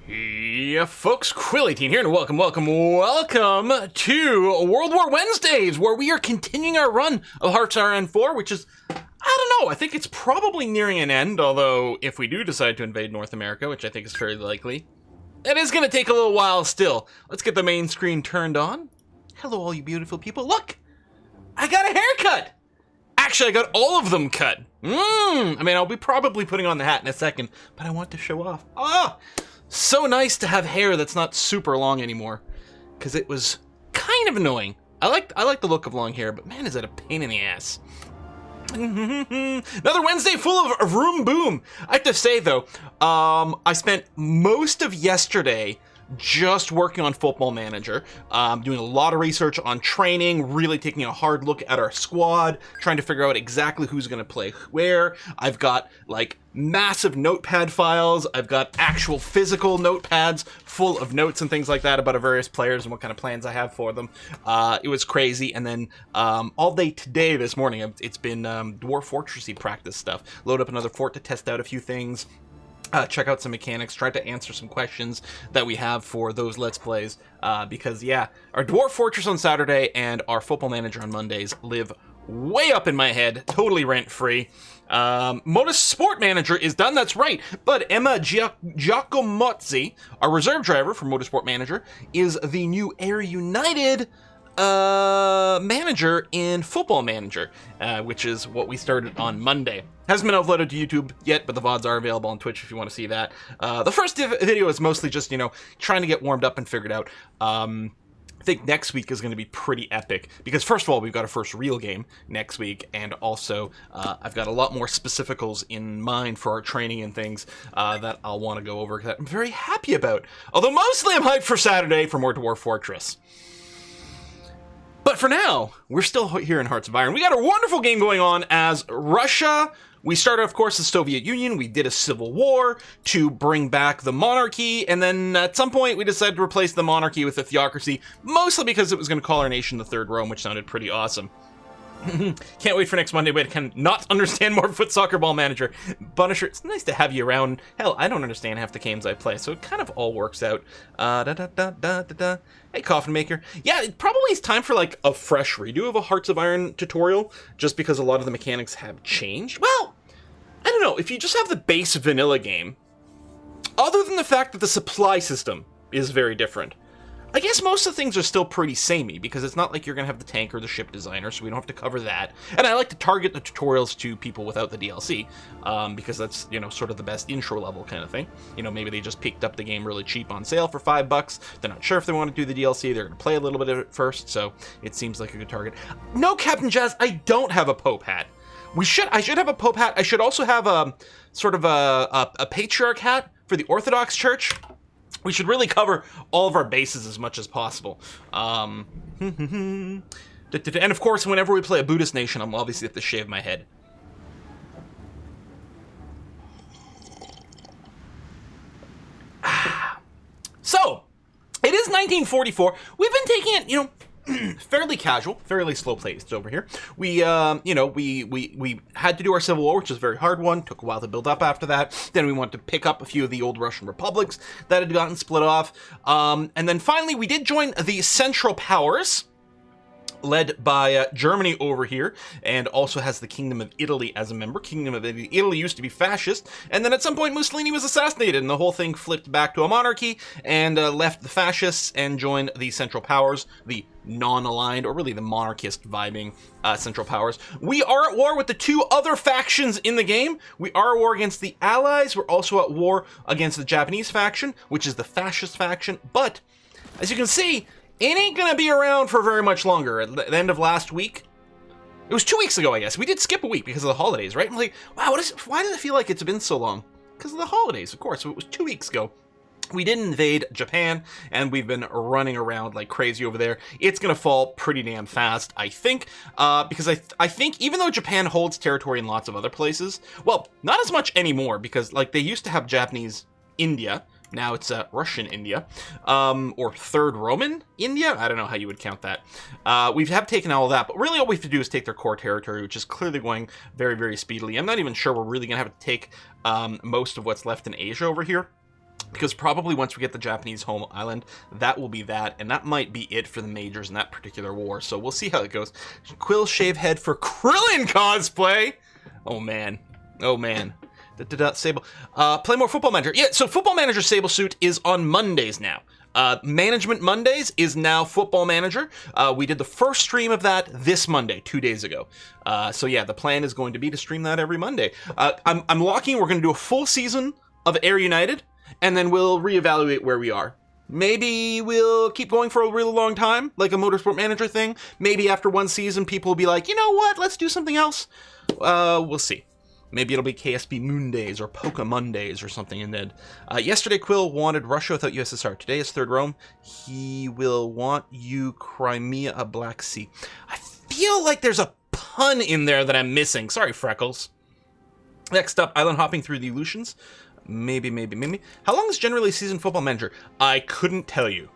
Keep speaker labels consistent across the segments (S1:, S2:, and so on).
S1: Yeah, folks, Quill18 here, and welcome to World War Wednesdays, where we are continuing our run of Hearts RN4, which is, I don't know, I think it's probably nearing an end, although if we do decide to invade North America, which I think is fairly likely, it is going to take a little while still. Let's get the main screen turned on. Hello, all you beautiful people. Look, I got a haircut. Actually, I got all of them cut. I mean, I'll be probably putting on the hat in a second, but I want to show off. So nice to have hair that's not super long anymore, because it was kind of annoying. I like the look of long hair, but man, is that a pain in the ass. Another Wednesday full of room boom. I have to say though, I spent most of yesterday just working on Football Manager, doing a lot of research on training, really taking a hard look at our squad, trying to figure out exactly who's going to play where. I've got like massive notepad files. I've got actual physical notepads full of notes and things like that about our various players and what kind of plans I have for them. It was crazy. And then all day today, this morning, it's been Dwarf Fortressy practice stuff. Load up another fort to test out a few things. Check out some mechanics, try to answer some questions that we have for those Let's Plays, because, yeah, our Dwarf Fortress on Saturday and our Football Manager on Mondays live way up in my head, totally rent-free. Modus Sport Manager is done, that's right, but Emma Giacomozzi, our reserve driver for Modus Sport Manager, is the new Air United manager in Football Manager, which is what we started on Monday. Hasn't been uploaded to YouTube yet, but the VODs are available on Twitch if you want to see that. The first video is mostly just, trying to get warmed up and figured out. I think next week is going to be pretty epic, because first of all, we've got a first real game next week, and also I've got a lot more specificals in mind for our training and things that I'll want to go over, that I'm very happy about. Although mostly I'm hyped for Saturday for more Dwarf Fortress. But for now, we're still here in Hearts of Iron. We got a wonderful game going on as Russia. We started, of course, the Soviet Union. We did a civil war to bring back the monarchy. And then at some point, we decided to replace the monarchy with a theocracy, mostly because it was going to call our nation the Third Rome, which sounded pretty awesome. Can't wait for next Monday to kind of not understand more Foot Soccer Ball Manager. Punisher, it's nice to have you around. Hell, I don't understand half the games I play, so it kind of all works out. Hey, Coffin Maker. Yeah, it probably is time for like a fresh redo of a Hearts of Iron tutorial, just because a lot of the mechanics have changed. Well, I don't know, if you just have the base vanilla game, other than the fact that the supply system is very different, I guess most of the things are still pretty samey, because it's not like you're going to have the tank or the ship designer, so we don't have to cover that. And I like to target the tutorials to people without the DLC, because that's, sort of the best intro level kind of thing. Maybe they just picked up the game really cheap on sale for $5. They're not sure if they want to do the DLC. They're going to play a little bit of it first, so it seems like a good target. No, Captain Jazz, I don't have a Pope hat. I should have a Pope hat. I should also have a sort of a Patriarch hat for the Orthodox Church. We should really cover all of our bases as much as possible. And of course, whenever we play a Buddhist nation, I'm obviously have to shave my head. So, it is 1944. We've been taking it, fairly casual, fairly slow-paced over here. We had to do our Civil War, which was a very hard one. Took a while to build up after that. Then we wanted to pick up a few of the old Russian republics that had gotten split off. And then finally, we did join the Central Powers, led by Germany over here, and also has the Kingdom of Italy as a member. Kingdom of Italy used to be fascist, and then at some point Mussolini was assassinated, and the whole thing flipped back to a monarchy, and left the fascists and joined the Central Powers, the non-aligned, or really the monarchist vibing Central Powers. We are at war with the two other factions in the game. We are at war against the Allies. We're also at war against the Japanese faction, which is the fascist faction, but as you can see, it ain't gonna be around for very much longer. At the end of last week, it was 2 weeks ago, I guess. We did skip a week because of the holidays, right? I'm like, wow, why does it feel like it's been so long? Because of the holidays, of course. So it was 2 weeks ago. We did invade Japan, and we've been running around like crazy over there. It's gonna fall pretty damn fast, I think, because I think even though Japan holds territory in lots of other places, well, not as much anymore, because like they used to have Japanese India. Now it's Russian India, or Third Roman India. I don't know how you would count that. We have taken all of that, but really all we have to do is take their core territory, which is clearly going very, very speedily. I'm not even sure we're really going to have to take most of what's left in Asia over here. because probably once we get the Japanese home island, that will be that, and that might be it for the majors in that particular war. So we'll see how it goes. Quill shave head for Krillin cosplay. Oh man, oh man. Sable. Play more Football Manager. Yeah, so Football Manager Sable Suit is on Mondays now. Management Mondays is now Football Manager. We did the first stream of that this Monday, 2 days ago. So yeah, the plan is going to be to stream that every Monday. I'm locking. We're going to do a full season of Air United, and then we'll reevaluate where we are. Maybe we'll keep going for a really long time, like a Motorsport Manager thing. Maybe after one season, people will be like, you know what, let's do something else. We'll see. Maybe it'll be KSB Moondays or Poke Mondays or something. And then yesterday, Quill wanted Russia without USSR. Today is Third Rome. He will want you Crimea, a Black Sea. I feel like there's a pun in there that I'm missing. Sorry, Freckles. Next up, island hopping through the Aleutians. Maybe. How long is generally season Football Manager? I couldn't tell you.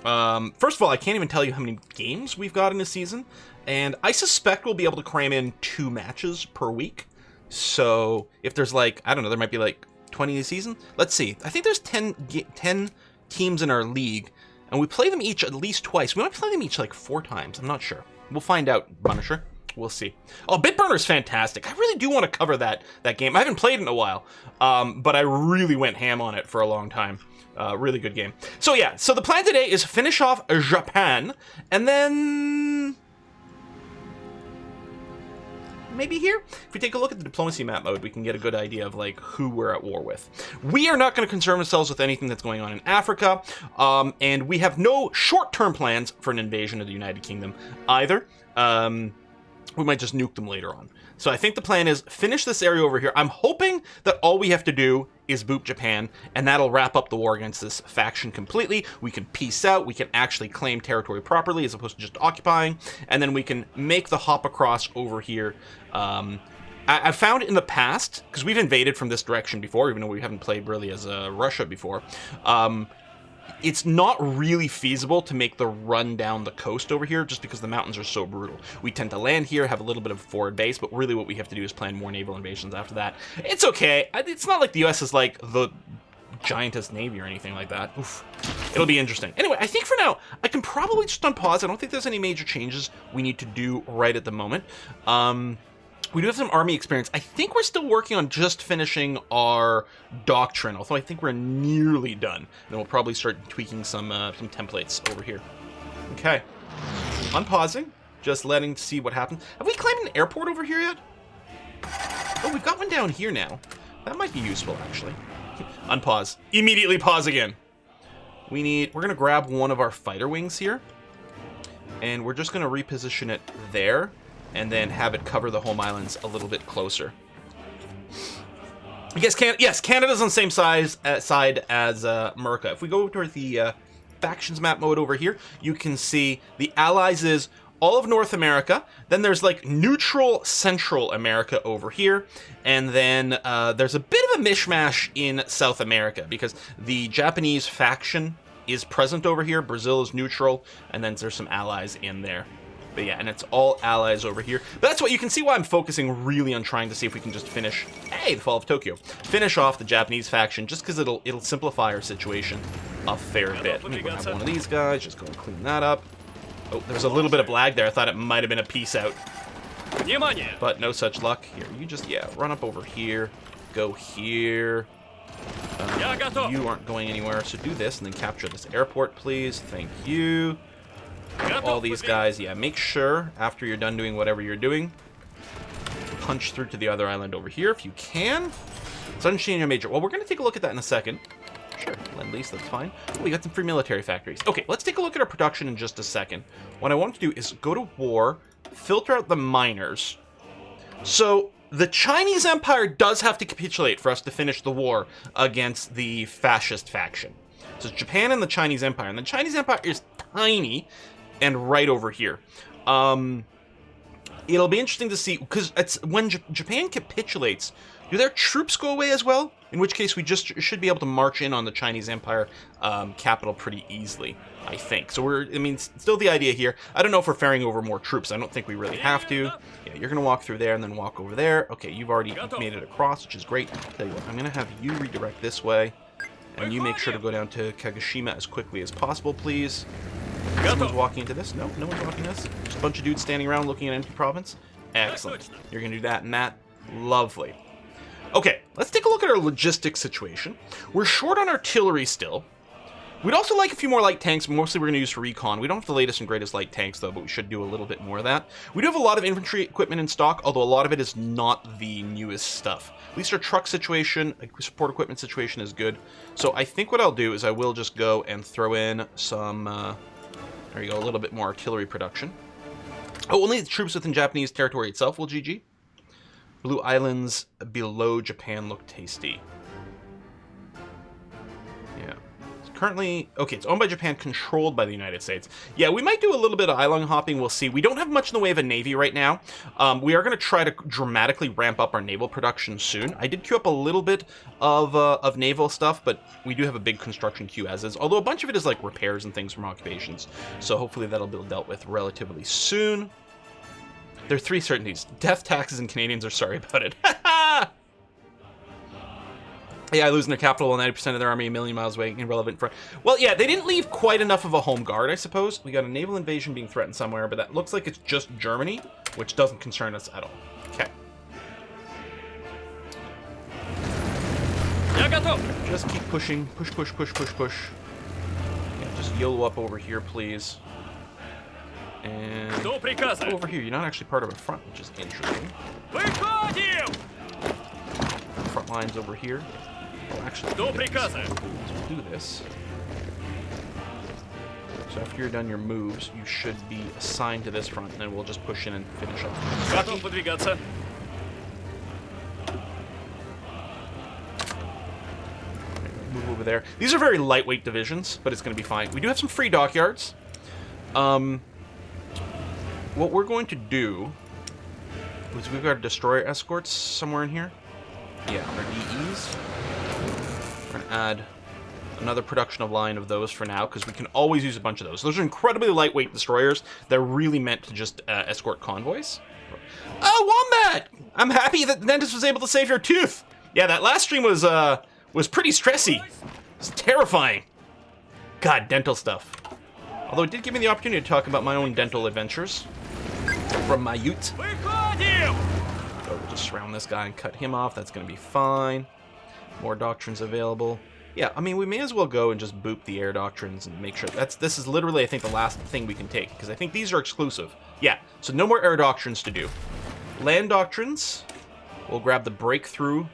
S1: First of all, I can't even tell you how many games we've got in a season. And I suspect we'll be able to cram in 2 matches per week. So if there's like, I don't know, there might be like 20 a season. Let's see. I think there's 10 teams in our league, and we play them each at least twice. We might play them each like 4 times. I'm not sure. We'll find out, Punisher. We'll see. Oh, Bitburner's fantastic. I really do want to cover that game. I haven't played it in a while, but I really went ham on it for a long time. Really good game. So yeah, so the plan today is finish off Japan, and then maybe here. If we take a look at the diplomacy map mode, we can get a good idea of like who we're at war with. We are not going to concern ourselves with anything that's going on in Africa, and we have no short-term plans for an invasion of the United Kingdom either. We might just nuke them later on. So I think the plan is finish this area over here. I'm hoping that all we have to do is boot Japan, and that'll wrap up the war against this faction completely. We can peace out. We can actually claim territory properly as opposed to just occupying, and then we can make the hop across over here. I've found in the past, because we've invaded from this direction before, even though we haven't played really as Russia before, it's not really feasible to make the run down the coast over here just because the mountains are so brutal. We tend to land here, have a little bit of a forward base, but really what we have to do is plan more naval invasions after that. It's okay. It's not like the US is like the giantest navy or anything like that. Oof. It'll be interesting. Anyway, I think for now, I can probably just unpause. I don't think there's any major changes we need to do right at the moment. We do have some army experience. I think we're still working on just finishing our doctrine, although I think we're nearly done. And we'll probably start tweaking some templates over here. Okay. Unpausing, just letting see what happens. Have we claimed an airport over here yet? Oh, we've got one down here now. That might be useful, actually. Unpause. Immediately pause again. We're gonna grab one of our fighter wings here, and we're just gonna reposition it there, and then have it cover the home islands a little bit closer. I guess Canada's on the same side as America. If we go to the factions map mode over here, you can see the Allies is all of North America. Then there's like neutral Central America over here. And then there's a bit of a mishmash in South America because the Japanese faction is present over here. Brazil is neutral. And then there's some allies in there. But yeah, and it's all allies over here. But that's what you can see why I'm focusing really on trying to see if we can just finish, hey, the fall of Tokyo. Finish off the Japanese faction just because it'll simplify our situation a fair bit. Let me grab one of these guys, just go and clean that up. Oh, there's a little bit of lag there. I thought it might have been a peace out. But no such luck. Here, you just, run up over here. Go here. You aren't going anywhere, so do this and then capture this airport, please. Thank you. All these guys, make sure after you're done doing whatever you're doing, punch through to the other island over here if you can. Sunshine Major. Well, we're going to take a look at that in a second. Sure, Lend-Lease, that's fine. Oh, we got some free military factories. Okay, let's take a look at our production in just a second. What I want to do is go to war, filter out the miners. So the Chinese Empire does have to capitulate for us to finish the war against the fascist faction. So it's Japan and the Chinese Empire. And the Chinese Empire is tiny and right over here. It'll be interesting to see, because it's when Japan capitulates, do their troops go away as well? In which case, we just should be able to march in on the Chinese Empire capital pretty easily, I think. So still the idea here. I don't know if we're ferrying over more troops. I don't think we really have to. Yeah, you're going to walk through there and then walk over there. Okay, you've already made it across, which is great. Tell you what, I'm going to have you redirect this way. And you make sure to go down to Kagoshima as quickly as possible, please. Someone's walking into this? No, no one's walking into this. Just a bunch of dudes standing around looking at empty province. Excellent. You're going to do that and that. Lovely. Okay, let's take a look at our logistics situation. We're short on artillery still. We'd also like a few more light tanks. Mostly we're going to use for recon. We don't have the latest and greatest light tanks, though, but we should do a little bit more of that. We do have a lot of infantry equipment in stock, although a lot of it is not the newest stuff. At least our truck situation, support equipment situation is good. So I think what I'll do is I will just go and throw in some, there you go, a little bit more artillery production. Oh, only the troops within Japanese territory itself will GG. Blue Islands below Japan look tasty. Yeah. Currently, okay, it's owned by Japan, controlled by the United States. Yeah, we might do a little bit of island hopping, we'll see. We don't have much in the way of a navy right now. We are going to try to dramatically ramp up our naval production soon. I did queue up a little bit of naval stuff, but we do have a big construction queue as is, although a bunch of it is like repairs and things from occupations. So hopefully that'll be dealt with relatively soon. There are 3 certainties. Death, taxes, and Canadians are sorry about it. Yeah, losing their capital while 90% of their army a million miles away, irrelevant for... Well, yeah, they didn't leave quite enough of a home guard, I suppose. We got a naval invasion being threatened somewhere, but that looks like it's just Germany, which doesn't concern us at all. Okay. Just keep pushing. Push, push, push, push, push. Yeah, just YOLO up over here, please. And over here. You're not actually part of a front, which is interesting. Front lines over here. Oh, actually, we'll do this. So after you're done your moves, you should be assigned to this front, and then we'll just push in and finish off. Move over there. These are very lightweight divisions, but it's going to be fine. We do have some free dockyards. What we're going to do is we've got destroyer escorts somewhere in here. Yeah, our DEs. We're going to add another production of line of those for now, because we can always use a bunch of those. Those are incredibly lightweight destroyers. They're really meant to just escort convoys. Oh, Wombat! I'm happy that the dentist was able to save your tooth. Yeah, that last stream was pretty stressy. It's terrifying. God, dental stuff. Although it did give me the opportunity to talk about my own dental adventures from my ute. So we'll just surround this guy and cut him off. That's going to be fine. More doctrines available. Yeah, I mean, we may as well go and just boop the air doctrines and make sure this is literally, I think, the last thing we can take, because I think these are exclusive. Yeah, so no more air doctrines to do. Land doctrines. We'll grab the breakthrough.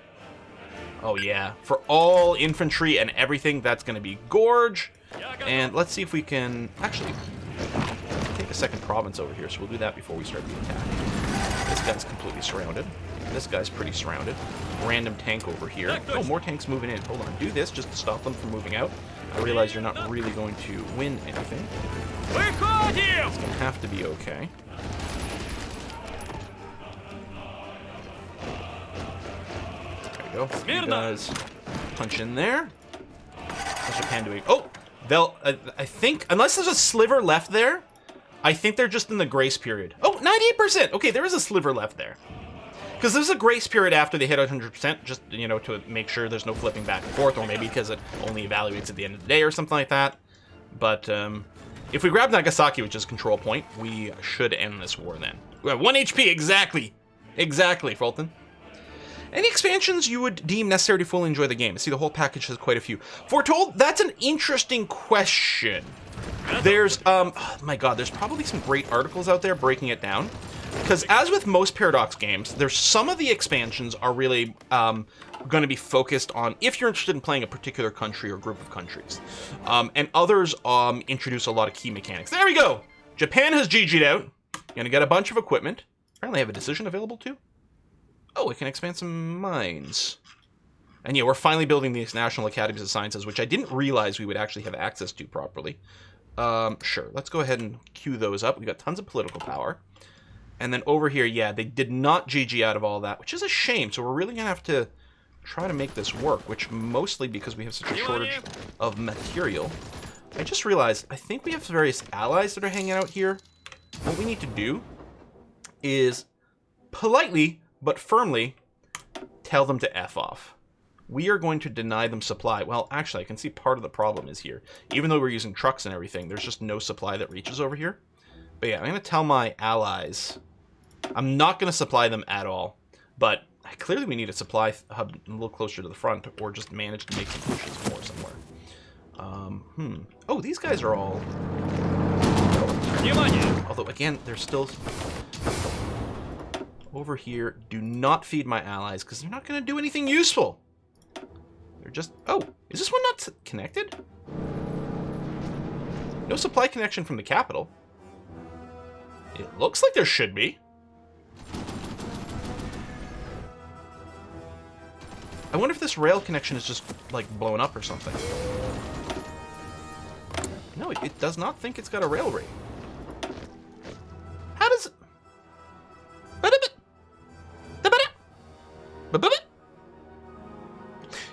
S1: Oh yeah, for all infantry and everything, that's going to be Gorge. And let's see if we can actually take a second province over here, so we'll do that before we start the attack. This guy's completely surrounded. This guy's pretty surrounded. Random tank over here. Oh, more tanks moving in. Hold on, do this just to stop them from moving out. I realize you're not really going to win anything. It's going to have to be okay. There we go. You guys punch in there. What's Japan doing? Oh! They'll, I think, unless there's a sliver left there, I think they're just in the grace period. Oh, 98%! Okay, there is a sliver left there. Because there's a grace period after they hit 100%, just, you know, to make sure there's no flipping back and forth, or maybe because it only evaluates at the end of the day or something like that. But, if we grab Nagasaki, which is control point, we should end this war then. We have 1 HP, exactly! Exactly, Fulton. Any expansions you would deem necessary to fully enjoy the game? I see the whole package has quite a few. Foretold? That's an interesting question. There's, oh my god, there's probably some great articles out there breaking it down. Because as with most Paradox games, there's some of the expansions are really going to be focused on if you're interested in playing a particular country or group of countries. And others introduce a lot of key mechanics. There we go! Japan has GG'd out. Gonna get a bunch of equipment. Apparently I have a decision available too. Oh, we can expand some mines. And yeah, we're finally building these National Academies of Sciences, which I didn't realize we would actually have access to properly. Sure, let's go ahead and queue those up. We've got tons of political power. And then over here, yeah, they did not GG out of all that, which is a shame. So we're really going to have to try to make this work, which mostly because we have such a shortage of material. I just realized, I think we have various allies that are hanging out here. What we need to do is politely but firmly tell them to F off. we are going to deny them supply. Well, actually, I can see part of the problem is here. Even though we're using trucks and everything, there's just no supply that reaches over here. But yeah, I'm going to tell my allies. I'm not going to supply them at all. But clearly we need a supply hub a little closer to the front, or just manage to make some pushes more somewhere. Oh, these guys are all... Although, again, they're still... Over here, do not feed my allies, because they're not going to do anything useful. They're just... Oh, is this one not connected? No supply connection from the capital. It looks like there should be. I wonder if this rail connection is just, like, blown up or something. No, it does not think it's got a railway. How does it...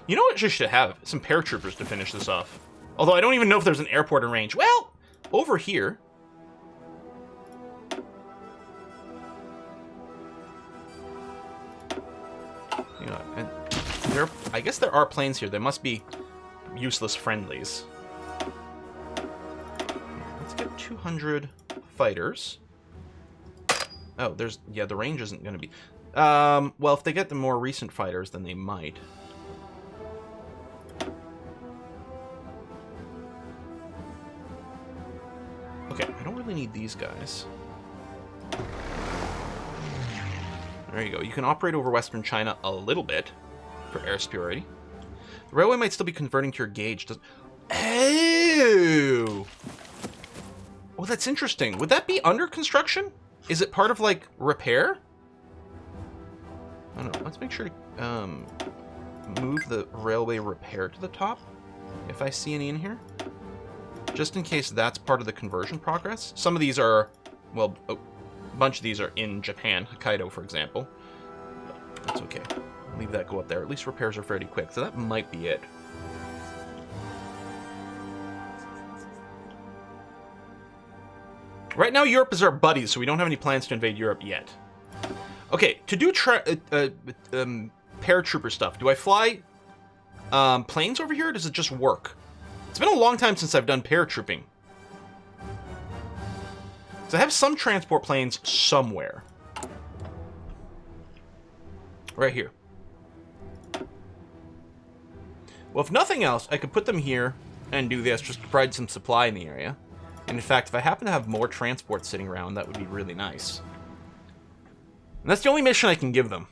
S1: You know what you should have? Some paratroopers to finish this off. Although I don't even know if there's an airport in range. Well, over here... You know, and I guess there are planes here. There must be useless friendlies. Let's get 200 fighters. Oh, there's... Yeah, the range isn't going to be... well, if they get the more recent fighters, then they might. Okay, I don't really need these guys. There you go. You can operate over Western China a little bit for air superiority. The railway might still be converting to your gauge. Oh! Oh, that's interesting. Would that be under construction? Is it part of, like, repair? I don't know. Let's make sure to move the railway repair to the top, if I see any in here. Just in case that's part of the conversion progress. Some of these are, well, a bunch of these are in Japan, Hokkaido, for example. But that's okay. Leave that go up there. At least repairs are fairly quick, so that might be it. Right now, Europe is our buddies, so we don't have any plans to invade Europe yet. Okay, to do paratrooper stuff, do I fly planes over here, or does it just work? It's been a long time since I've done paratrooping. So I have some transport planes somewhere. Right here. Well, if nothing else, I could put them here and do this, just to provide some supply in the area. And in fact, if I happen to have more transport sitting around, that would be really nice. And that's the only mission I can give them.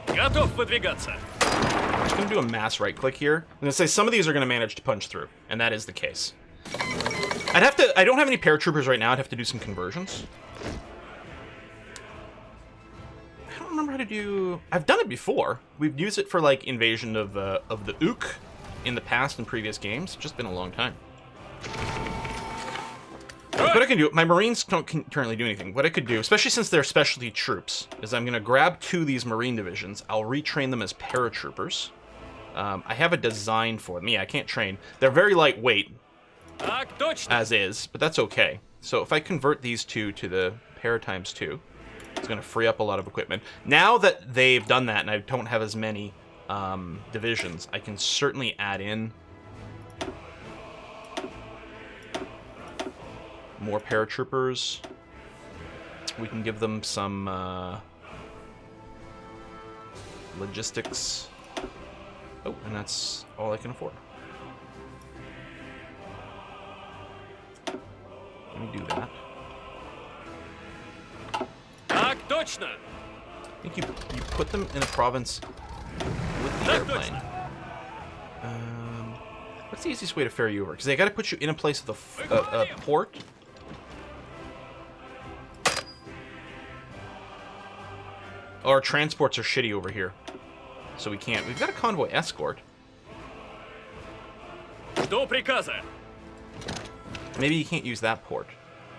S2: Готов выдвигаться.
S1: I'm just going to do a mass right click here. I'm going to say some of these are going to manage to punch through, and that is the case. I don't have any paratroopers right now. I'd have to do some conversions. I don't remember how to do... I've done it before. We've used it for, like, invasion of the Ook in the past in previous games. It's just been a long time. What I can do... My Marines don't currently do anything. What I could do, especially since they're specialty troops, is I'm going to grab 2 of these Marine divisions. I'll retrain them as paratroopers. I have a design for them. Yeah, I can't train. They're very lightweight, as is, but that's okay. So if I convert these 2 to the para times 2, it's going to free up a lot of equipment. Now that they've done that and I don't have as many divisions, I can certainly add in more paratroopers. We can give them some logistics. Oh, and that's all I can afford. Let me do that.
S2: Так точно.
S1: I think you put them in a province with the airplane. What's the easiest way to ferry you over? Because they got to put you in a place with a port. Our transports are shitty over here, so we can't. We've got a convoy escort.
S2: До приказа.
S1: Maybe you can't use that port.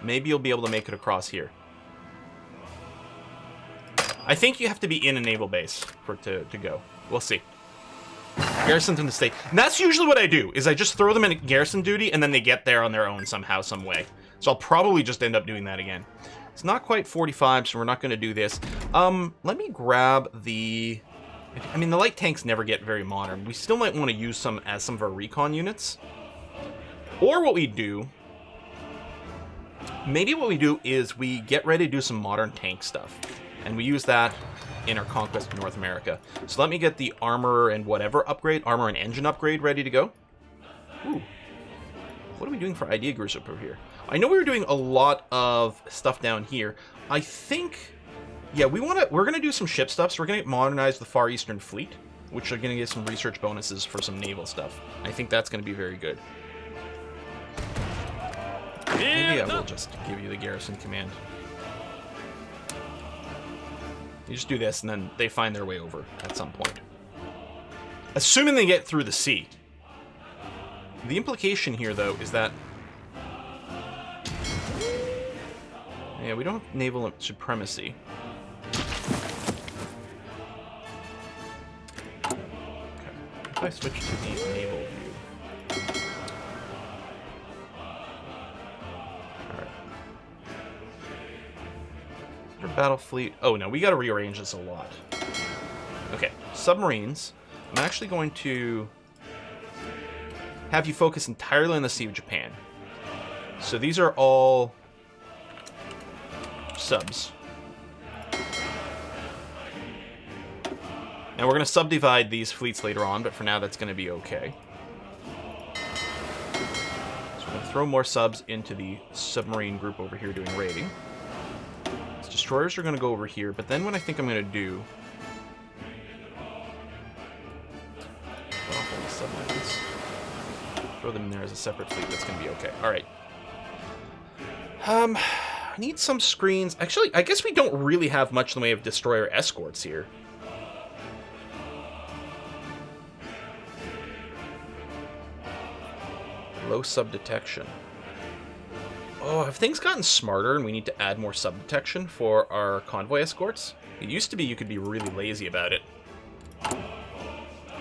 S1: Maybe you'll be able to make it across here. I think you have to be in a naval base for it to go. We'll see. Garrison them to stay. And that's usually what I do, is I just throw them in garrison duty, and then they get there on their own somehow, some way. So I'll probably just end up doing that again. It's not quite 45, so we're not going to do this. Let me grab the... I mean, the light tanks never get very modern. We still might want to use some as some of our recon units. Or what we do... Maybe what we do is we get ready to do some modern tank stuff. And we use that in our conquest of North America. So let me get the armor and whatever upgrade, armor and engine upgrade ready to go. Ooh. What are we doing for idea groups up over here? I know we were doing a lot of stuff down here. I think, yeah, we're gonna do some ship stuff. So we're gonna modernize the Far Eastern Fleet, which are gonna get some research bonuses for some naval stuff. I think that's gonna be very good. Maybe I will just give you the garrison command. You just do this, and then they find their way over at some point. Assuming they get through the sea. The implication here, though, is that... Yeah, we don't have naval supremacy. Okay. If I switch to the naval view... Alright. Is there a battle fleet? Oh, no, we gotta rearrange this a lot. Okay, submarines. I'm actually going to have you focus entirely on the Sea of Japan. So these are all subs. And we're going to subdivide these fleets later on, but for now that's going to be okay. So we're going to throw more subs into the submarine group over here doing raiding. These destroyers are going to go over here, but then what I think I'm going to do... submarines. Throw them in there as a separate fleet. That's going to be okay. All right. I need some screens. Actually, I guess we don't really have much in the way of destroyer escorts here. Low sub detection. Oh, have things gotten smarter and we need to add more sub detection for our convoy escorts? It used to be you could be really lazy about it.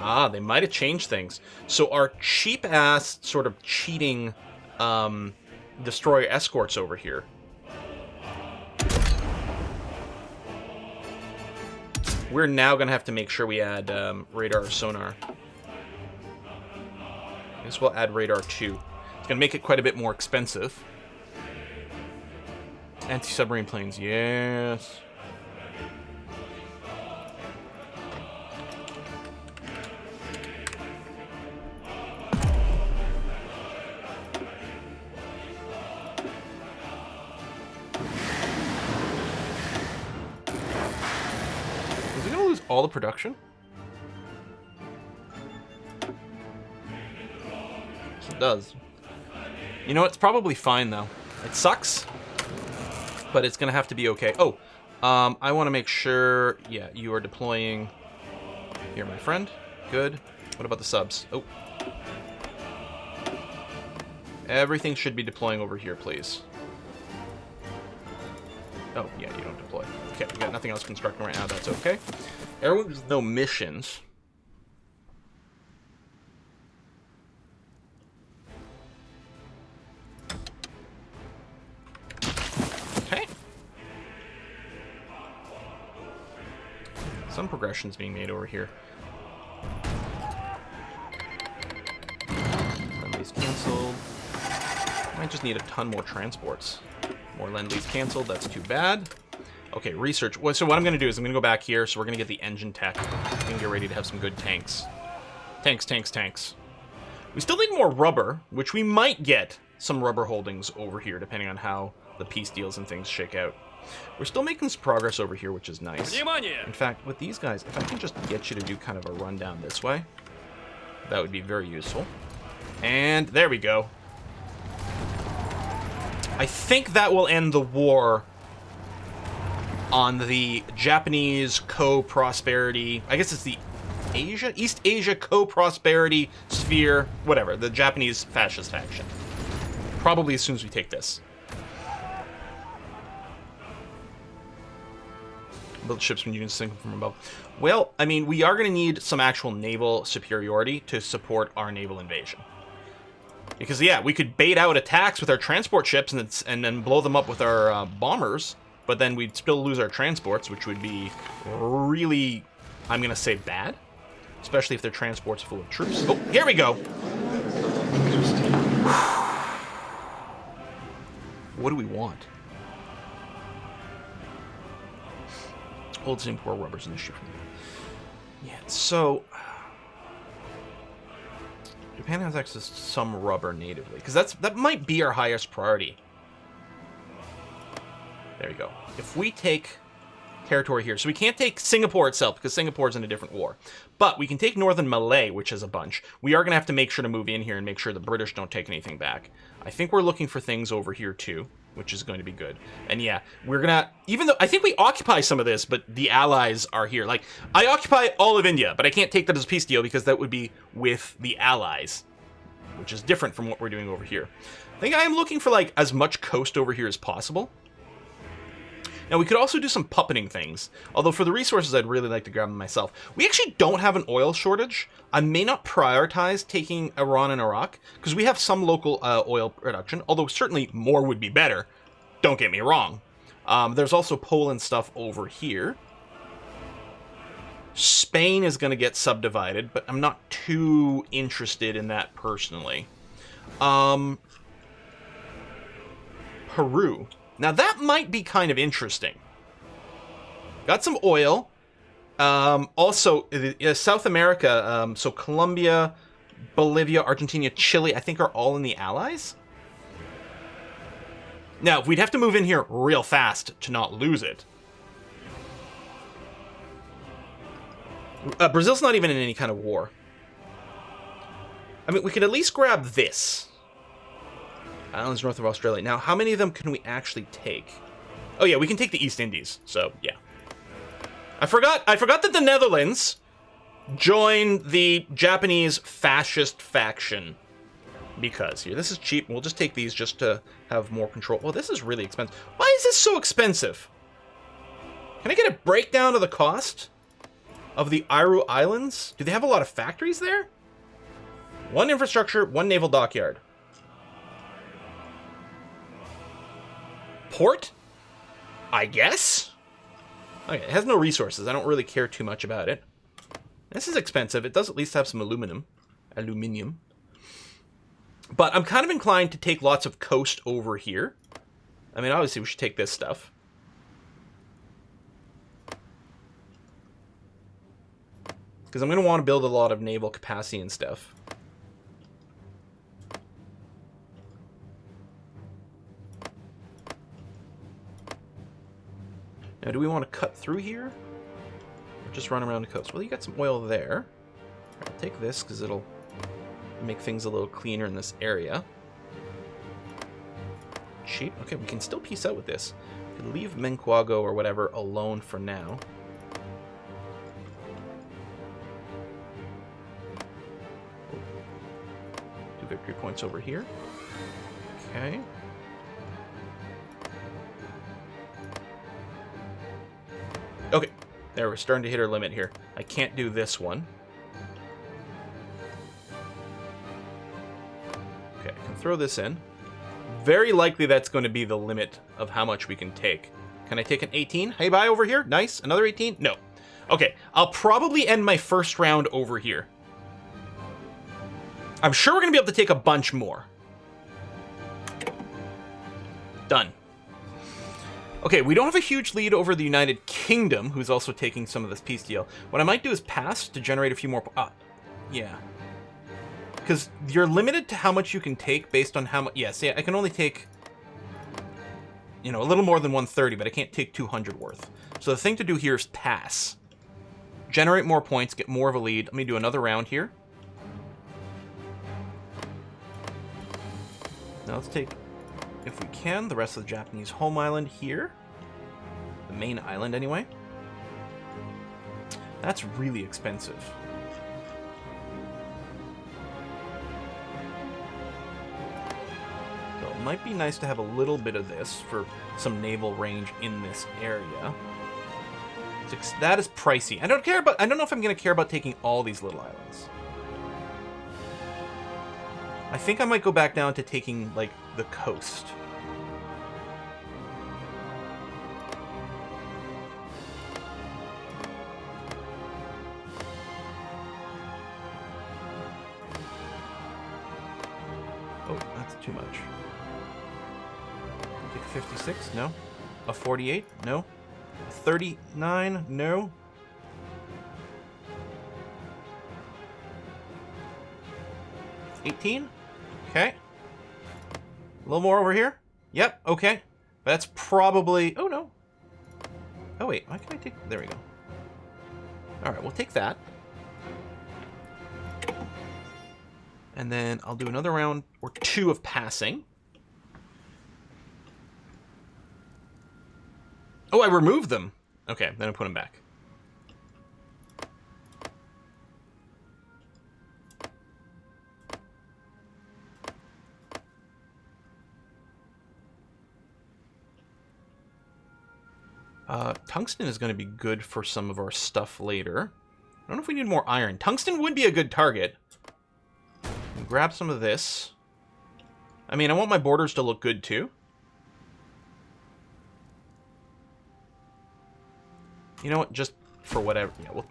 S1: Ah, they might have changed things. So our cheap-ass, sort of cheating destroyer escorts over here. We're now going to have to make sure we add radar or sonar. I guess we'll add radar 2. It's going to make it quite a bit more expensive. Anti-submarine planes, yes. All the production? Yes, it does. You know, it's probably fine, though. It sucks, but it's going to have to be okay. Oh, I want to make sure... Yeah, you are deploying... Here, my friend. Good. What about the subs? Oh. Everything should be deploying over here, please. Oh, yeah, you don't deploy. Okay, we got nothing else constructing right now. That's okay. Everyone with no missions. Okay. Some progression's being made over here. Lend-lease canceled. Might just need a ton more transports. More lend-lease canceled. That's too bad. Okay, research. So what I'm going to do is I'm going to go back here, so we're going to get the engine tech and get ready to have some good tanks. Tanks, tanks, tanks. We still need more rubber, which we might get some rubber holdings over here, depending on how the peace deals and things shake out. We're still making some progress over here, which is nice. In fact, with these guys, if I can just get you to do kind of a rundown this way, that would be very useful. And there we go. I think that will end the war on the Japanese co-prosperity, I guess it's the East Asia co-prosperity sphere, whatever, the Japanese fascist faction. Probably as soon as we take this. Build ships when you can sink them from above. Well, I mean, we are going to need some actual naval superiority to support our naval invasion. Because, yeah, we could bait out attacks with our transport ships and then blow them up with our bombers, but then we'd still lose our transports, which would be really, I'm going to say, bad. Especially if their transport's full of troops. Oh, here we go! What do we want? Old Singapore rubbers in the ship. Yeah, so Japan has access to some rubber natively, because that might be our highest priority. There you go. If we take territory here, so we can't take Singapore itself because Singapore's in a different war, but we can take Northern Malay, which is a bunch. We are going to have to make sure to move in here and make sure the British don't take anything back. I think we're looking for things over here too, which is going to be good. And yeah, we're gonna, even though I think we occupy some of this, but the Allies are here. Like, I occupy all of India, but I can't take that as a peace deal because that would be with the Allies, which is different from what we're doing over here. I think I am looking for like as much coast over here as possible. Now, we could also do some puppeting things, although for the resources, I'd really like to grab them myself. We actually don't have an oil shortage. I may not prioritize taking Iran and Iraq, because we have some local oil production, although certainly more would be better. Don't get me wrong. There's also Poland stuff over here. Spain is going to get subdivided, but I'm not too interested in that personally. Peru. Now, that might be kind of interesting. Got some oil. Also, South America, so Colombia, Bolivia, Argentina, Chile, I think are all in the Allies. Now, we'd have to move in here real fast to not lose it. Brazil's not even in any kind of war. I mean, we could at least grab this. Islands north of Australia. Now, how many of them can we actually take? Oh yeah, we can take the East Indies. So yeah, I forgot that the Netherlands joined the Japanese fascist faction. Because here, this is cheap. We'll just take these just to have more control. Well, this is really expensive. Why is this so expensive? Can I get a breakdown of the cost of the Aru Islands? Do they have a lot of factories there? One infrastructure, one naval dockyard. Port? I guess? Okay, it has no resources. I don't really care too much about it. This is expensive. It does at least have some aluminium. But I'm kind of inclined to take lots of coast over here. I mean, obviously we should take this stuff. Because I'm going to want to build a lot of naval capacity and stuff. Now, do we want to cut through here? Or just run around the coast? Well, you got some oil there. I'll take this because it'll make things a little cleaner in this area. Cheap. Okay, we can still peace out with this. We can leave Menquago or whatever alone for now. Two victory points over here. Okay. Okay, there, we're starting to hit our limit here. I can't do this one. Okay, I can throw this in. Very likely that's going to be the limit of how much we can take. Can I take an 18? Hey, bye over here. Nice. Another 18? No. Okay, I'll probably end my first round over here. I'm sure we're going to be able to take a bunch more. Done. Okay, we don't have a huge lead over the United Kingdom, who's also taking some of this peace deal. What I might do is pass to generate a few more... yeah. Because you're limited to how much you can take based on how much... yeah, see, I can only take, you know, a little more than 130, but I can't take 200 worth. So the thing to do here is pass. Generate more points, get more of a lead. Let me do another round here. Now let's take... if we can, the rest of the Japanese home island here. The main island, anyway. That's really expensive. So it might be nice to have a little bit of this for some naval range in this area. That is pricey. I don't know if I'm going to care about taking all these little islands. I think I might go back down to taking, like, the coast. Oh, that's too much. Take 56? No. A 48? No. 39? No. $18? Okay. A little more over here? Yep, okay. That's probably... Oh, no. Oh, wait. Why can I take... There we go. Alright, we'll take that. And then I'll do another round or two of passing. Oh, I removed them. Okay, then I put them back. Tungsten is going to be good for some of our stuff later. I don't know if we need more iron. Tungsten would be a good target. Grab some of this. I mean, I want my borders to look good too. You know what? Just for whatever. Yeah,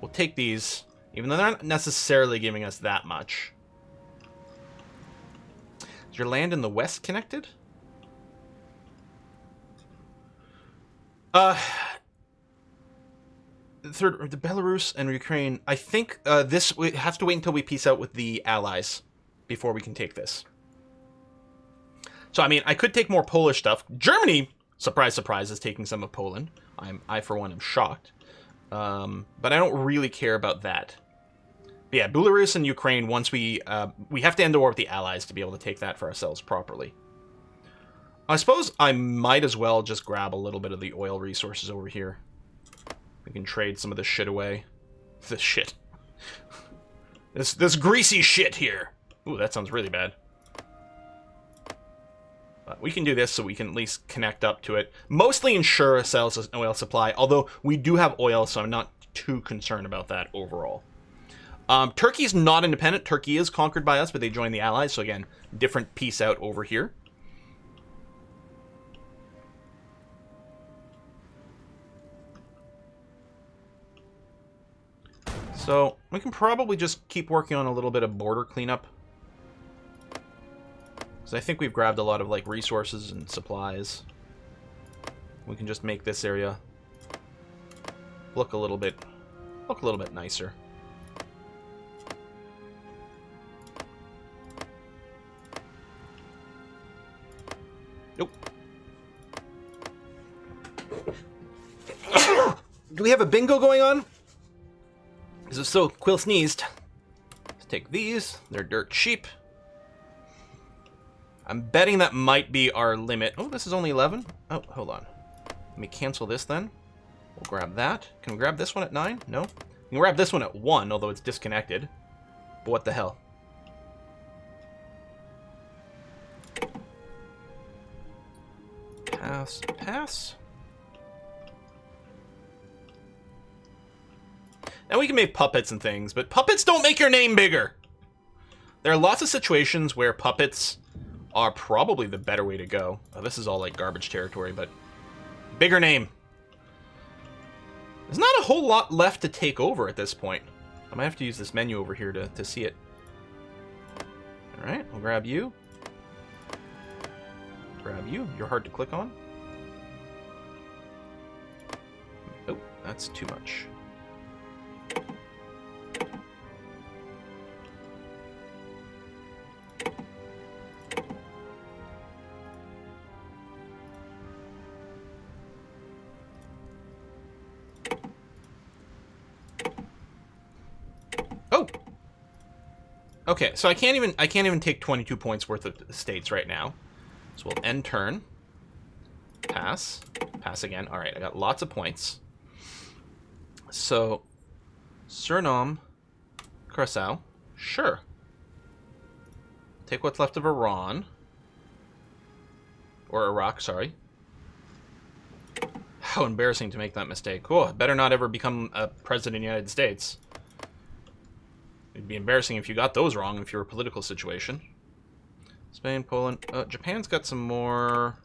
S1: we'll take these, even though they're not necessarily giving us that much. Is your land in the west connected? The Belarus and Ukraine. I think we have to wait until we peace out with the Allies before we can take this. So I mean, I could take more Polish stuff. Germany, surprise, surprise, is taking some of Poland. I for one am shocked, but I don't really care about that. But yeah, Belarus and Ukraine. Once we have to end the war with the Allies to be able to take that for ourselves properly. I suppose I might as well just grab a little bit of the oil resources over here. We can trade some of this shit away. This shit. This greasy shit here. Ooh, that sounds really bad. But we can do this so we can at least connect up to it. Mostly ensure ourselves an oil supply, although we do have oil, so I'm not too concerned about that overall. Turkey's not independent. Turkey is conquered by us, but they joined the Allies, so again, different peace out over here. So, we can probably just keep working on a little bit of border cleanup. Because I think we've grabbed a lot of, like, resources and supplies. We can just make this area look a little bit nicer. Nope. Do we have a bingo going on? Because if so, Quill sneezed. Let's take these. They're dirt cheap. I'm betting that might be our limit. Oh, this is only 11? Oh, hold on. Let me cancel this then. We'll grab that. Can we grab this one at 9? No? We can grab this one at 1, although it's disconnected. But what the hell? Pass, pass. Now we can make puppets and things, but puppets don't make your name bigger. There are lots of situations where puppets are probably the better way to go. Oh, this is all like garbage territory, but bigger name. There's not a whole lot left to take over at this point. I might have to use this menu over here to see it. All right, we'll grab you. Grab you. You're hard to click on. Oh, that's too much. Oh. Okay, so I can't even take 22 points worth of states right now. So we'll end turn. Pass. Pass again. All right, I got lots of points. So, Suriname, Curacao, sure. Take what's left of Iran. Or Iraq, sorry. How embarrassing to make that mistake. Oh, better not ever become a president of the United States. It'd be embarrassing if you got those wrong if you're a political situation. Spain, Poland. Japan's got some more.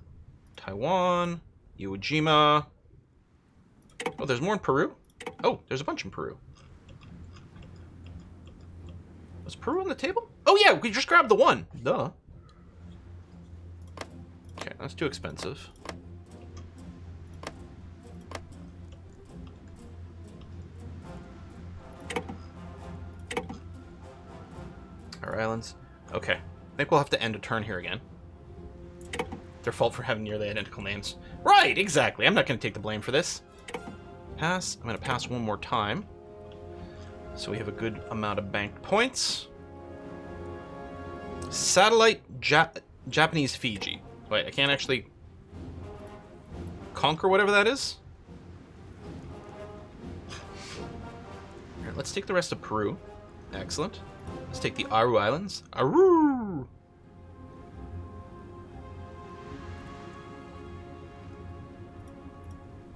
S1: Taiwan. Iwo Jima. Oh, there's more in Peru? Oh, there's a bunch in Peru. Was Peru on the table? Oh yeah, we just grabbed the one. Duh. Okay, that's too expensive. Our islands. Okay. I think we'll have to end a turn here again. Their fault for having nearly identical names. Right, exactly. I'm not going to take the blame for this. Pass. I'm going to pass one more time. So we have a good amount of banked points. Satellite Japanese Fiji. Wait, I can't actually conquer whatever that is. All right, let's take the rest of Peru. Excellent. Let's take the Aru Islands. Aru!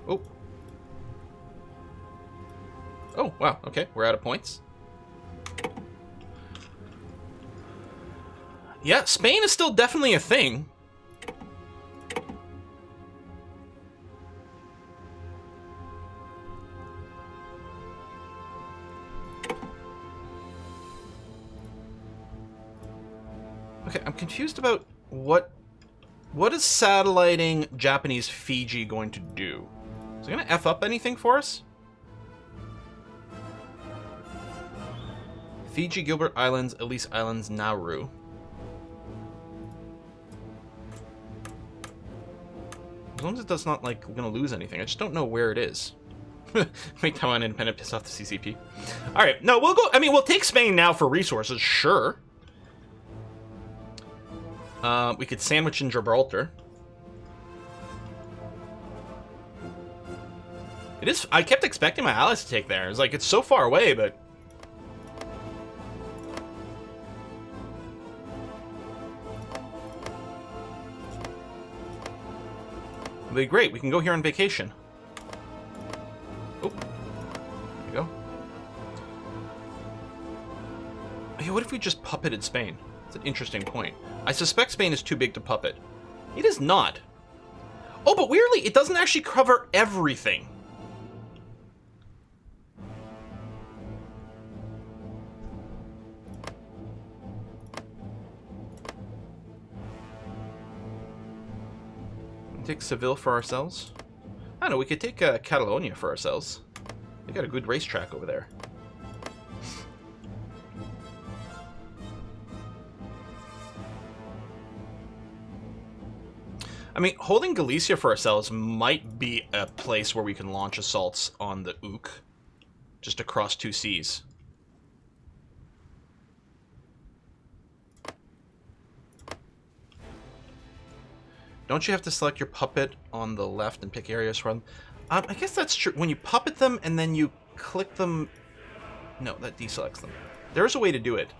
S1: Oh. Oh, wow. Okay, we're out of points. Yeah, Spain is still definitely a thing. Okay, I'm confused about what is satelliting Japanese Fiji going to do? Is it going to F up anything for us? Fiji, Gilbert Islands, Elise Islands, Nauru. As long as it does not, like, we're going to lose anything. I just don't know where it is. Make Taiwan independent, piss off the CCP. Alright, no, we'll go... I mean, we'll take Spain now for resources, sure. We could sandwich in Gibraltar. It is... I kept expecting my allies to take there. It's like, it's so far away, but... It'll be great. We can go here on vacation. Oh. There we go. Hey, what if we just puppeted Spain? That's an interesting point. I suspect Spain is too big to puppet. It is not. Oh, but weirdly, it doesn't actually cover everything. Take Seville for ourselves. I don't know, we could take Catalonia for ourselves. They got a good racetrack over there. I mean, holding Galicia for ourselves might be a place where we can launch assaults on the Ook. Just across two seas. Don't you have to select your puppet on the left and pick areas from? I guess that's true. When you puppet them and then you click them... No, that deselects them. There's a way to do it.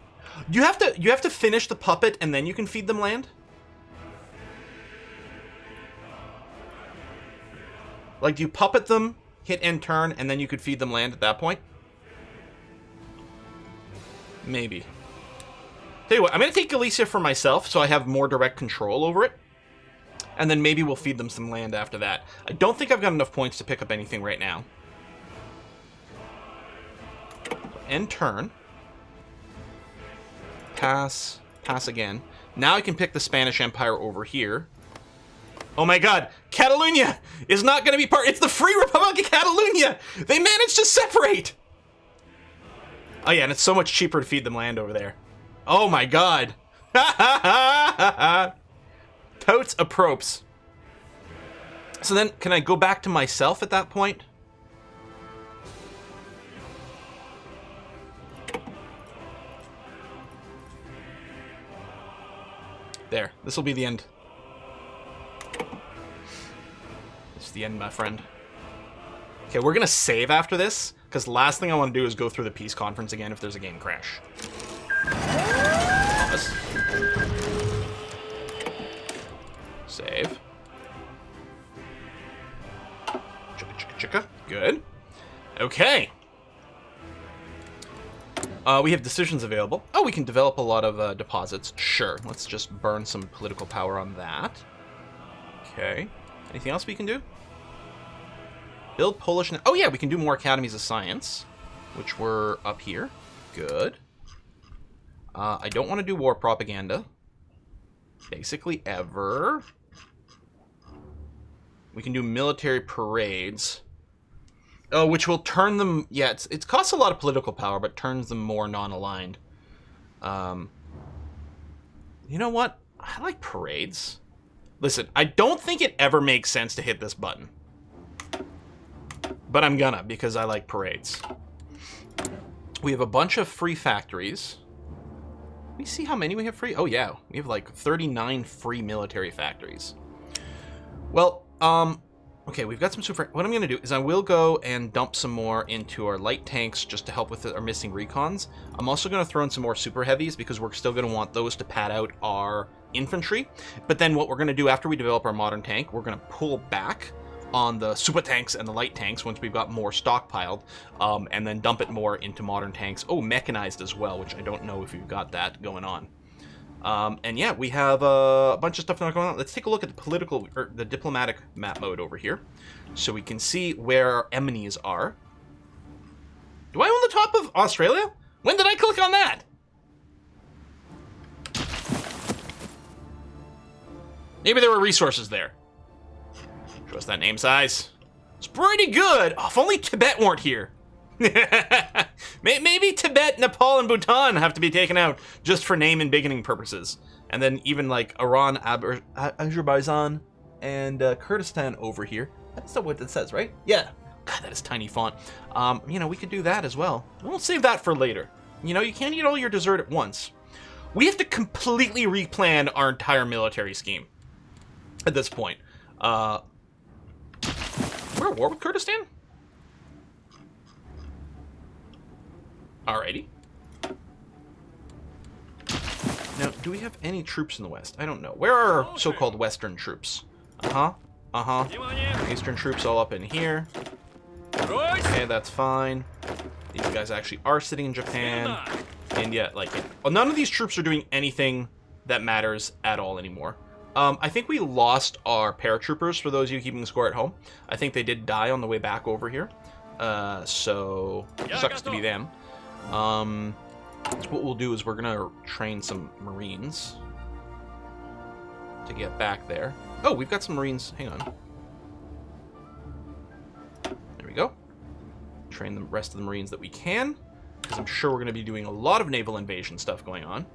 S1: You have to finish the puppet and then you can feed them land? Like, do you puppet them, hit end turn, and then you could feed them land at that point? Maybe. Tell you what, I'm going to take Galicia for myself so I have more direct control over it. And then maybe we'll feed them some land after that. I don't think I've got enough points to pick up anything right now. End turn. Pass. Pass again. Now I can pick the Spanish Empire over here. Oh my god, Catalonia is not going to be part... It's the Free Republic of Catalonia! They managed to separate! Oh yeah, and it's so much cheaper to feed them land over there. Oh my god. Totes apropes. So then, can I go back to myself at that point? There, this will be the end. This is the end, my friend. Okay, we're gonna save after this, because the last thing I want to do is go through the peace conference again if there's a game crash. Pause. Save. Okay. We have decisions available. Oh, we can develop a lot of deposits. Sure. Let's just burn some political power on that. Okay. Anything else we can do? Build Polish... Oh, yeah, we can do more Academies of Science, which were up here. Good. I don't want to do war propaganda. Basically ever. We can do military parades. Oh, which will turn them... Yeah, it costs a lot of political power, but turns them more non-aligned. You know what? I like parades. Listen, I don't think it ever makes sense to hit this button. But I'm gonna, because I like parades. We have a bunch of free factories. Let me see how many we have free. Oh, yeah. We have, like, 39 free military factories. Well, okay, we've got some super... What I'm going to do is I will go and dump some more into our light tanks just to help with our missing recons. I'm also going to throw in some more super heavies because we're still going to want those to pad out our infantry. But then what we're going to do after we develop our modern tank, we're going to pull back on the super tanks and the light tanks once we've got more stockpiled, and then dump it more into modern tanks. Oh, mechanized as well, which I don't know if you've got that going on. And yeah, we have a bunch of stuff going on. Let's take a look at the political, or the diplomatic map mode over here, so we can see where our enemies are. Do I own the top of Australia? When did I click on that? Maybe there were resources there. Show us that name size. It's pretty good. Oh, if only Tibet weren't here. Maybe Tibet, Nepal, and Bhutan have to be taken out just for name and beginning purposes. And then even like Iran, Azerbaijan, and Kurdistan over here. That's not what it says, right? Yeah. God, that is tiny font. You know, we could do that as well. We'll save that for later. You know, you can't eat all your dessert at once. We have to completely replan our entire military scheme at this point. We're at war with Kurdistan? Alrighty. Now, do we have any troops in the west? I don't know. Where are our so-called western troops? Eastern troops all up in here. Okay, that's fine. These guys actually are sitting in Japan. And yet, like, well, none of these troops are doing anything that matters at all anymore. I think we lost our paratroopers, for those of you keeping score at home. I think they did die on the way back over here. So, sucks to be them. What we'll do is we're going to train some Marines to get back there. Oh, we've got some Marines. Hang on. There we go. Train the rest of the Marines that we can, because I'm sure we're going to be doing a lot of naval invasion stuff going on.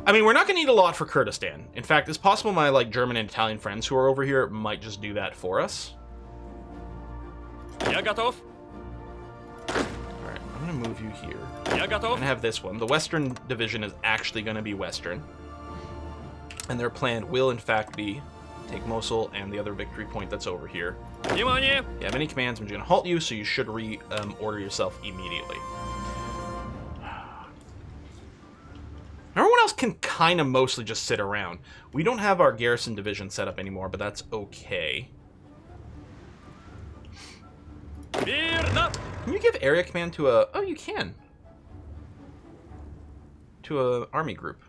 S1: I mean, we're not going to need a lot for Kurdistan. In fact, it's possible my like German and Italian friends who are over here might just do that for us.
S2: Я готов.
S1: Alright, I'm going to move you here.
S2: Я
S1: I'm
S2: готов.
S1: going to have this one. The Western Division is actually going to be Western. And their plan will, in fact, be take Mosul and the other victory point that's over here.
S2: Внимание!
S1: If you have any commands, I'm just going to halt you, so you should order yourself immediately. Everyone else can kind of mostly just sit around. We don't have our garrison division set up anymore, but that's okay.
S2: Верно!
S1: Can you give area command to a... Oh, you can. To a army group.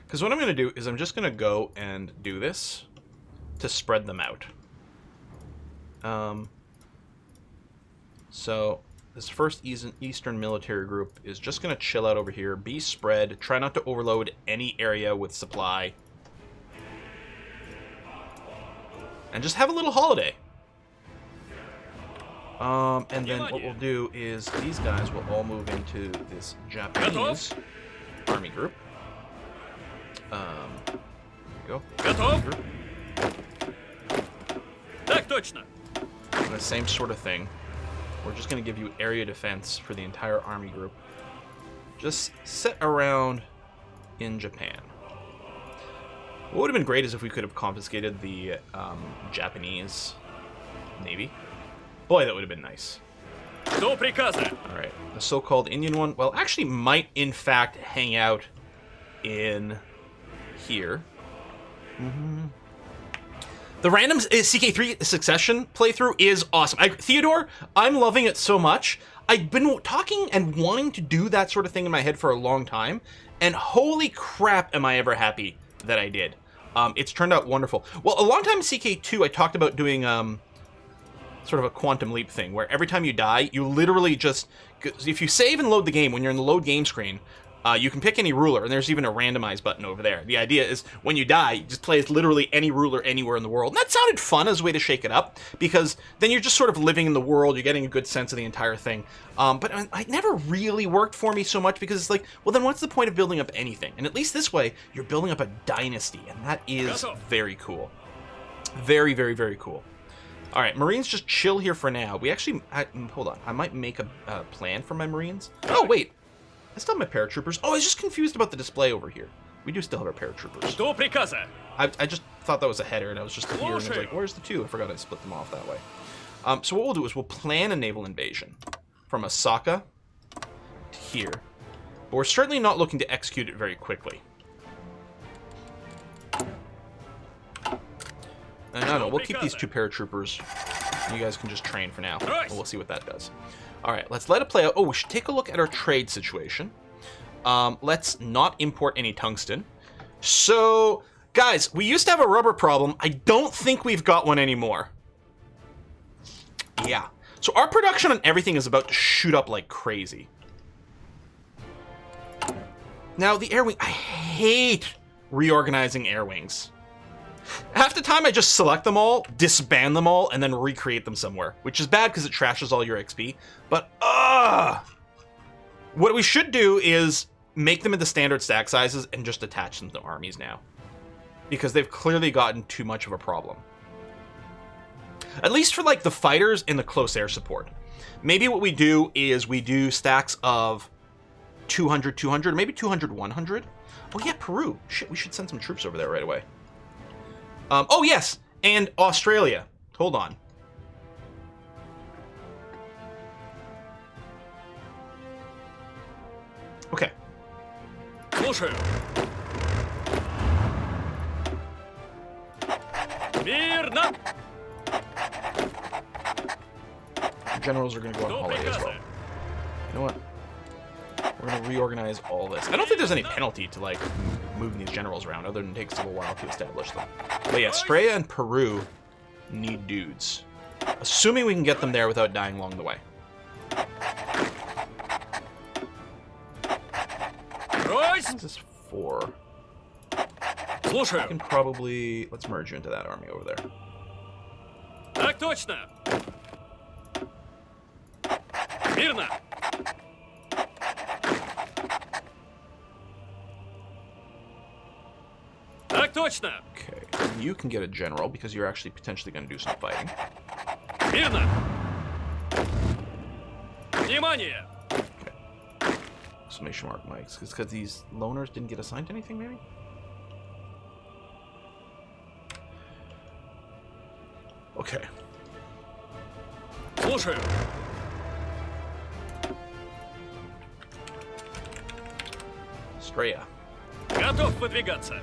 S1: Because what I'm going to do is I'm just going to go and do this to spread them out. So this first Eastern military group is just going to chill out over here, be spread, try not to overload any area with supply, and just have a little holiday. And then what we'll do is these guys will all move into this Japanese army group. There we go.
S2: Готов?
S1: Group.
S2: Так точно.
S1: And the same sort of thing. We're just going to give you area defense for the entire army group. Just sit around in Japan. What would have been great is if we could have confiscated the Japanese Navy. Boy, that would have been nice.
S2: До приказа.
S1: Alright, the so-called Indian one, well, actually might, in fact, hang out in here. The random CK3 Succession playthrough is awesome. Theodore, I'm loving it so much. I've been talking and wanting to do that sort of thing in my head for a long time, and holy crap am I ever happy that I did. It's turned out wonderful. Well, a long time in CK2, I talked about doing sort of a quantum leap thing, where every time you die, you literally just... If you save and load the game, when you're in the load game screen, you can pick any ruler, and there's even a randomize button over there. The idea is, when you die, you just play as literally any ruler anywhere in the world. And that sounded fun as a way to shake it up, because then you're just sort of living in the world, you're getting a good sense of the entire thing. But it never really worked for me so much, because it's like, well, then what's the point of building up anything? And at least this way, you're building up a dynasty, and that is very cool. Very, very, very cool. All right, Marines, just chill here for now. We actually... hold on. I might make a plan for my Marines. Oh, wait. I still have my paratroopers. Oh, I was just confused about the display over here. We do still have our paratroopers.
S2: Что приказа?
S1: I just thought that was a header, and I was just here, and I was like, where's the two? I forgot I split them off that way. So what we'll do is we'll plan a naval invasion from Osaka to here. But we're certainly not looking to execute it very quickly. No, we'll keep these two paratroopers. You guys can just train for now. We'll see what that does. All right, let's let it play out. Oh, we should take a look at our trade situation. Let's not import any tungsten. So, guys, we used to have a rubber problem. I don't think we've got one anymore. Yeah. So our production on everything is about to shoot up like crazy. Now, the air wing... I hate reorganizing air wings. Half the time I just select them all, disband them all, and then recreate them somewhere. Which is bad because it trashes all your XP. But, what we should do is make them into standard stack sizes and just attach them to armies now. Because they've clearly gotten too much of a problem. At least for, like, the fighters and the close air support. Maybe what we do is we do stacks of 200, 200, maybe 200, 100. Oh, yeah, Peru. Shit, we should send some troops over there right away. Oh, yes, and Australia. Hold on. Okay.
S2: Слушаю. Мирно.
S1: Generals are going to go on holiday as well. You know what? We're going to reorganize all this. I don't think there's any penalty to, like, moving these generals around, other than it takes a little while to establish them. But yeah, Straya and Peru need dudes. Assuming we can get them there without dying along the way. What is this for?
S2: Слушаю.
S1: I can probably... Let's merge you into that army over there.
S2: Так точно. Мирно. Так точно.
S1: Okay, you can get a general because you're actually potentially going to do some fighting.
S2: Мирно. Внимание.
S1: Okay. Exclamation mark mics. Because these loners didn't get assigned to anything, maybe? Okay.
S2: Слушаю.
S1: Straya.
S2: Готов выдвигаться.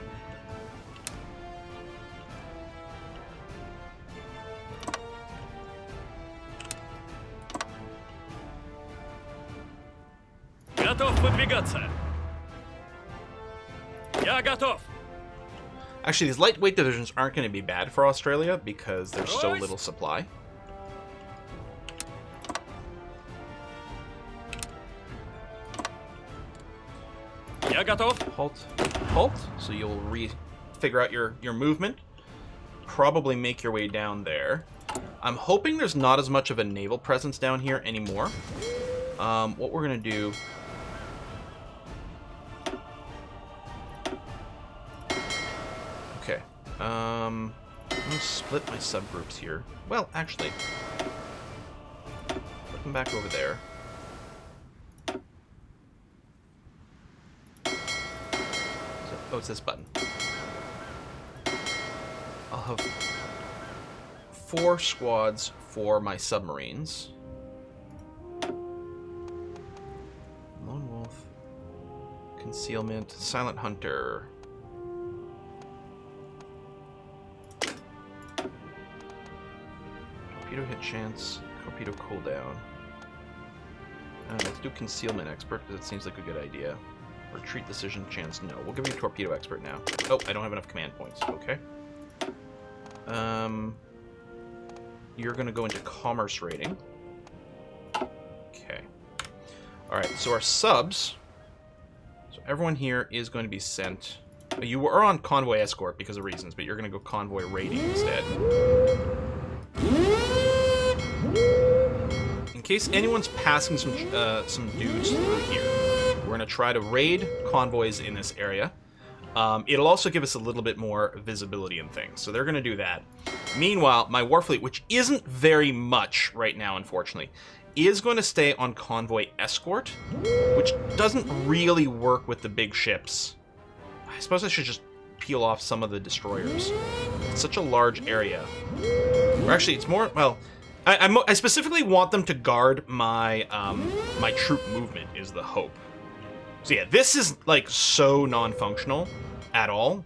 S2: Готов выдвигаться. Я готов.
S1: Actually, these lightweight divisions aren't going to be bad for Australia because there's so little supply.
S2: Я готов.
S1: Halt. Halt. So you'll figure out your movement. Probably make your way down there. I'm hoping there's not as much of a naval presence down here anymore. What we're going to do... Okay. I'm going to split my subgroups here. Well, actually, put them back over there. Oh, it's this button. I'll have 4 squads for my submarines. Lone Wolf, Concealment, Silent Hunter. Torpedo hit chance. Torpedo cooldown. Let's do concealment expert because it seems like a good idea. Retreat decision chance. No, we'll give you torpedo expert now. Oh, I don't have enough command points. Okay. You're gonna go into commerce rating. Okay. All right. So our subs. So everyone here is going to be sent. You were on convoy escort because of reasons, but you're going to go convoy raiding instead. In case anyone's passing some dudes through here, we're going to try to raid convoys in this area. It'll also give us a little bit more visibility and things, so they're going to do that. Meanwhile, my warfleet, which isn't very much right now, unfortunately, is going to stay on convoy escort, which doesn't really work with the big ships. I suppose I should just peel off some of the destroyers. It's such a large area. Or actually, it's more, well, I specifically want them to guard my my troop movement is the hope. So yeah, this is like so non-functional at all,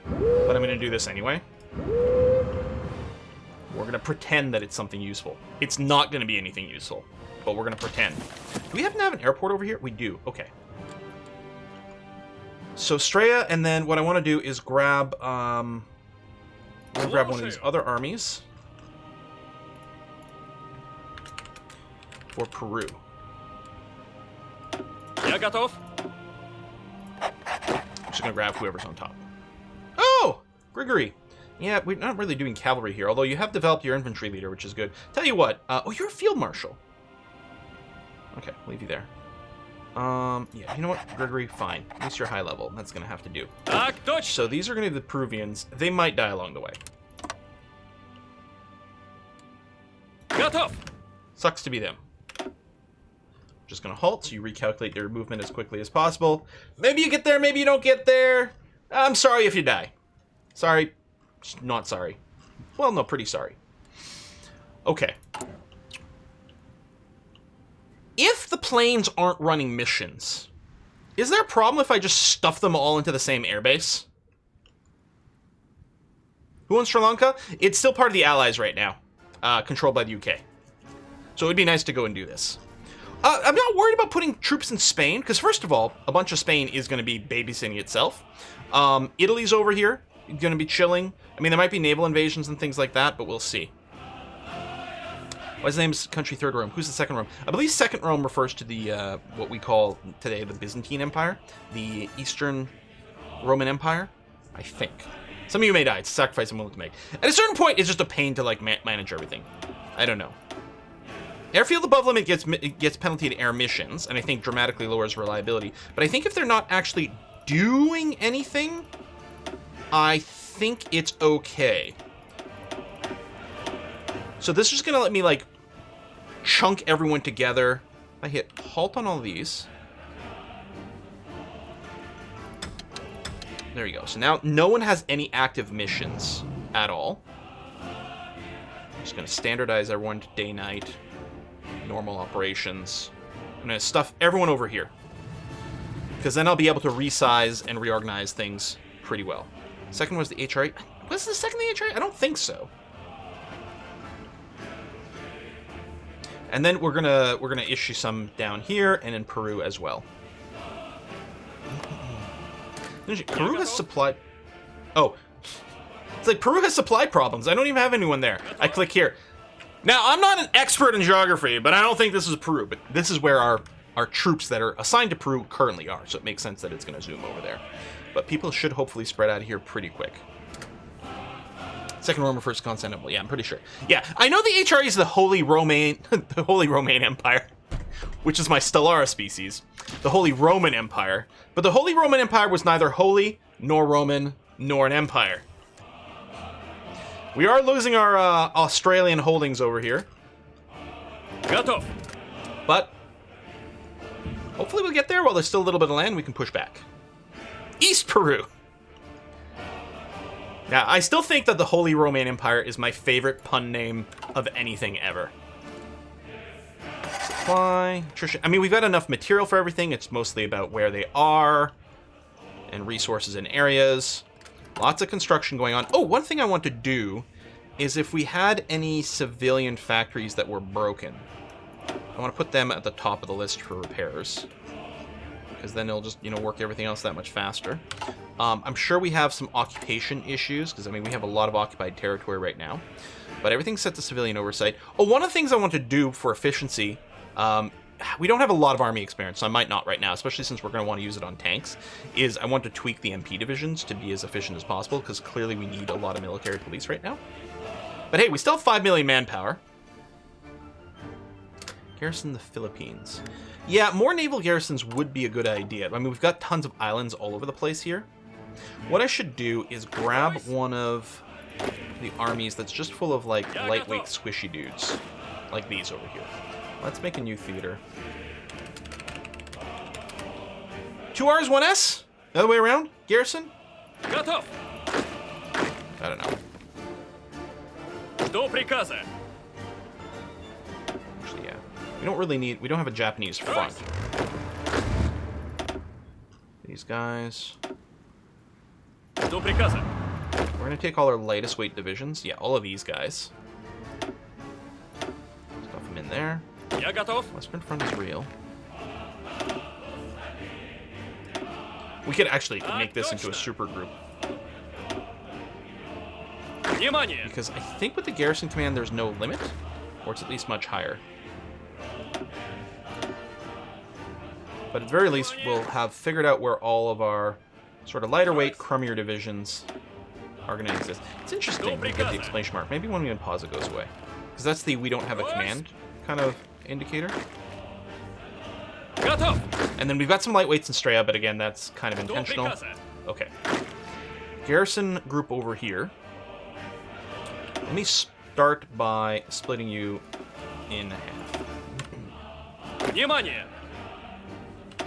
S1: but I'm going to do this anyway. We're going to pretend that it's something useful. It's not going to be anything useful, but we're going to pretend. Do we happen to have an airport over here? We do. Okay. So Straya, and then what I want to do is grab, grab one of these other armies for Peru.
S2: Я готов.
S1: I'm just going to grab whoever's on top. Oh! Grigory. Yeah, we're not really doing cavalry here, although you have developed your infantry leader, which is good. Tell you what, oh, you're a field marshal. Okay, leave you there. Yeah, you know what, Grigory, fine. At least you're high level. That's going to have to do. So these are going to be the Peruvians. They might die along the way.
S2: Готов.
S1: Sucks to be them. Just going to halt, so you recalculate your movement as quickly as possible. Maybe you get there, maybe you don't get there. I'm sorry if you die. Sorry. Not sorry. Well, no, pretty sorry. Okay. If the planes aren't running missions, is there a problem if I just stuff them all into the same airbase? Who owns Sri Lanka? It's still part of the Allies right now, controlled by the UK. So it would be nice to go and do this. I'm not worried about putting troops in Spain, because first of all, a bunch of Spain is going to be babysitting itself. Italy's over here, going to be chilling. I mean, there might be naval invasions and things like that, but we'll see. What's the name of country third Rome? Who's the second Rome? I believe second Rome refers to the what we call today the Byzantine Empire, the Eastern Roman Empire, I think. Some of you may die. It's a sacrifice I'm willing to make. At a certain point, it's just a pain to like manage everything. I don't know. Airfield above limit gets penalty to air missions, and I think dramatically lowers reliability. But I think if they're not actually doing anything, I think it's okay. So this is just gonna let me like chunk everyone together. I hit halt on all these. There you go. So now no one has any active missions at all. I'm just gonna standardize everyone to day-night, normal operations. I'm gonna stuff everyone over here, because then I'll be able to resize and reorganize things pretty well. Second was the HRA. Was the second the HRA? I don't think so. And then we're gonna issue some down here and in Peru as well. Peru has supply. Oh, it's like Peru has supply problems. I don't even have anyone there. I click here. Now I'm not an expert in geography, but I don't think this is Peru. But this is where our troops that are assigned to Peru currently are. So it makes sense that it's going to zoom over there. But people should hopefully spread out of here pretty quick. Second Rome refers to Constantinople. Yeah, I'm pretty sure. Yeah, I know the HRE is the Holy Roman, the Holy Roman Empire, which is my Stellara species, the Holy Roman Empire. But the Holy Roman Empire was neither holy, nor Roman, nor an empire. We are losing our Australian holdings over here.
S2: Готов.
S1: But hopefully we'll get there. While there's still a little bit of land, we can push back. East Peru. Now, I still think that the Holy Roman Empire is my favorite pun name of anything ever. Supply, attrition. I mean, we've got enough material for everything. It's mostly about where they are and resources and areas. Lots of construction going on. Oh, one thing I want to do is if we had any civilian factories that were broken. I want to put them at the top of the list for repairs. Because then it'll just, you know, work everything else that much faster. I'm sure we have some occupation issues, because, I mean, we have a lot of occupied territory right now. But everything's set to civilian oversight. Oh, one of the things I want to do for efficiency, we don't have a lot of army experience, so I might not right now, especially since we're going to want to use it on tanks, is I want to tweak the MP divisions to be as efficient as possible, because clearly we need a lot of military police right now. But hey, we still have 5 million manpower. Garrison the Philippines. Yeah, more naval garrisons would be a good idea. I mean, we've got tons of islands all over the place here. What I should do is grab one of the armies that's just full of, like, lightweight, squishy dudes. Like these over here. Let's make a new theater. 2 Rs, 1 S? The other way around? Garrison?
S2: Готов.
S1: I don't know.
S2: Жду приказа.
S1: Actually, yeah. We don't really need... We don't have a Japanese front. These guys...
S2: Жду приказа.
S1: We're going to take all our lightest weight divisions. Yeah, all of these guys. Stuff them in there.
S2: Я готов.
S1: Western Front is real. We could actually make this into a super group.
S2: Внимание.
S1: Because I think with the garrison command there's no limit. Or it's at least much higher. But at the very least, we'll have figured out where all of our sort of lighter weight, crummier divisions are going to exist. It's interesting when we get the exclamation mark. Maybe when we unpause it goes away. Because that's the we don't have a command kind of indicator.
S2: Готов.
S1: And then we've got some lightweights in Straya, but again, that's kind of intentional. Okay. Garrison group over here. Let me start by splitting you in half.
S2: Внимание.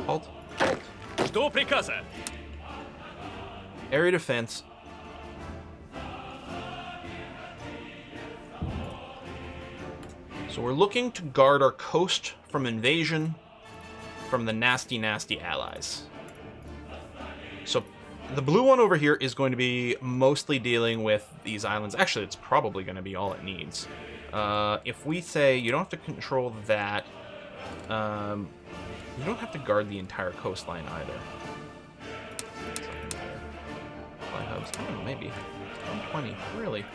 S1: Halt. Halt.
S2: Жду приказа.
S1: Area defense. So we're looking to guard our coast from invasion from the nasty, nasty allies. So the blue one over here is going to be mostly dealing with these islands. Actually, it's probably going to be all it needs. If we say you don't have to control that, you don't have to guard the entire coastline either. Fly hubs, I don't know, maybe 120, really.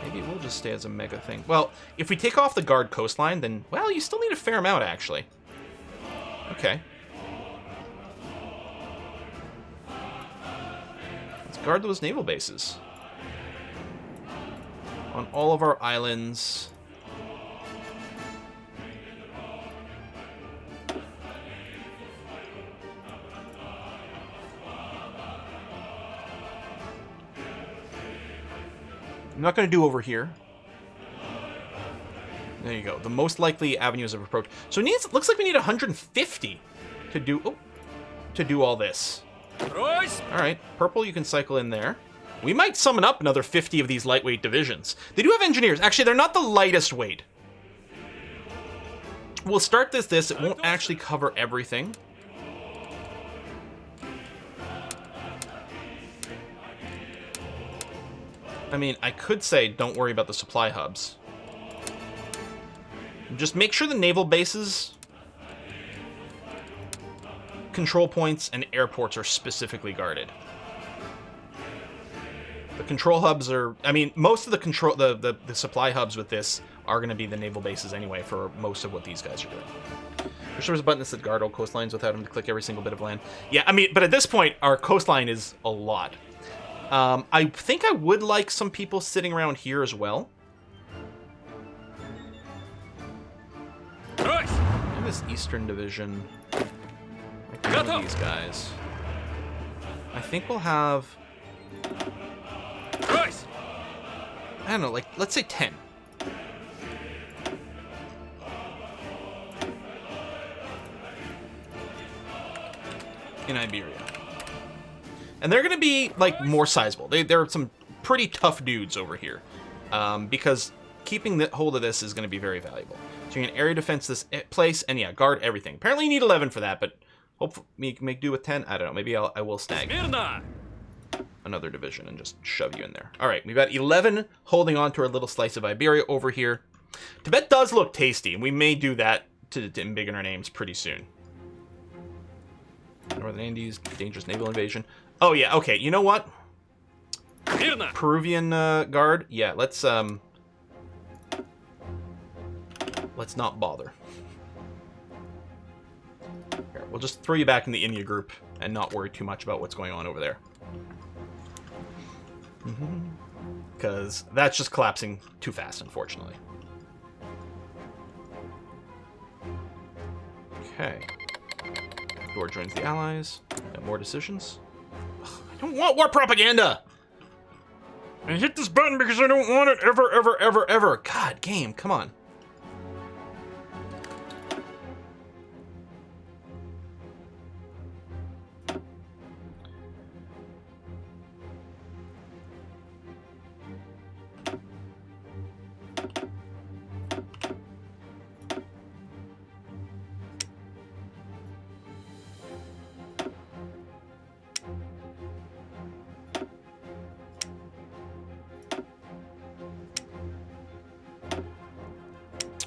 S1: Maybe it will just stay as a mega thing. Well, if we take off the guard coastline, then, well, you still need a fair amount, actually. Okay. Let's guard those naval bases. On all of our islands. I'm not going to do over here. There you go. The most likely avenues of approach. So it needs, looks like we need 150 to do all this. All right, purple, you can cycle in there. We might summon up another 50 of these lightweight divisions. They do have engineers. Actually, they're not the lightest weight. We'll start this. It won't actually cover everything. I mean, I could say don't worry about the supply hubs. Just make sure the naval bases, control points, and airports are specifically guarded. The control hubs are... I mean, most of the control... The supply hubs with this are going to be the naval bases anyway for most of what these guys are doing. Wish there was a button that said guard all coastlines without him to click every single bit of land. Yeah, I mean, but at this point, our coastline is a lot. I think I would like some people sitting around here as well. And this Eastern Division. Like one of these guys. I think we'll have... I don't know, like, let's say 10. In Iberia. And they're going to be, like, more sizable. There are some pretty tough dudes over here. Because keeping the hold of this is going to be very valuable. So you can area defense this place, and yeah, guard everything. Apparently you need 11 for that, but hopefully you can make do with 10. I don't know, maybe I will snag. another division and just shove you in there. All right, we've got 11 holding on to our little slice of Iberia over here. Tibet does look tasty, and we may do that to embiggen our names pretty soon. Northern Andes, dangerous naval invasion. Oh yeah, okay. You know what?
S2: Мирно!
S1: Peruvian guard. Yeah, let's not bother. Here, we'll just throw you back in the India group and not worry too much about what's going on over there. Because that's just collapsing too fast, unfortunately. Okay. Door joins the Allies. Got more decisions. Ugh, I don't want war propaganda! I hit this button because I don't want it ever, ever, ever, ever. God, game, come on.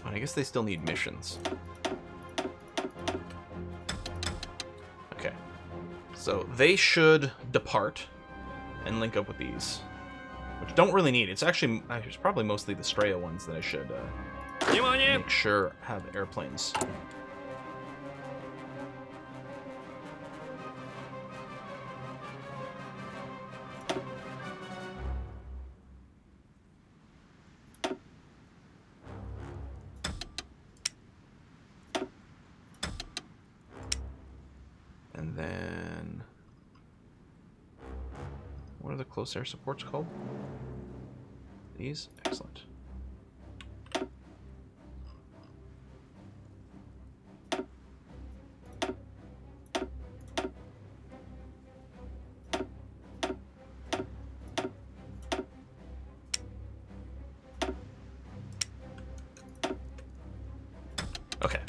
S1: I guess they still need missions. Okay. So they should depart and link up with these, which don't really need. It's actually, it's probably mostly the Straya ones that I should make sure have airplanes. And then, what are the close air supports called? These? Excellent. Okay.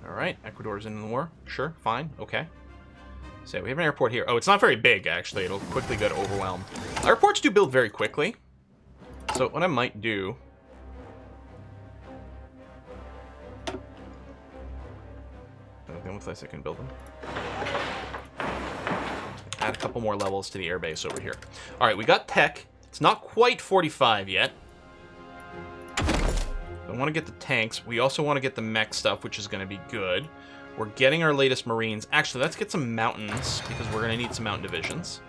S1: Alright, Ecuador's in the war. Sure, fine, okay. So we have an airport here. Oh, it's not very big, actually. It'll quickly get overwhelmed. Airports do build very quickly. So what I might do... the only place I can build them. Add a couple more levels to the airbase over here. Alright, we got tech. It's not quite 45 yet. I want to get the tanks. We also want to get the mech stuff, which is going to be good. We're getting our latest Marines. Actually, let's get some mountains, because we're going to need some mountain divisions.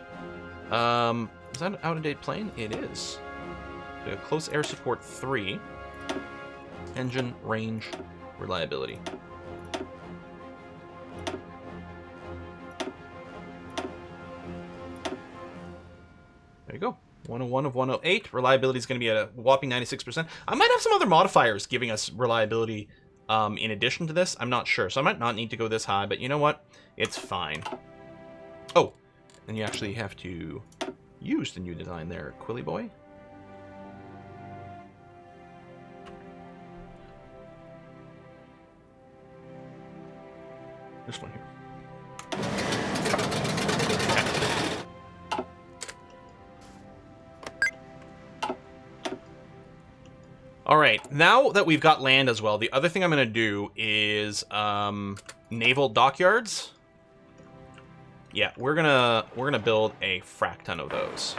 S1: Is that an out-of-date plane? It is. We have close air support 3. Engine, range, reliability. There you go. 101 of 108. Reliability is going to be at a whopping 96%. I might have some other modifiers giving us reliability in addition to this. I'm not sure. So I might not need to go this high, but you know what? It's fine. Oh, and you actually have to use the new design there, Quilly Boy. This one here. All right, now that we've got land as well, the other thing I'm going to do is Naval Dockyards. Yeah, we're gonna build a frack ton of those.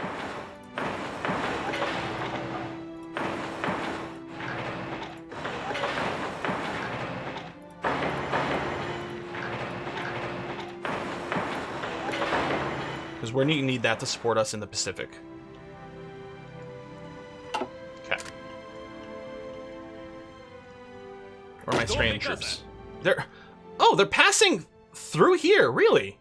S1: Because we're going to need that to support us in the Pacific. Where are my stranded troops? They're passing through here, really?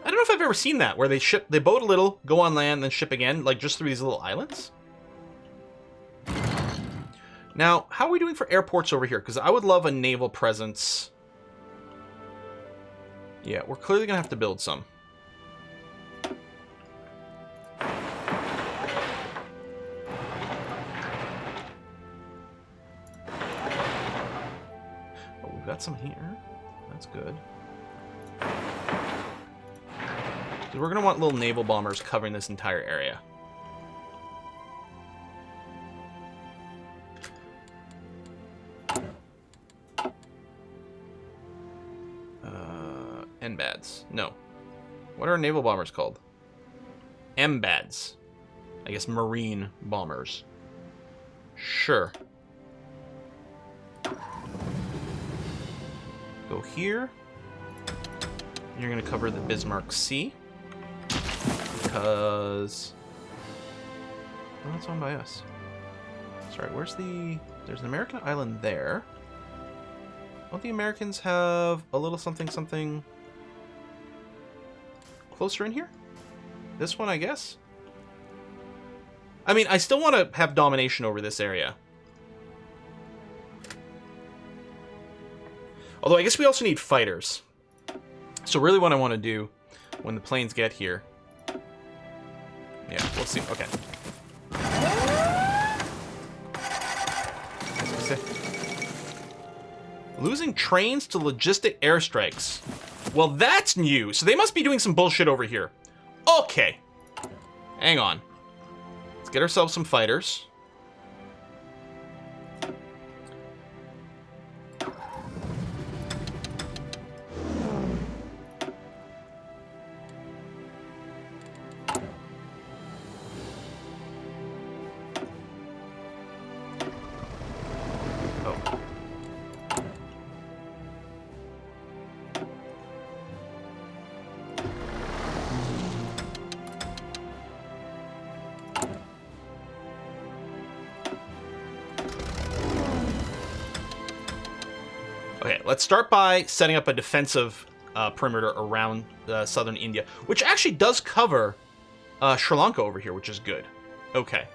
S1: I don't know if I've ever seen that, where they boat a little, go on land, then ship again, like just through these little islands. Now, how are we doing for airports over here? Because I would love a naval presence. Yeah, we're clearly going to have to build some. got some here. That's good. So we're going to want little naval bombers covering this entire area. NBADs. No. What are naval bombers called? MBADs. I guess marine bombers. Sure. Go here. You're going to cover the Bismarck Sea. Because... well, that's owned by us. Sorry, where's the... there's an American island there. Don't the Americans have a little something something closer in here? This one, I guess? I mean, I still want to have domination over this area. Although, I guess we also need fighters. So really what I want to do when the planes get here... yeah, we'll see. Okay. Losing trains to logistic airstrikes. Well, that's new. So they must be doing some bullshit over here. Okay. Hang on. Let's get ourselves some fighters. Okay, let's start by setting up a defensive perimeter around southern India, which actually does cover Sri Lanka over here, which is good. Okay.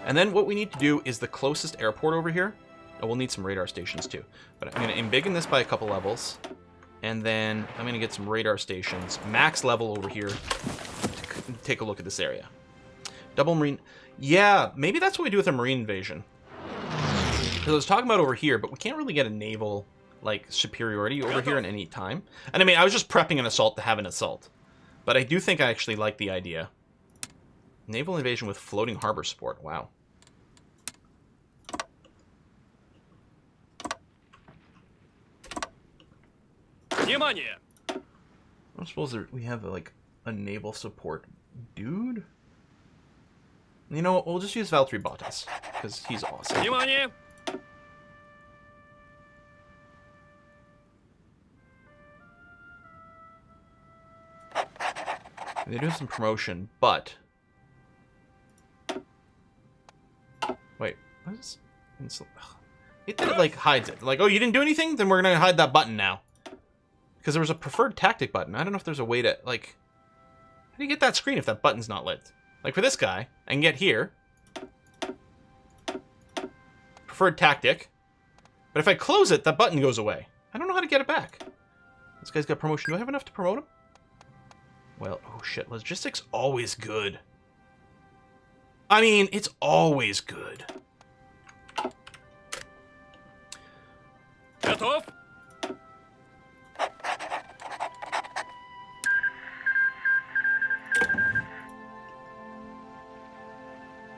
S1: And then what we need to do is the closest airport over here. Oh, we'll need some radar stations too. But I'm going to embiggen this by a couple levels. And then I'm going to get some radar stations, max level over here, to take a look at this area. Double marine. Yeah, maybe that's what we do with a marine invasion. Because I was talking about over here, but we can't really get a naval... like superiority over here in any time. And I mean, I was just prepping an assault to have an assault. But I do think I actually like the idea. Naval invasion with floating harbor support. Wow.
S2: Внимание!
S1: I suppose we have like a naval support dude. You know what? We'll just use Valtteri Bottas because he's awesome.
S2: Внимание!
S1: They're doing some promotion, but... wait, what is this? It did it, like, hides it. Like, oh, you didn't do anything? Then we're gonna hide that button now. Because there was a preferred tactic button. I don't know if there's a way to, like... how do you get that screen if that button's not lit? Like, for this guy, I can get here. Preferred tactic. But if I close it, that button goes away. I don't know how to get it back. This guy's got promotion. Do I have enough to promote him? Well, oh shit, logistics always good. I mean, it's always good.
S2: Готов?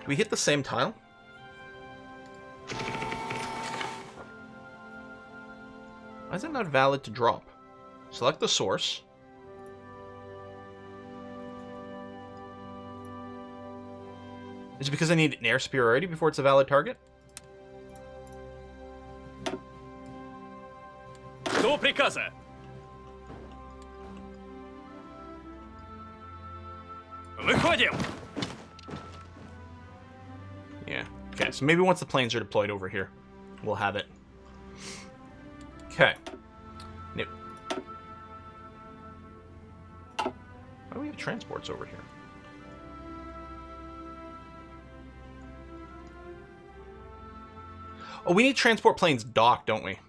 S1: Do we hit the same tile? Why is it not valid to drop? Select the source. Is it because I need an air superiority before it's a valid target?
S2: До приказа! Выходим!
S1: Yeah. Okay, so maybe once the planes are deployed over here, we'll have it. Okay. Nope. Why do we have transports over here? Oh, we need transport planes docked, don't we?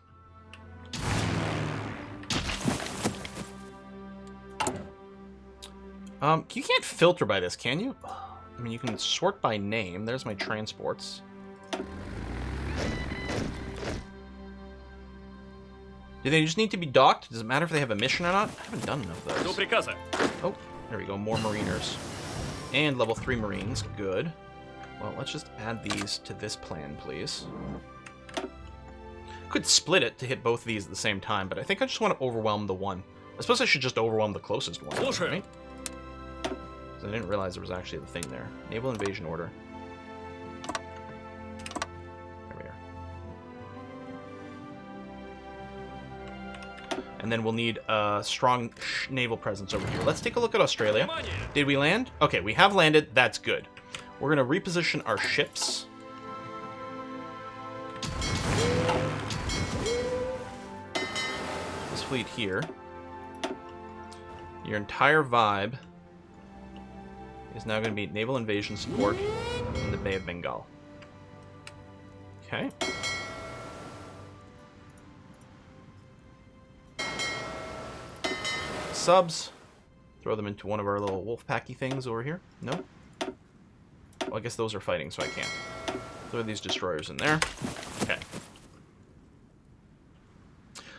S1: You can't filter by this, can you? I mean, you can sort by name. There's my transports. Do they just need to be docked? Does it matter if they have a mission or not? I haven't done enough of
S2: Жду
S1: those.
S2: приказа.
S1: Oh, there we go. More mariners. And level 3 marines. Good. Well, let's just add these to this plan, please. Could split it to hit both of these at the same time, but I think I just want to overwhelm the one. I suppose I should just overwhelm the closest one, right? 'Cause I didn't realize there was actually the thing there. Naval Invasion order. There we are. And then we'll need a strong naval presence over here. Let's take a look at Australia. Did we land? Okay, we have landed. That's good. We're going to reposition our ships. This fleet here. Your entire vibe is now going to be naval invasion support in the Bay of Bengal. Okay. Subs. Throw them into one of our little wolf packy things over here. No? Well, I guess those are fighting, so I can't. Throw these destroyers in there. Okay.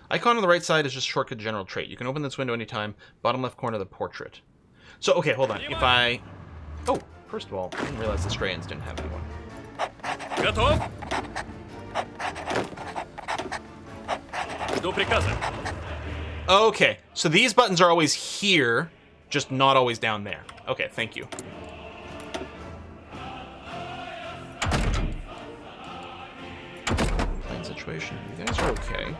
S1: Icon on the right side is just shortcut general trait. You can open this window anytime. Bottom left corner of the portrait. So, okay, hold on. If I... Oh, first of all, I didn't realize the Strayans didn't have anyone.
S2: Готов? Жду приказа.
S1: Okay, so these buttons are always here, just not always down there. Okay, thank you. Plane situation. You guys are okay.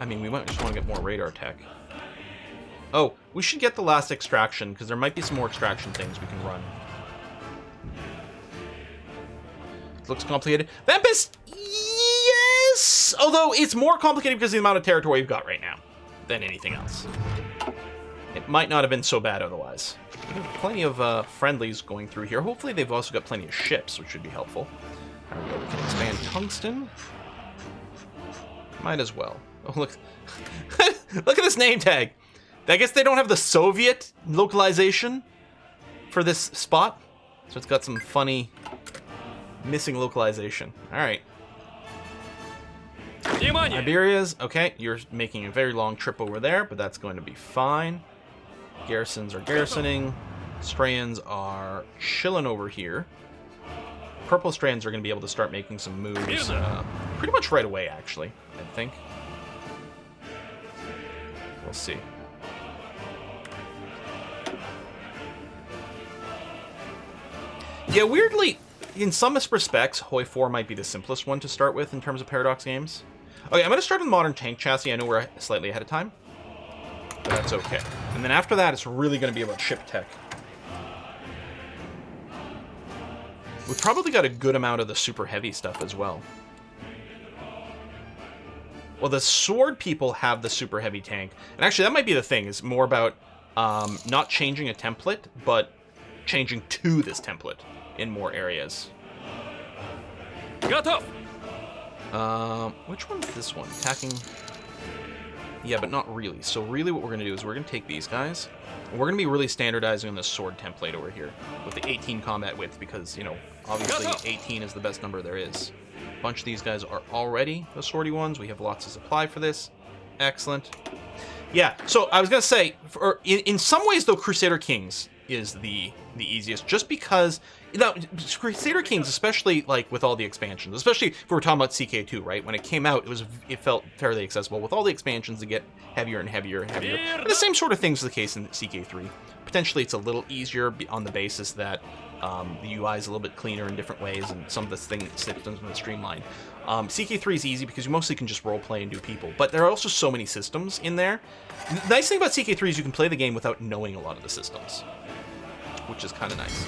S1: I mean, we might just want to get more radar tech. Oh, we should get the last extraction, because there might be some more extraction things we can run. It looks complicated. Vampus! Yes! Although, it's more complicated because of the amount of territory we've got right now than anything else. It might not have been so bad otherwise. We have plenty of friendlies going through here. Hopefully they've also got plenty of ships, which should be helpful. There we go. We can expand tungsten. Might as well. Oh, look. Look at this name tag. I guess they don't have the Soviet localization for this spot. So it's got some funny missing localization. All right.
S2: Внимание!
S1: Iberia's, okay, you're making a very long trip over there, but that's going to be fine. Garrisons are garrisoning. Strayans are chilling over here. Purple Strayans are going to be able to start making some moves pretty much right away, actually, I think. We'll see. Yeah, weirdly, in some respects, Hoi 4 might be the simplest one to start with in terms of Paradox games. Okay, I'm going to start with Modern Tank Chassis. I know we're slightly ahead of time, but that's okay. And then after that, it's really going to be about ship tech. We've probably got a good amount of the super heavy stuff as well. Well, the sword people have the super heavy tank. And actually, that might be the thing. It's more about not changing a template, but changing to this template in more areas.
S2: Готов!
S1: Which one's this one? Attacking... Yeah, but not really. So really what we're going to do is we're going to take these guys, and we're going to be really standardizing on the sword template over here with the 18 combat width because, you know, obviously 18 is the best number there is. A bunch of these guys are already the swordy ones. We have lots of supply for this. Excellent. Yeah, so I was going to say, in some ways, though, Crusader Kings is the easiest, just because Crusader Kings, especially like with all the expansions, especially if we're talking about CK2, right? When it came out, it felt fairly accessible. With all the expansions, they get heavier and heavier and heavier. And the same sort of things is the case in CK3. Potentially, it's a little easier on the basis that the UI is a little bit cleaner in different ways, and some of the systems are streamlined. CK3 is easy because you mostly can just roleplay and do people, but there are also so many systems in there. The nice thing about CK3 is you can play the game without knowing a lot of the systems, which is kind of nice.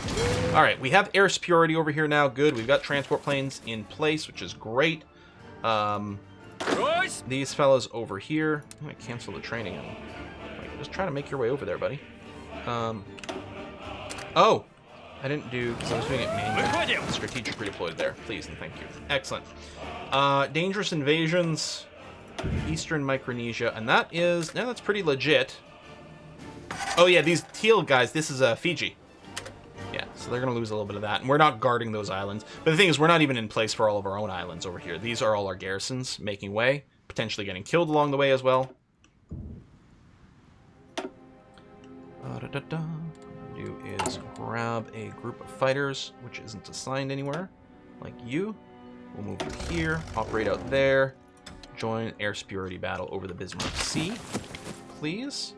S1: All right, we have air superiority over here now. Good. We've got transport planes in place, which is great. These fellas over here. I'm going to cancel the training on them. Just try to make your way over there, buddy. Oh, I didn't do, because I was doing it manually. Strategic redeployed there. Please and thank you. Excellent. Dangerous invasions. Eastern Micronesia. And that is, yeah, that's pretty legit. Oh yeah, these teal guys, this is Fiji. Yeah, so So they're going to lose a little bit of that. And we're not guarding those islands. But the thing is, we're not even in place for all of our own islands over here. These are all our garrisons making way, potentially getting killed along the way as well. Do is grab a group of fighters, which isn't assigned anywhere, like you. We'll move you here, operate out there, join air superiority battle over the Bismarck Sea, please.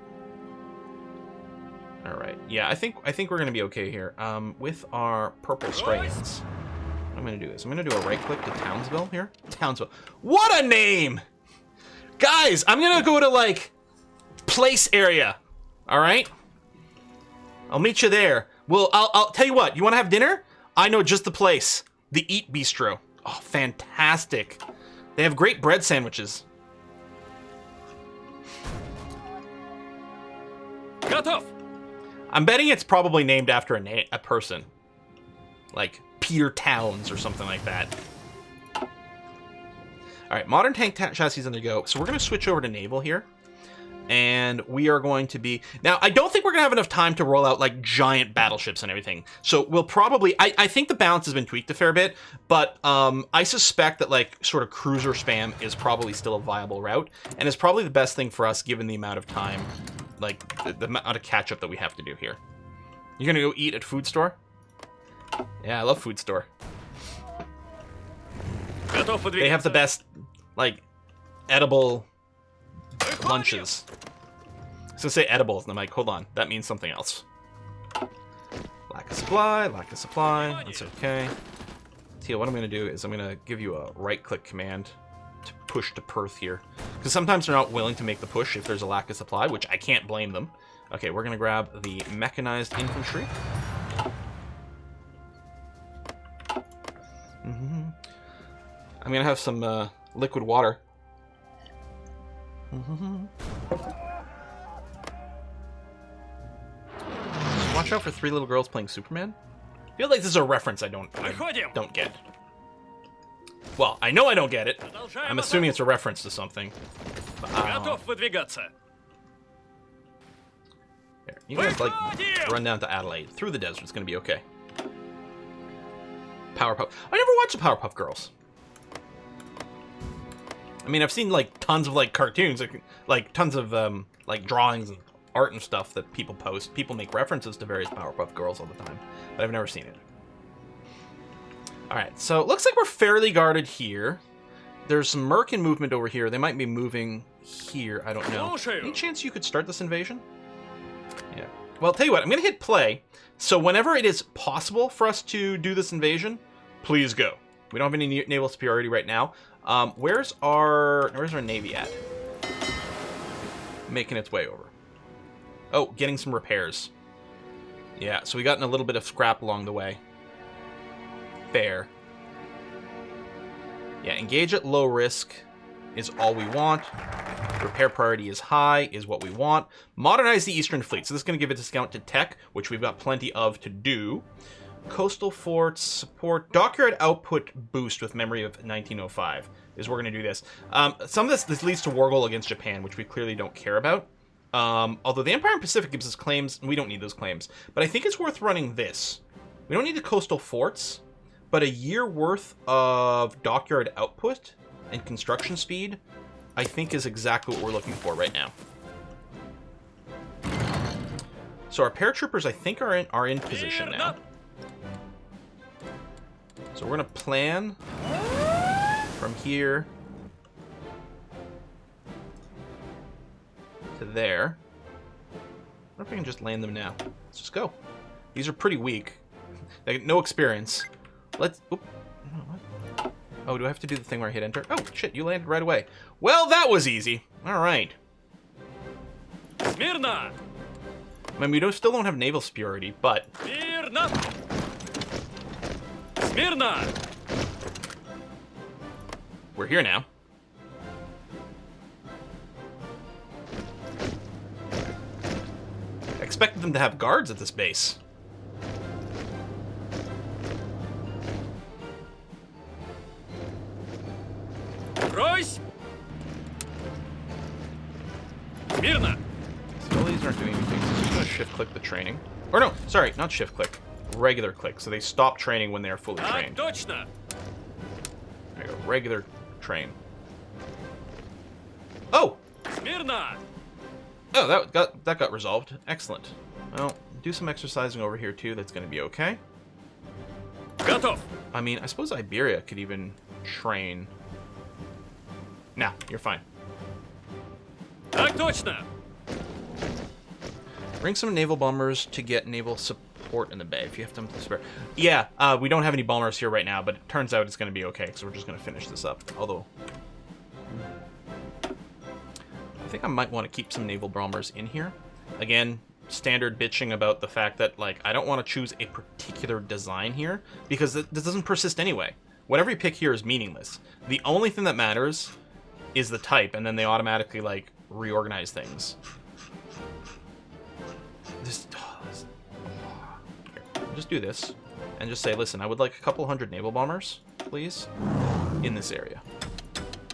S1: All right, yeah, I think we're gonna be okay here. With our purple strands, what I'm gonna do is I'm gonna do a right click to Townsville here. Townsville, what a name, guys! I'm gonna go to like place area. All right. I'll meet you there. Well, I'll tell you what. You want to have dinner? I know just the place. The Eat Bistro. Oh, fantastic. They have great bread sandwiches.
S2: Готов.
S1: I'm betting it's probably named after a person. Like Peter Towns or something like that. All right, modern tank chassis on the go. So we're going to switch over to naval here. And we are going to be... Now, I don't think we're going to have enough time to roll out, like, giant battleships and everything. So we'll probably... I think the balance has been tweaked a fair bit, but I suspect that, like, sort of cruiser spam is probably still a viable route, and is probably the best thing for us given the amount of time, like, the amount of catch-up that we have to do here. You're going to go eat at food store? Yeah, I love food store. They have the best, like, edible... lunches. I was gonna say edibles, and I'm like, hold on, that means something else. Lack of supply, that's okay. Teal, what I'm gonna do is I'm gonna give you a right-click command to push to Perth here. Because sometimes they're not willing to make the push if there's a lack of supply, which I can't blame them. Okay, we're gonna grab the mechanized infantry. I'm gonna have some liquid water. Watch out for 3 little girls playing Superman. I feel like this is a reference I don't get. Well, I know I don't get it. I'm assuming it's a reference to something.
S2: Готов выдвигаться.
S1: There. You guys like run down to Adelaide through the desert. It's gonna be okay. Powerpuff. I never watched the Powerpuff Girls. I mean, I've seen like tons of like cartoons, like tons of like drawings and art and stuff that people post. People make references to various Powerpuff Girls all the time, but I've never seen it. All right, so it looks like we're fairly guarded here. There's some Merkin movement over here. They might be moving here. I don't know. Any chance you could start this invasion? Yeah. Well, I'll tell you what. I'm gonna hit play. So whenever it is possible for us to do this invasion, please go. We don't have any naval superiority right now. Where's our navy at? Making its way over. Oh, getting some repairs. Yeah, so we got in a little bit of scrap along the way. Fair. Yeah, engage at low risk is all we want. Repair priority is high is what we want. Modernize the Eastern Fleet. So this is going to give a discount to tech, which we've got plenty of to do. Coastal forts support dockyard output boost with memory of 1905 is we're going to do this. Some of this leads to war goal against Japan, which we clearly don't care about. Although the Empire and Pacific gives us claims, we don't need those claims. But I think it's worth running this. We don't need the coastal forts, but a year worth of dockyard output and construction speed, I think is exactly what we're looking for right now. So our paratroopers, I think, are in position now. So we're going to plan from here to there. I wonder if we can just land them now. Let's just go. These are pretty weak. They got no experience. Let's... Oop, what? Oh, do I have to do the thing where I hit enter? Oh, shit, you landed right away. Well, that was easy. All right.
S2: Смирно!
S1: I mean, we still don't have naval superiority, but...
S2: Смирно! Смирно!
S1: We're here now. I expected them to have guards at this base.
S2: Брось! Смирно!
S1: So all these aren't doing anything, so I'm just going to shift-click the training. Or no, sorry, not shift-click. regular click. So they stop training when they are fully
S2: Так
S1: trained.
S2: точно.
S1: There you go. Regular train. Oh!
S2: Смирно.
S1: Oh, that got resolved. Excellent. Well, do some exercising over here too. That's going to be okay.
S2: Готов.
S1: I mean, I suppose Iberia could even train. Nah, you're fine.
S2: Так точно.
S1: Bring some naval bombers to get naval support in the bay if you have them to spare. Yeah, we don't have any bombers here right now, but it turns out it's going to be okay, so we're just going to finish this up. Although, I think I might want to keep some naval bombers in here. Again, standard bitching about the fact that, like, I don't want to choose a particular design here, because this doesn't persist anyway. Whatever you pick here is meaningless. The only thing that matters is the type, and then they automatically, like, reorganize things. Just do this, and just say, listen, I would like a couple hundred naval bombers, please, in this area.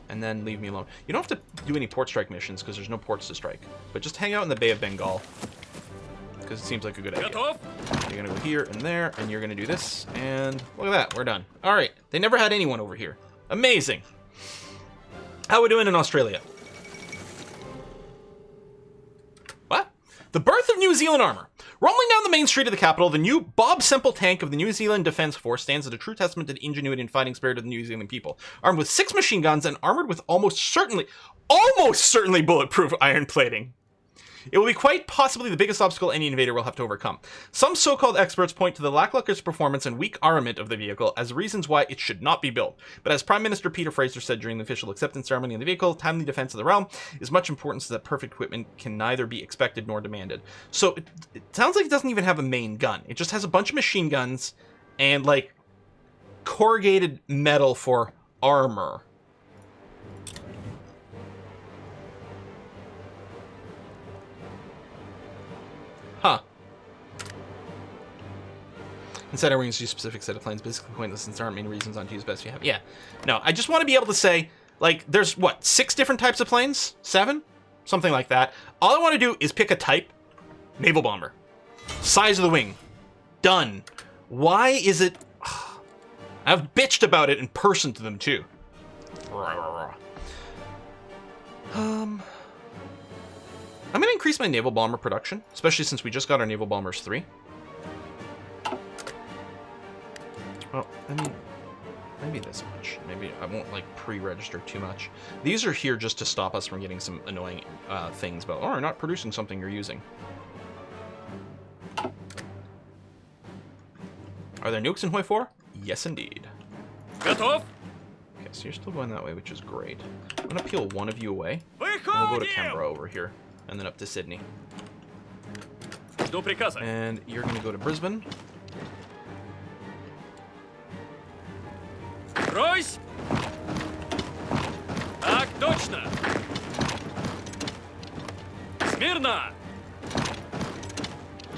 S1: And then leave me alone. You don't have to do any port strike missions, because there's no ports to strike. But just hang out in the Bay of Bengal, because it seems like a good idea.
S2: Готов.
S1: You're going to go here and there, and you're going to do this, and look at that, we're done. All right, they never had anyone over here. Amazing. How are we doing in Australia? What? The birth of New Zealand armor. Rumbling down the main street of the capital, the new Bob Semple tank of the New Zealand Defence Force stands as a true testament to the ingenuity and fighting spirit of the New Zealand people. Armed with 6 machine guns and armored with almost certainly bulletproof iron plating. It will be quite possibly the biggest obstacle any invader will have to overcome. Some so-called experts point to the lackluster performance and weak armament of the vehicle as reasons why it should not be built. But as Prime Minister Peter Fraser said during the official acceptance ceremony of the vehicle, timely defense of the realm is much importance that perfect equipment can neither be expected nor demanded. So it sounds like it doesn't even have a main gun. It just has a bunch of machine guns and, like, corrugated metal for armor. Huh. Instead, everyone use a specific set of planes, basically pointless since there aren't many reasons on to use best you have. Yeah. No, I just want to be able to say, like, there's, what, 6 different types of planes? 7? Something like that. All I want to do is pick a type. Naval bomber. Size of the wing. Done. Why is it... I've bitched about it in person to them, too. I'm going to increase my naval bomber production, especially since we just got our Naval Bombers 3. Well, I mean, maybe this much. Maybe I won't, like, pre-register too much. These are here just to stop us from getting some annoying things about, oh, you're not producing something you're using. Are there nukes in Hoi 4? Yes, indeed.
S2: Готов.
S1: Okay, so you're still going that way, which is great. I'm going to peel one of you away. And we'll go to Canberra over here. And then up to Sydney.
S2: Жду приказа.
S1: And you're going to go to Brisbane.
S2: Брось. Так точно. Смирно.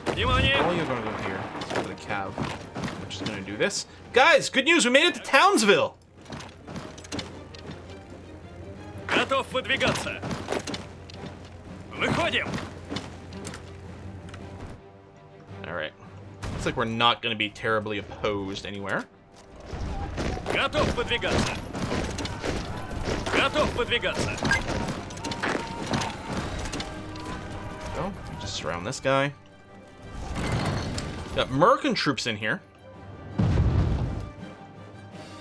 S2: Внимание.
S1: All you're going to go here is go to the Cav, which is going to do this. Guys, good news, we made it to Townsville.
S2: Готов выдвигаться. Выходим.
S1: Alright. Looks like we're not going to be terribly opposed anywhere.
S2: Готов выдвигаться. Готов выдвигаться.
S1: Go. Just surround this guy. Got American troops in here.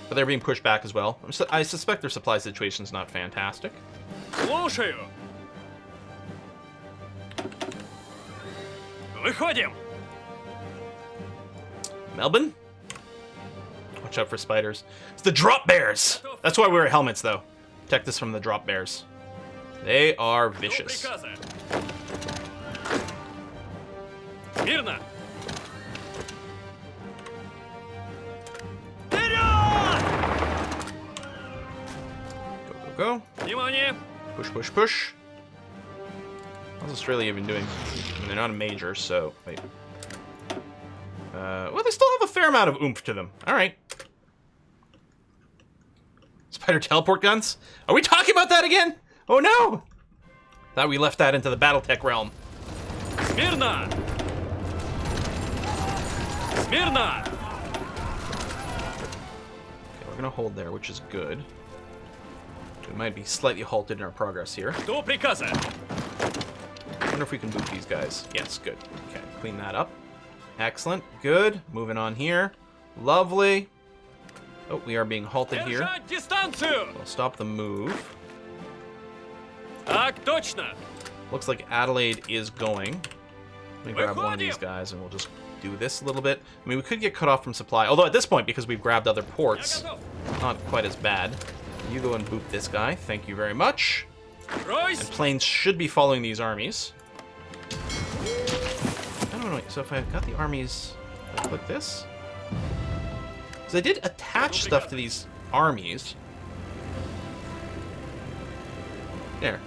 S1: But they're being pushed back as well. I suspect their supply situation's not fantastic.
S2: Слушаю. Выходим.
S1: Melbourne? Watch out for spiders. It's the drop bears! That's why we wear helmets, though. Protect us from the drop bears. They are
S2: Жду
S1: vicious.
S2: приказа. Смирно.
S1: Go.
S2: Внимание.
S1: Push, push, push. How's Australia even doing? I mean, they're not a major, so... Wait. Well, they still have a fair amount of oomph to them. Alright. Spider teleport guns? Are we talking about that again? Oh no! Thought we left that into the Battletech realm.
S2: Смирно. Смирно!
S1: Okay, we're gonna hold there, which is good. We might be slightly halted in our progress here.
S2: До приказа!
S1: I wonder if we can boot these guys. Yes, good. Okay, clean that up. Excellent. Good. Moving on here. Lovely. Oh, we are being halted here.
S2: Держать дистанцию!
S1: We'll stop the move.
S2: Так точно!
S1: Looks like Adelaide is going. Let me grab one of these guys and we'll just do this a little bit. I mean, we could get cut off from supply. Although at this point, because we've grabbed other
S2: Я
S1: ports,
S2: готов!
S1: not quite as bad. You go and boot this guy. Thank you very much.
S2: Ройсь!
S1: And planes should be following these armies. I don't know. So if I got the armies, if I click this, because I did attach stuff to these armies. There.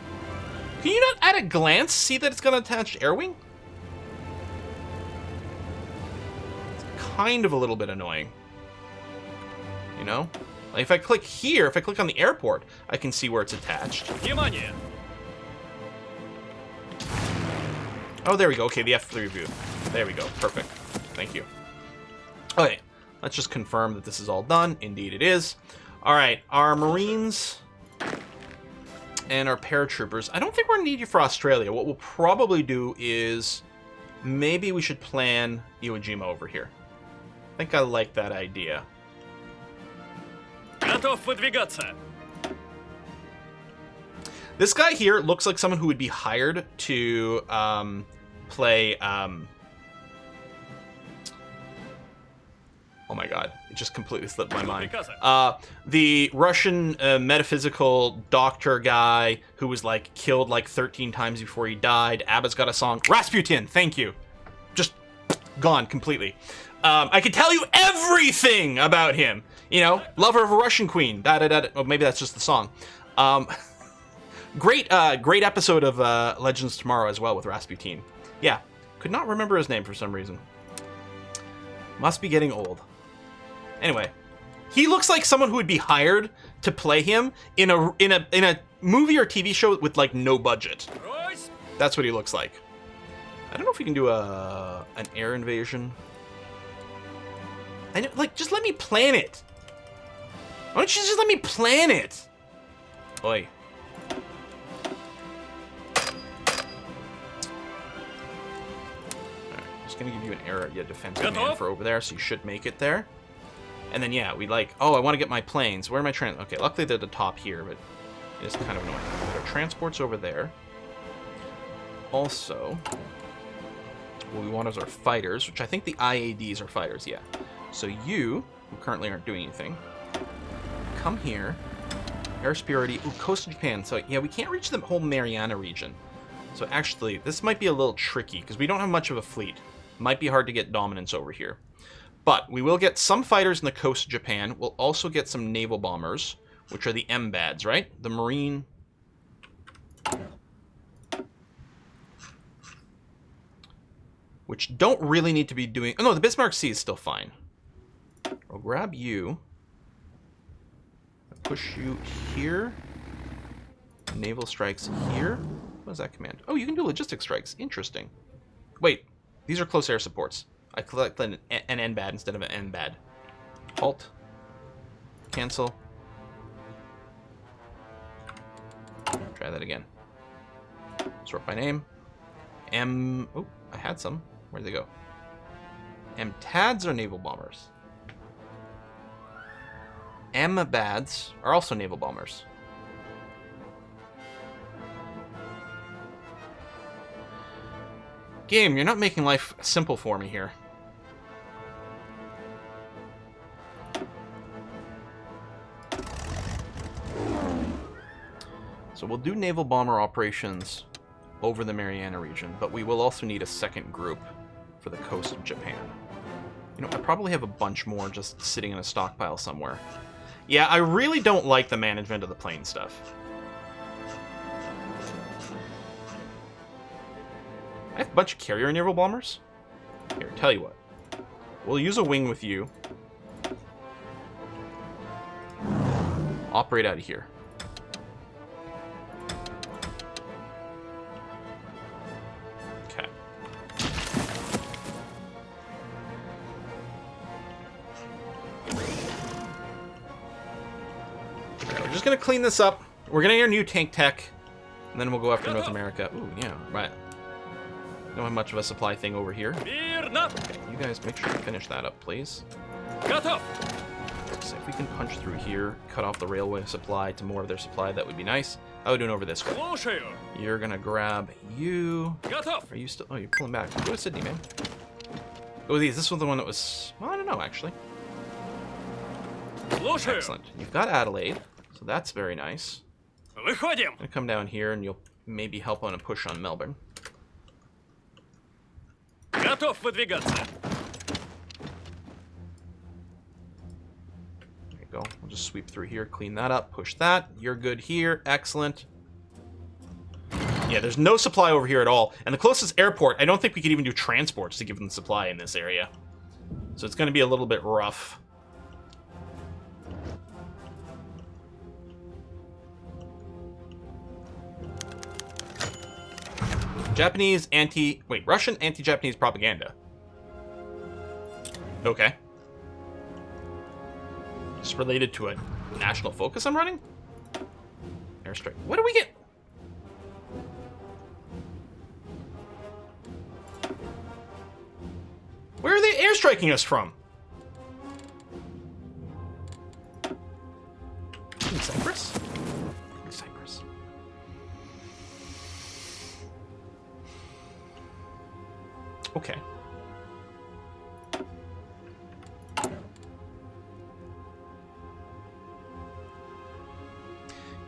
S1: Can you not at a glance see that it's got an attached air wing? It's kind of a little bit annoying. You know? Like if I click here, if I click on the airport, I can see where it's attached.
S2: Внимание!
S1: Oh, there we go. Okay, the F3 view. There we go. Perfect. Thank you. Okay, let's just confirm that this is all done. Indeed it is. All right, our Marines and our paratroopers. I don't think we're going to need you for Australia. What we'll probably do is maybe we should plan Iwo Jima over here. I think I like that idea.
S2: Готов выдвигаться!
S1: This guy here looks like someone who would be hired to play... Oh my god, it just completely slipped my mind. The Russian metaphysical doctor guy who was like killed like 13 times before he died. ABBA's got a song. Rasputin, thank you. Just gone completely. I could tell you everything about him. You know, lover of a Russian queen. Da da da. Oh, maybe that's just the song. Great episode of Legends Tomorrow as well with Rasputin. Yeah, could not remember his name for some reason. Must be getting old. Anyway, he looks like someone who would be hired to play him in a movie or TV show with like no budget.
S2: Ройсь!
S1: That's what he looks like. I don't know if we can do an air invasion. I know, like, just let me plan it. Why don't you just let me plan it? Oi. Alright, just gonna give you an area defense command for over there, so you should make it there. And then, yeah, we like... Oh, I want to get my planes. Where are my Okay, luckily they're at the top here, but it's kind of annoying. Our transport's over there. Also, what we want is our fighters, which I think the IADs are fighters, yeah. So you, who currently aren't doing anything, come here. Air superiority. Ooh, coast of Japan. So, yeah, we can't reach the whole Mariana region. So, actually, this might be a little tricky, because we don't have much of a fleet. Might be hard to get dominance over here. But we will get some fighters in the coast of Japan. We'll also get some naval bombers, which are the MBADs, right? The Marine... Which don't really need to be doing... Oh, no, the Bismarck Sea is still fine. I'll grab you. Push you here. Naval strikes here. What is that command? Oh, you can do logistic strikes. Interesting. Wait, these are close air supports. I collected an NBAD instead of an NBAD. Halt. Cancel. Try that again. Sort by name. Oh, I had some. Where'd they go? MTADs are naval bombers. MBADs are also naval bombers. Game, you're not making life simple for me here. So we'll do naval bomber operations over the Mariana region, but we will also need a second group for the coast of Japan. You know, I probably have a bunch more just sitting in a stockpile somewhere. Yeah, I really don't like the management of the plane stuff. I have a bunch of carrier naval bombers. Here, tell you what. We'll use a wing with you. Operate out of here. Okay. we're just gonna clean this up. We're gonna get a new tank tech, and then we'll go after North America. Ooh, yeah, right. Don't have much of a supply thing over here. Okay, you guys make sure you finish that up, please. So if we can punch through here, cut off the railway supply to more of their supply, that would be nice. How are we doing over this way? You're gonna grab you. Are you still? Oh, you're pulling back. Go to Sydney, man. Go with these. This was the one that was. Well, I don't know actually. Excellent. You've got Adelaide, so that's very nice. I'm gonna come down here, and you'll maybe help on a push on Melbourne.
S2: Готов выдвигаться.
S1: There you go. We'll just sweep through here, clean that up, push that. You're good here. Excellent. Yeah, there's no supply over here at all. And the closest airport, I don't think we could even do transports to give them supply in this area. So it's going to be a little bit rough. Russian anti-Japanese propaganda. Okay. Just related to a national focus I'm running? Airstrike. What do we get? Where are they airstriking us from? In Cyprus? In Cyprus. Okay.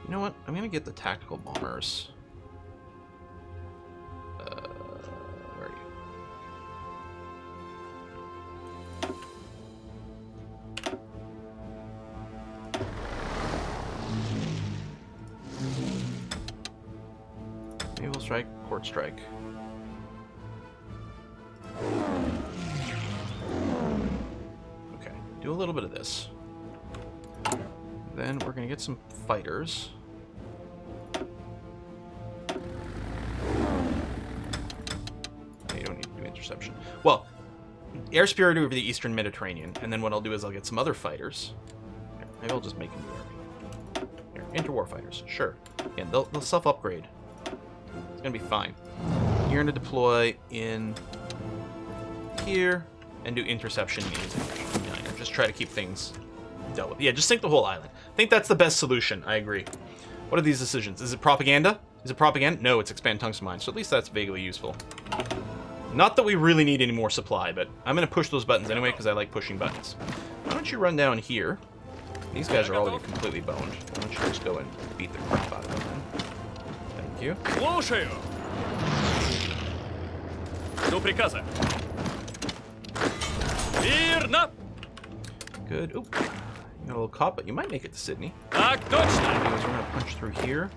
S1: You know what? I'm gonna get the tactical bombers. Where are you? Naval strike, port strike. Okay, do a little bit of this. Then we're gonna get some fighters. You don't need to do interception. Well, air spirit over the Eastern Mediterranean, and then what I'll do is I'll get some other fighters. Here, maybe I'll just make them do army. Here, interwar fighters, sure. Yeah, they'll self-upgrade. It's gonna be fine. You're gonna deploy in here and do interception using just try to keep things dealt with. Yeah, just sink the whole island. I think that's the best solution. I agree. What are these decisions? Is it propaganda? Is it propaganda? No, it's expand tungsten mines. So at least that's vaguely useful. Not that we really need any more supply, but I'm going to push those buttons anyway because I like pushing buttons. Why don't you run down here? These guys are already completely boned. Why don't you just go and beat the crap out of them then? Thank you.
S2: Слушаю. До приказа. Верно.
S1: Good. Oop. You got a little caught, but you might make it to Sydney.
S2: Так точно.
S1: We're going to punch through here.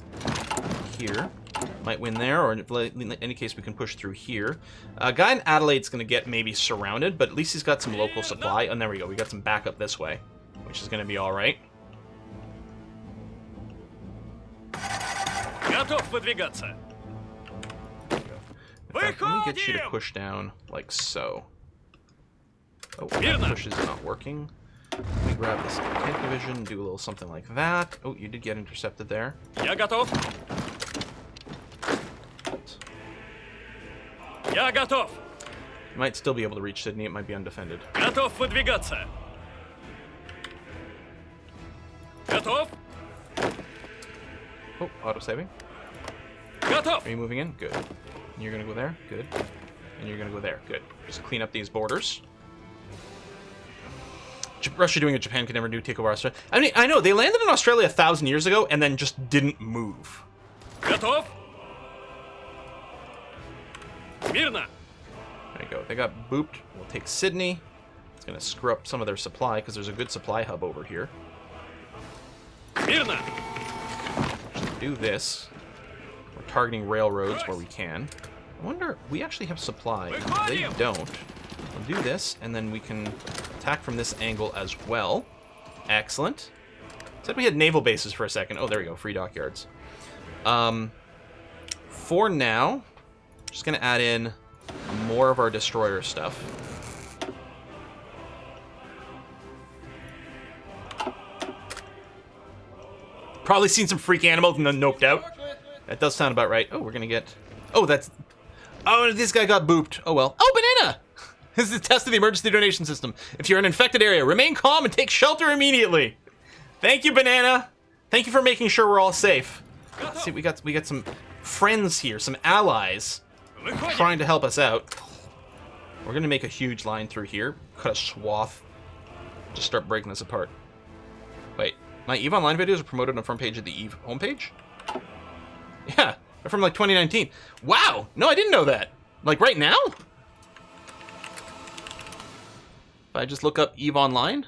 S1: Here. Might win there, or in any case, we can push through here. A guy in Adelaide's going to get maybe surrounded, but at least he's got some local supply. And there we go. We got some backup this way, which is going to be all right.
S2: Готов выдвигаться.
S1: In fact, let me get you to push down like so. Oh, that push is not working. Let me grab this tank division, do a little something like that. Oh, you did get intercepted there.
S2: Я готов. Я готов.
S1: You might still be able to reach Sydney. It might be undefended.
S2: Готов выдвигаться. Готов.
S1: Oh, auto-saving.
S2: Готов.
S1: Are you moving in? Good. And you're going to go there? Good. And you're going to go there? Good. Just clean up these borders. Russia doing what Japan could never do, take over Australia. I mean, I know, they landed in Australia 1,000 years ago and then just didn't move.
S2: Готов. Мирно.
S1: There you go. They got booped. We'll take Sydney. It's going to screw up some of their supply because there's a good supply hub over here.
S2: Мирно.
S1: Actually, do this. We're targeting railroads where we can. I wonder, we actually have supply. They don't. We'll do this, and then we can attack from this angle as well. Excellent. Said we had naval bases for a second. Oh, there we go. Free dockyards. For now, just going to add in more of our destroyer stuff. Probably seen some freak animals and then noped out. That does sound about right. Oh, we're gonna get... Oh, that's... Oh, this guy got booped. Oh, well. Oh, Banana! This is the test of the emergency donation system. If you're in an infected area, remain calm and take shelter immediately. Thank you, Banana. Thank you for making sure we're all safe. Let's see, we got some friends here, some allies trying to help us out. We're gonna make a huge line through here, cut a swath, just start breaking this apart. Wait, my EVE Online videos are promoted on the front page of the EVE homepage? Yeah, they're from like 2019. Wow, no, I didn't know that. Like right now? If I just look up EVE Online?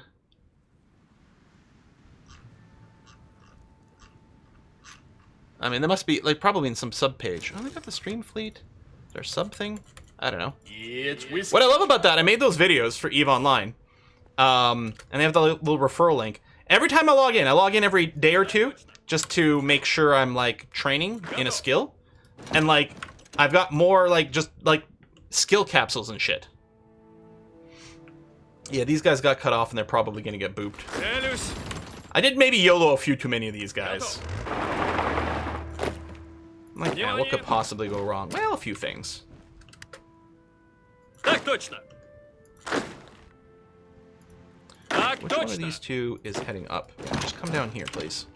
S1: I mean, there must be, like, probably in some sub-page. Oh, they got the stream fleet. Their sub thing? I don't know. What I love about that, I made those videos for EVE Online. And they have the little referral link. Every time I log in every day or two, just to make sure I'm, like, training in a skill. And, like, I've got more, like, just, like, skill capsules and shit. Yeah, these guys got cut off and they're probably gonna get booped. I did maybe YOLO a few too many of these guys. Like, yeah, what could possibly go wrong? Well, a few things.
S2: Так точно. Так
S1: Which one of
S2: точно.
S1: these two is heading up? Just come down here, please.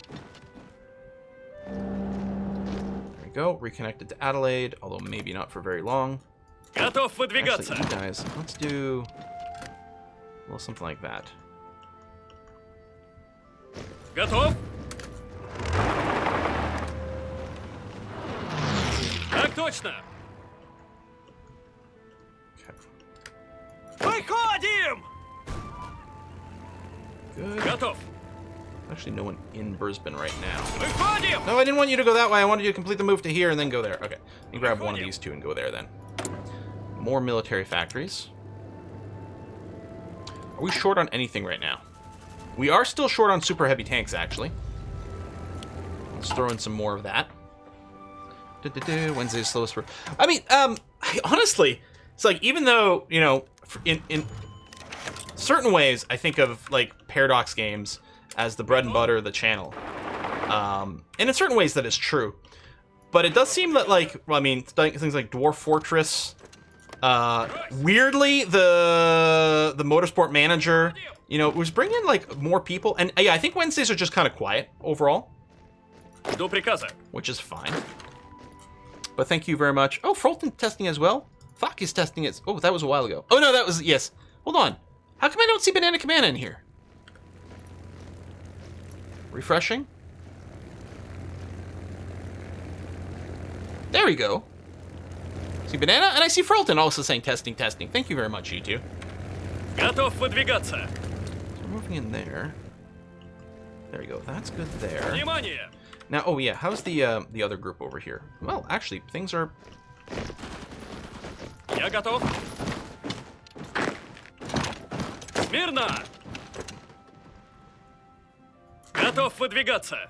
S1: There we go. Reconnected to Adelaide, although maybe not for very long.
S2: Готов
S1: Actually,
S2: выдвигаться.
S1: you guys, let's do a little something like that.
S2: Готов? Так точно.
S1: Okay.
S2: Выходим!
S1: Good.
S2: Готов.
S1: Actually, no one in Brisbane right now.
S2: Выходим!
S1: No, I didn't want you to go that way. I wanted you to complete the move to here and then go there. Okay. You grab one of these two and go there then. More military factories. Are we short on anything right now? We are still short on super heavy tanks, actually. Let's throw in some more of that. Wednesday's slowest for... I mean, honestly, it's like, even though, you know, in certain ways, I think of, like, Paradox games as the bread and butter of the channel. And in certain ways, that is true. But it does seem that, like, well, I mean, things like Dwarf Fortress... weirdly, the Motorsport Manager, you know, was bringing, like, more people. And, yeah, I think Wednesdays are just kind of quiet, overall.
S2: Жду приказа.
S1: Which is fine. But thank you very much. Oh, Fulton's testing as well? Fuck is testing it. Oh, that was a while ago. Oh, no, that was... Yes. Hold on. How come I don't see Banana Command in here? Refreshing? There we go. See Banana, and I see Fulton also saying testing, testing. Thank you very much, you two.
S2: Готов выдвигаться.
S1: So we're moving in there. There we go. That's good there.
S2: Внимание!
S1: Now, oh yeah, how's the other group over here? Well, actually, things are...
S2: Я готов. Смирно! Готов выдвигаться.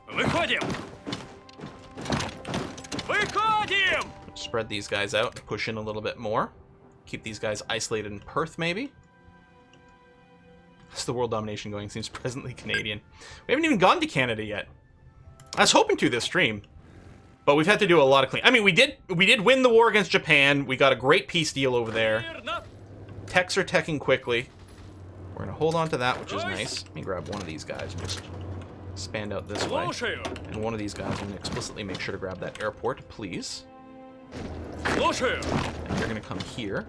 S2: Выходим! Выходим!
S1: Spread these guys out and push in a little bit more. Keep these guys isolated in Perth, maybe. How's the world domination going? Seems presently Canadian. We haven't even gone to Canada yet. I was hoping to this stream, but we've had to do a lot of clean. I mean, we did win the war against Japan. We got a great peace deal over there.
S2: Смирно!
S1: Techs are teching quickly. We're gonna hold on to that, which is nice. Let me grab one of these guys and just expand out this way.
S2: Слушаю!
S1: And one of these guys, I'm gonna explicitly make sure to grab that airport, please.
S2: Слушаю!
S1: And you're gonna come here.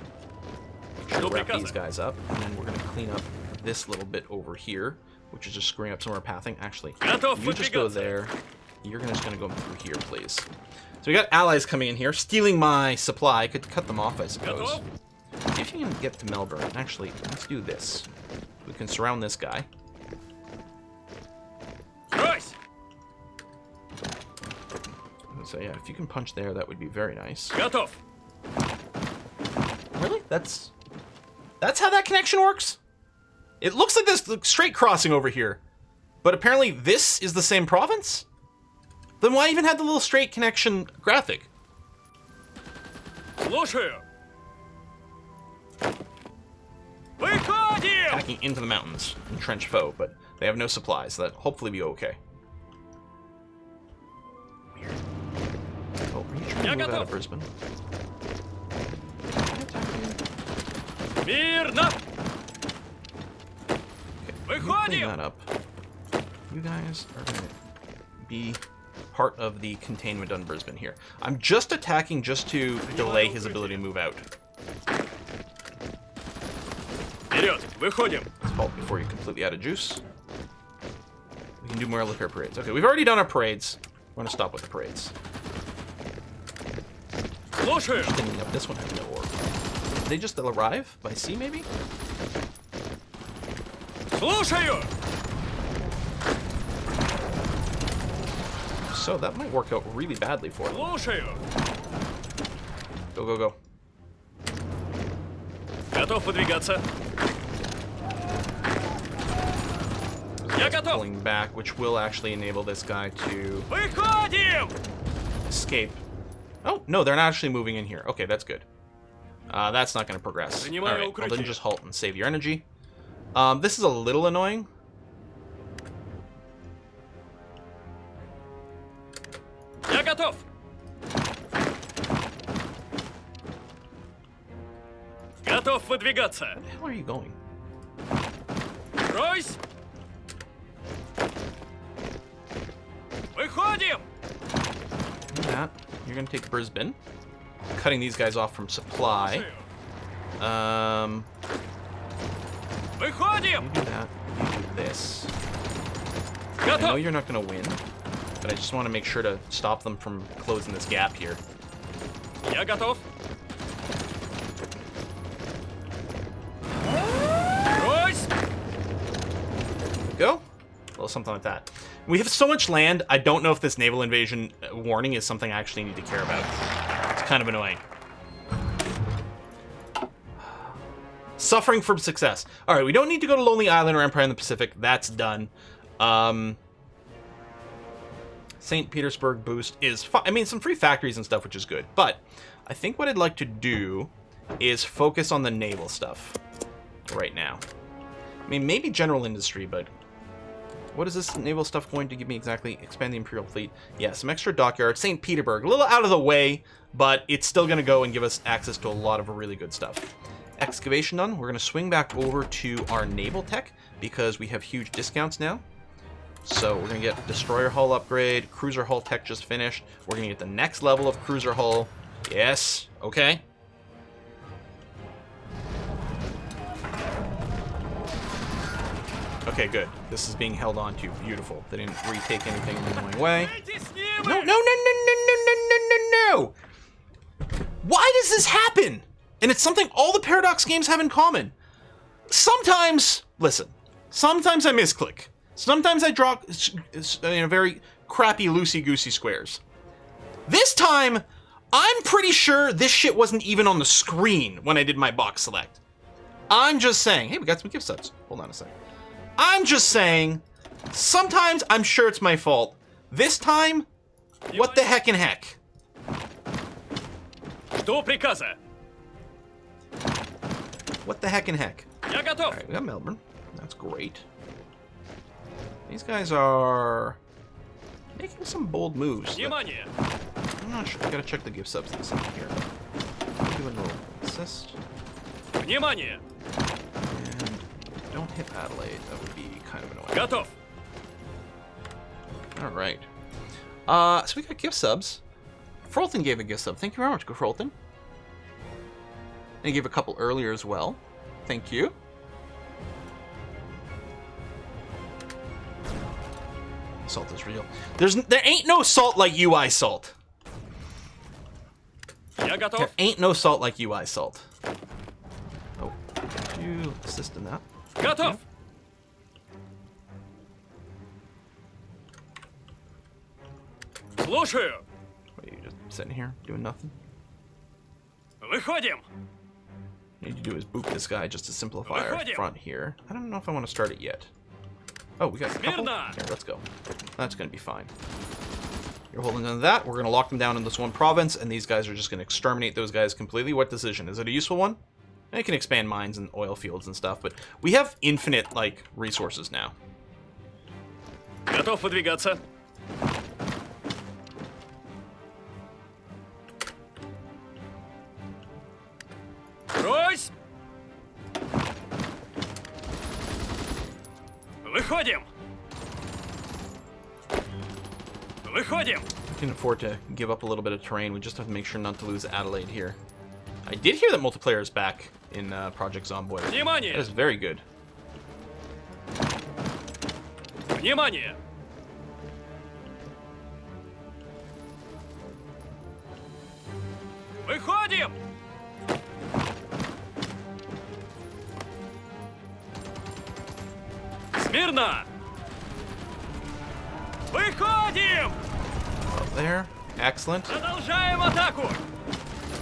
S1: Make sure to wrap these guys up, and then we're gonna clean up this little bit over here, which is just screwing up some of our pathing. Actually, you just go there. You're just gonna go through here, please. So we got allies coming in here, stealing my supply. Could cut them off, I suppose. See if you can get to Melbourne. Actually, let's do this. We can surround this guy.
S2: Брось!
S1: So yeah, if you can punch there, that would be very nice.
S2: Готов!
S1: Really? That's how that connection works? It looks like this straight crossing over here. But apparently this is the same province? Then why even have the little straight connection graphic?
S2: Слушаю! Выходим!
S1: attacking into the mountains, entrenched foe, but they have no supplies, so that hopefully be okay. Weird. Oh, are you trying to move out of Brisbane?
S2: Мирно!
S1: Okay, clean that up. You guys are going to be part of the containment on Brisbane here. I'm just attacking just to delay his ability to move out.
S2: Вперед! Выходим!
S1: It's halt before you're completely out of juice. We can do more repair parades. Okay, we've already done our parades. We're going to stop with the parades.
S2: Слушаю!
S1: Thinking of this one has no orb. Did they just arrive by sea, maybe?
S2: Слушаю!
S1: So that might work out really badly for them.
S2: Слушаю!
S1: Go, go, go.
S2: Готов выдвигаться. Я готов!
S1: Pulling back, which will actually enable this guy to
S2: Выходим!
S1: escape. Oh, no, they're not actually moving in here. Okay, that's good. That's not going to progress. All right, well, then just halt and save your energy. This is a little annoying.
S2: Я готов! Готов выдвигаться.
S1: Where the hell are you going?
S2: Брось! Выходим!
S1: Do that. You're going to take Brisbane. Cutting these guys off from supply.
S2: Выходим!
S1: You do that. You do this. I know
S2: Готов!
S1: you're not going to win, but I just want to make sure to stop them from closing this gap here.
S2: Я готов. Брось!
S1: Go? Well, something like that. We have so much land, I don't know if this naval invasion warning is something I actually need to care about. It's kind of annoying. Suffering from success. Alright, we don't need to go to Lonely Island or Empire in the Pacific. That's done. St. Petersburg boost is fine. I mean, some free factories and stuff, which is good. But I think what I'd like to do is focus on the naval stuff right now. I mean, maybe general industry, but what is this naval stuff going to give me exactly? Expand the Imperial fleet. Yeah, some extra dockyards. St. Petersburg, a little out of the way, but it's still going to go and give us access to a lot of really good stuff. Excavation done. We're going to swing back over to our naval tech because we have huge discounts now. So we're going to get destroyer hull upgrade. Cruiser hull tech just finished. We're going to get the next level of cruiser hull. Yes. Okay. Okay, good. This is being held on to. Beautiful. They didn't retake anything in the annoying way. No, no, no, no, no, no, no, no, no, no! Why does this happen? And it's something all the Paradox games have in common. Sometimes, listen, sometimes I misclick. Sometimes I draw very crappy loosey-goosey squares. This time, I'm pretty sure this shit wasn't even on the screen when I did my box select. I'm just saying, hey, we got some gift subs. Hold on a second. I'm just saying, sometimes I'm sure it's my fault. This time, what the heck and heck?
S2: Жду приказа.
S1: What the heck and heck?
S2: Я готов.
S1: Alright, we got Melbourne. That's great. These guys are making some bold moves.
S2: Внимание.
S1: I'm not sure. I gotta check the gift subs in a second here. Do a little assist.
S2: Внимание.
S1: And don't hit Adelaide. That would be kind of annoying.
S2: Готов.
S1: Alright. So we got gift subs. Frolton gave a gift sub. Thank you very much, Frolton. And he gave a couple earlier as well. Thank you. Salt is real. There ain't no salt like UI salt.
S2: Я готов.
S1: There ain't no salt like UI salt. Oh, could you assist in that?
S2: Готов. Слушаю.
S1: What are you just sitting here doing nothing?
S2: Выходим.
S1: What you need to do is boot this guy just to simplify our
S2: Выходим.
S1: front here. I don't know if I want to start it yet. Oh, we got a couple?
S2: Смирно.
S1: Here, let's go. That's going to be fine. You're holding on to that. We're going to lock them down in this one province, and these guys are just going to exterminate those guys completely. What decision? Is it a useful one? I can expand mines and oil fields and stuff, but we have infinite, like, resources now.
S2: Готов выдвигаться. Брось! Выходим! Выходим!
S1: We can afford to give up a little bit of terrain. We just have to make sure not to lose Adelaide here. I did hear that multiplayer is back in Project Zomboid.
S2: Внимание!
S1: That is very good.
S2: Внимание! Выходим! Смирно! Выходим!
S1: Up there. Excellent.
S2: Продолжаем атаку!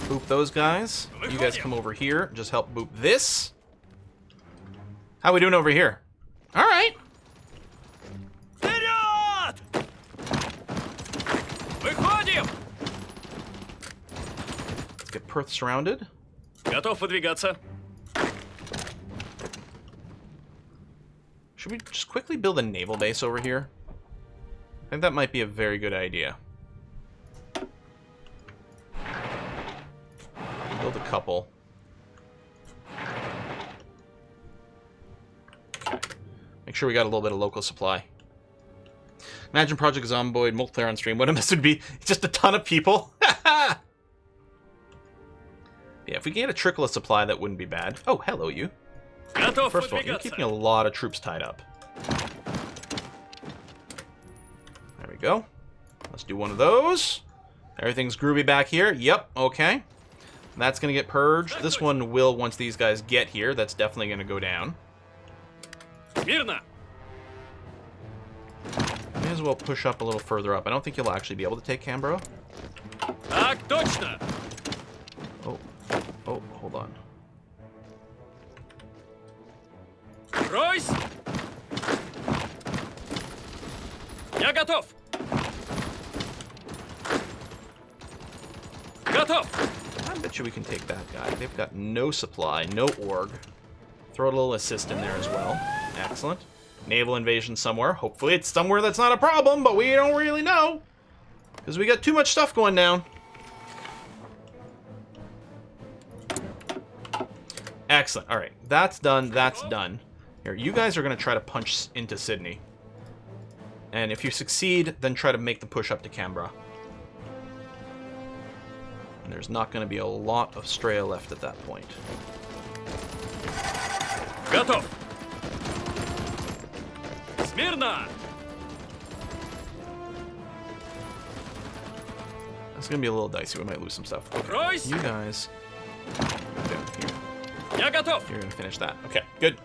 S1: Boop those guys. You guys come over here. Just help boop this. How we doing over here? All right.
S2: Вперед! Выходим!
S1: Let's get Perth surrounded.
S2: Готов выдвигаться.
S1: Should we just quickly build a naval base over here? I think that might be a very good idea. Build a couple. Okay. Make sure we got a little bit of local supply. Imagine Project Zomboid multiplayer on stream. What a mess would be. Just a ton of people. Yeah, if we can get a trickle of supply, that wouldn't be bad. Oh, hello, you.
S2: Готов
S1: First of all, you're
S2: выдвигаться.
S1: keeping a lot of troops tied up. There we go. Let's do one of those. Everything's groovy back here. Yep, okay. That's going to get purged. This one will, once these guys get here, that's definitely going to go down.
S2: Смирно!
S1: May as well push up a little further up. I don't think you'll actually be able to take Canberra.
S2: Так точно!
S1: Oh, hold on.
S2: Брось! Я готов! Готов!
S1: I bet you we can take that guy. They've got no supply, no org. Throw a little assist in there as well. Excellent. Naval Invasion somewhere. Hopefully it's somewhere that's not a problem, but we don't really know. Because we got too much stuff going down. Excellent. All right. That's done. That's done. Here, you guys are going to try to punch into Sydney. And if you succeed, then try to make the push up to Canberra. And there's not going to be a lot of Straya left at that point.
S2: Готов! Смирно!
S1: It's going to be a little dicey. We might lose some stuff. Okay.
S2: Брось!
S1: You guys go down here.
S2: Я готов!
S1: You're going to finish that. Okay, good.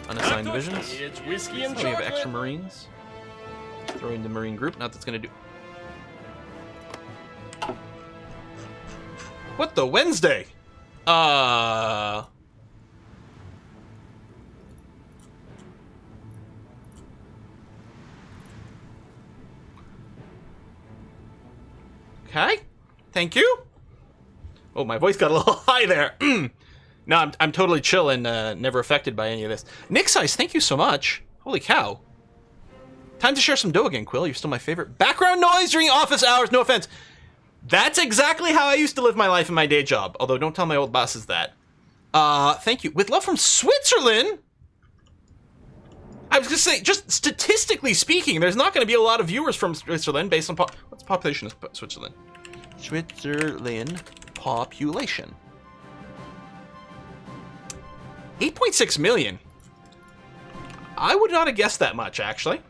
S1: Unassigned divisions.
S2: It's whiskey
S1: Oh,
S2: and
S1: we have
S2: chocolate.
S1: extra Marines. Throw in the Marine group. Not that's going to do. What the Wednesday? Okay. Thank you. Oh, my voice got a little high there. No, I'm totally chill and never affected by any of this. Nick Size, thank you so much. Holy cow. Time to share some dough again, Quill. You're still my favorite. Background noise during office hours. No offense. That's exactly how I used to live my life in my day job. Although, don't tell my old bosses that. Thank you. With love from Switzerland. I was going to say, just statistically speaking, there's not going to be a lot of viewers from Switzerland based on... What's the population of Switzerland? Switzerland population. 8.6 million. I would not have guessed that much, actually.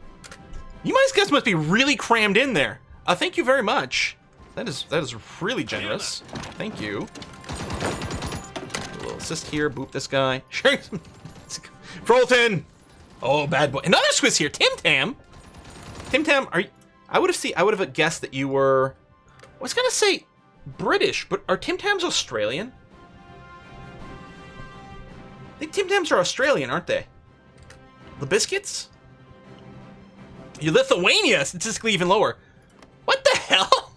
S1: You guys must be really crammed in there. Thank you very much. That is really generous. Thank you. A little assist here. Boop this guy. Sharing some... Frolton! Oh, bad boy. Another Swiss here. Tim Tam. Tim Tam, are you... I would have guessed that you were... I was gonna say British, but are Tim Tams Australian? I think Tim Tams are Australian, aren't they? The Biscuits? You Lithuania, statistically even lower. What the hell?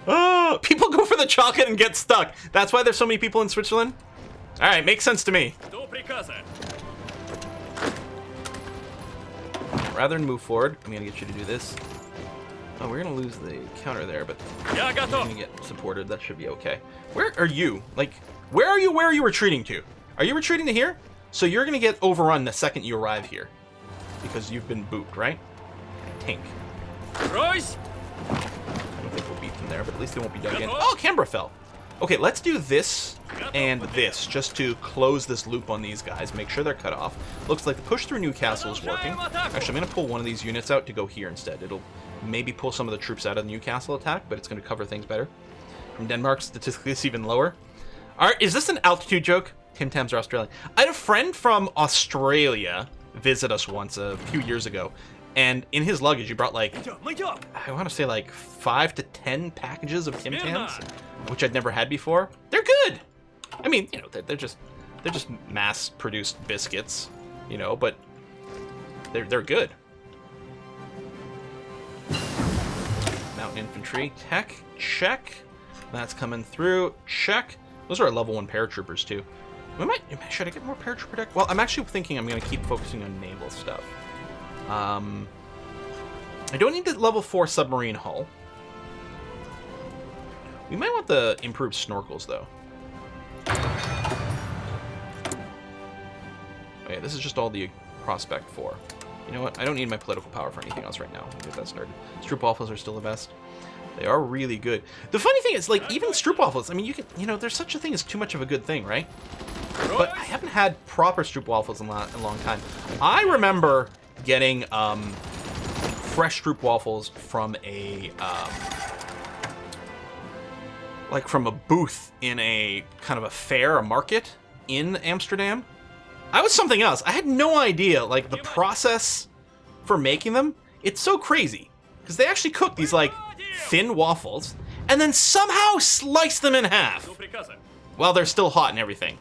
S1: Oh, people go for the chocolate and get stuck. That's why there's so many people in Switzerland? Alright, makes sense to me.
S2: До приказа.
S1: Rather than move forward, I'm gonna get you to do this. Oh, we're gonna lose the counter there, but
S2: Я
S1: I'm
S2: готов.
S1: gonna get supported. That should be okay. Where are you? Like, where are you? Where are you retreating to? Are you retreating to here? So you're gonna get overrun the second you arrive here. Because you've been booped, right? Tink.
S2: Royce.
S1: I don't think we'll beat them there, but at least they won't be dug in. Oh, Canberra fell. Okay, let's do this and this just to close this loop on these guys. Make sure they're cut off. Looks like the push through Newcastle is working. Actually, I'm going to pull one of these units out to go here instead. It'll maybe pull some of the troops out of the Newcastle attack, but it's going to cover things better. From Denmark, statistically, it's even lower. All right, is this an altitude joke? Tim Tams are Australian. I had a friend from Australia visit us once a few years ago. And in his luggage, he brought like, I want to say like 5 to 10 packages of Tim Tams, which I'd never had before. They're good. I mean, you know, they're just mass-produced biscuits, you know, but they're good. Mountain infantry tech, check. That's coming through, check. Those are our level 1 paratroopers too. Should I get more paratrooper tech? Well, I'm actually thinking I'm going to keep focusing on naval stuff. I don't need the level 4 submarine hull. We might want the improved snorkels, though. Okay, this is just all the prospect for. You know what? I don't need my political power for anything else right now. Get that started. Stroopwafels are still the best. They are really good. The funny thing is, like, even Stroopwafels, I mean, you know, there's such a thing as too much of a good thing, right? But I haven't had proper Stroopwafels in a long time. I remember getting fresh Stroopwafels from a like from a booth in a kind of a fair, a market in Amsterdam. I was something else. I had no idea, like, the process for making them. It's so crazy because they actually cook these like thin waffles and then somehow slice them in half while they're still hot and everything.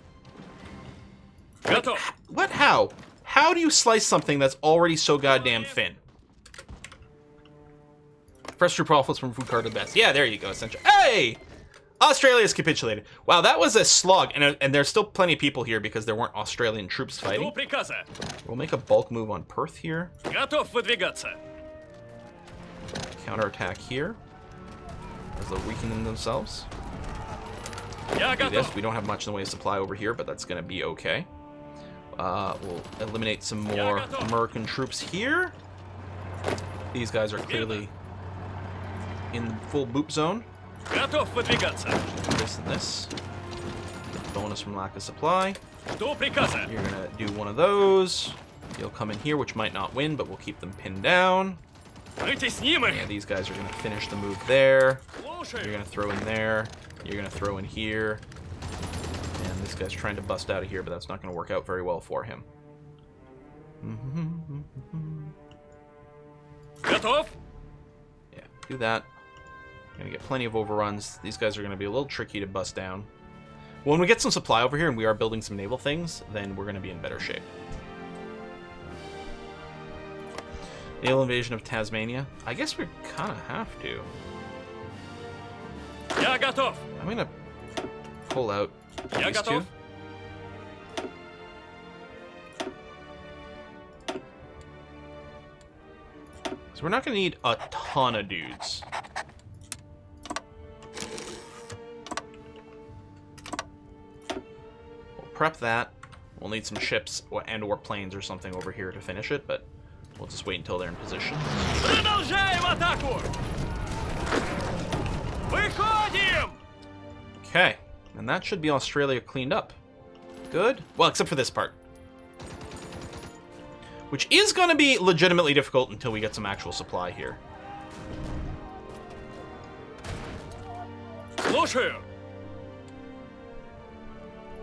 S1: Like, what? How? How do you slice something that's already so goddamn thin? Fresh Stroopwafels from food cart are the best. Yeah, there you go, essentially. Hey! Australia's capitulated. Wow, that was a slog. And there's still plenty of people here because there weren't Australian troops fighting. We'll make a bulk move on Perth here. Counterattack here. As they'll weaken themselves. Do this. We don't have much in the way of supply over here, but that's going to be okay. We'll eliminate some more American troops here. These guys are clearly in full boop zone. This and this. Bonus from lack of supply. You're gonna do one of those. You'll come in here, which might not win, but we'll keep them pinned down. Yeah, these guys are gonna finish the move there. You're gonna throw in there. You're gonna throw in here. And this guy's trying to bust out of here, but that's not gonna work out very well for him. Yeah, do that. Gonna get plenty of overruns. These guys are gonna be a little tricky to bust down. When we get some supply over here and we are building some naval things, then we're gonna be in better shape. Naval Invasion of Tasmania. I guess we kind of have to. I'm gonna pull out these two. So we're not gonna need a ton of dudes. Prep that. We'll need some ships or planes or something over here to finish it, but we'll just wait until they're in position. Okay, and that should be Australia cleaned up. Good. Well, except for this part. Which is going to be legitimately difficult until we get some actual supply here.
S2: Слушаю.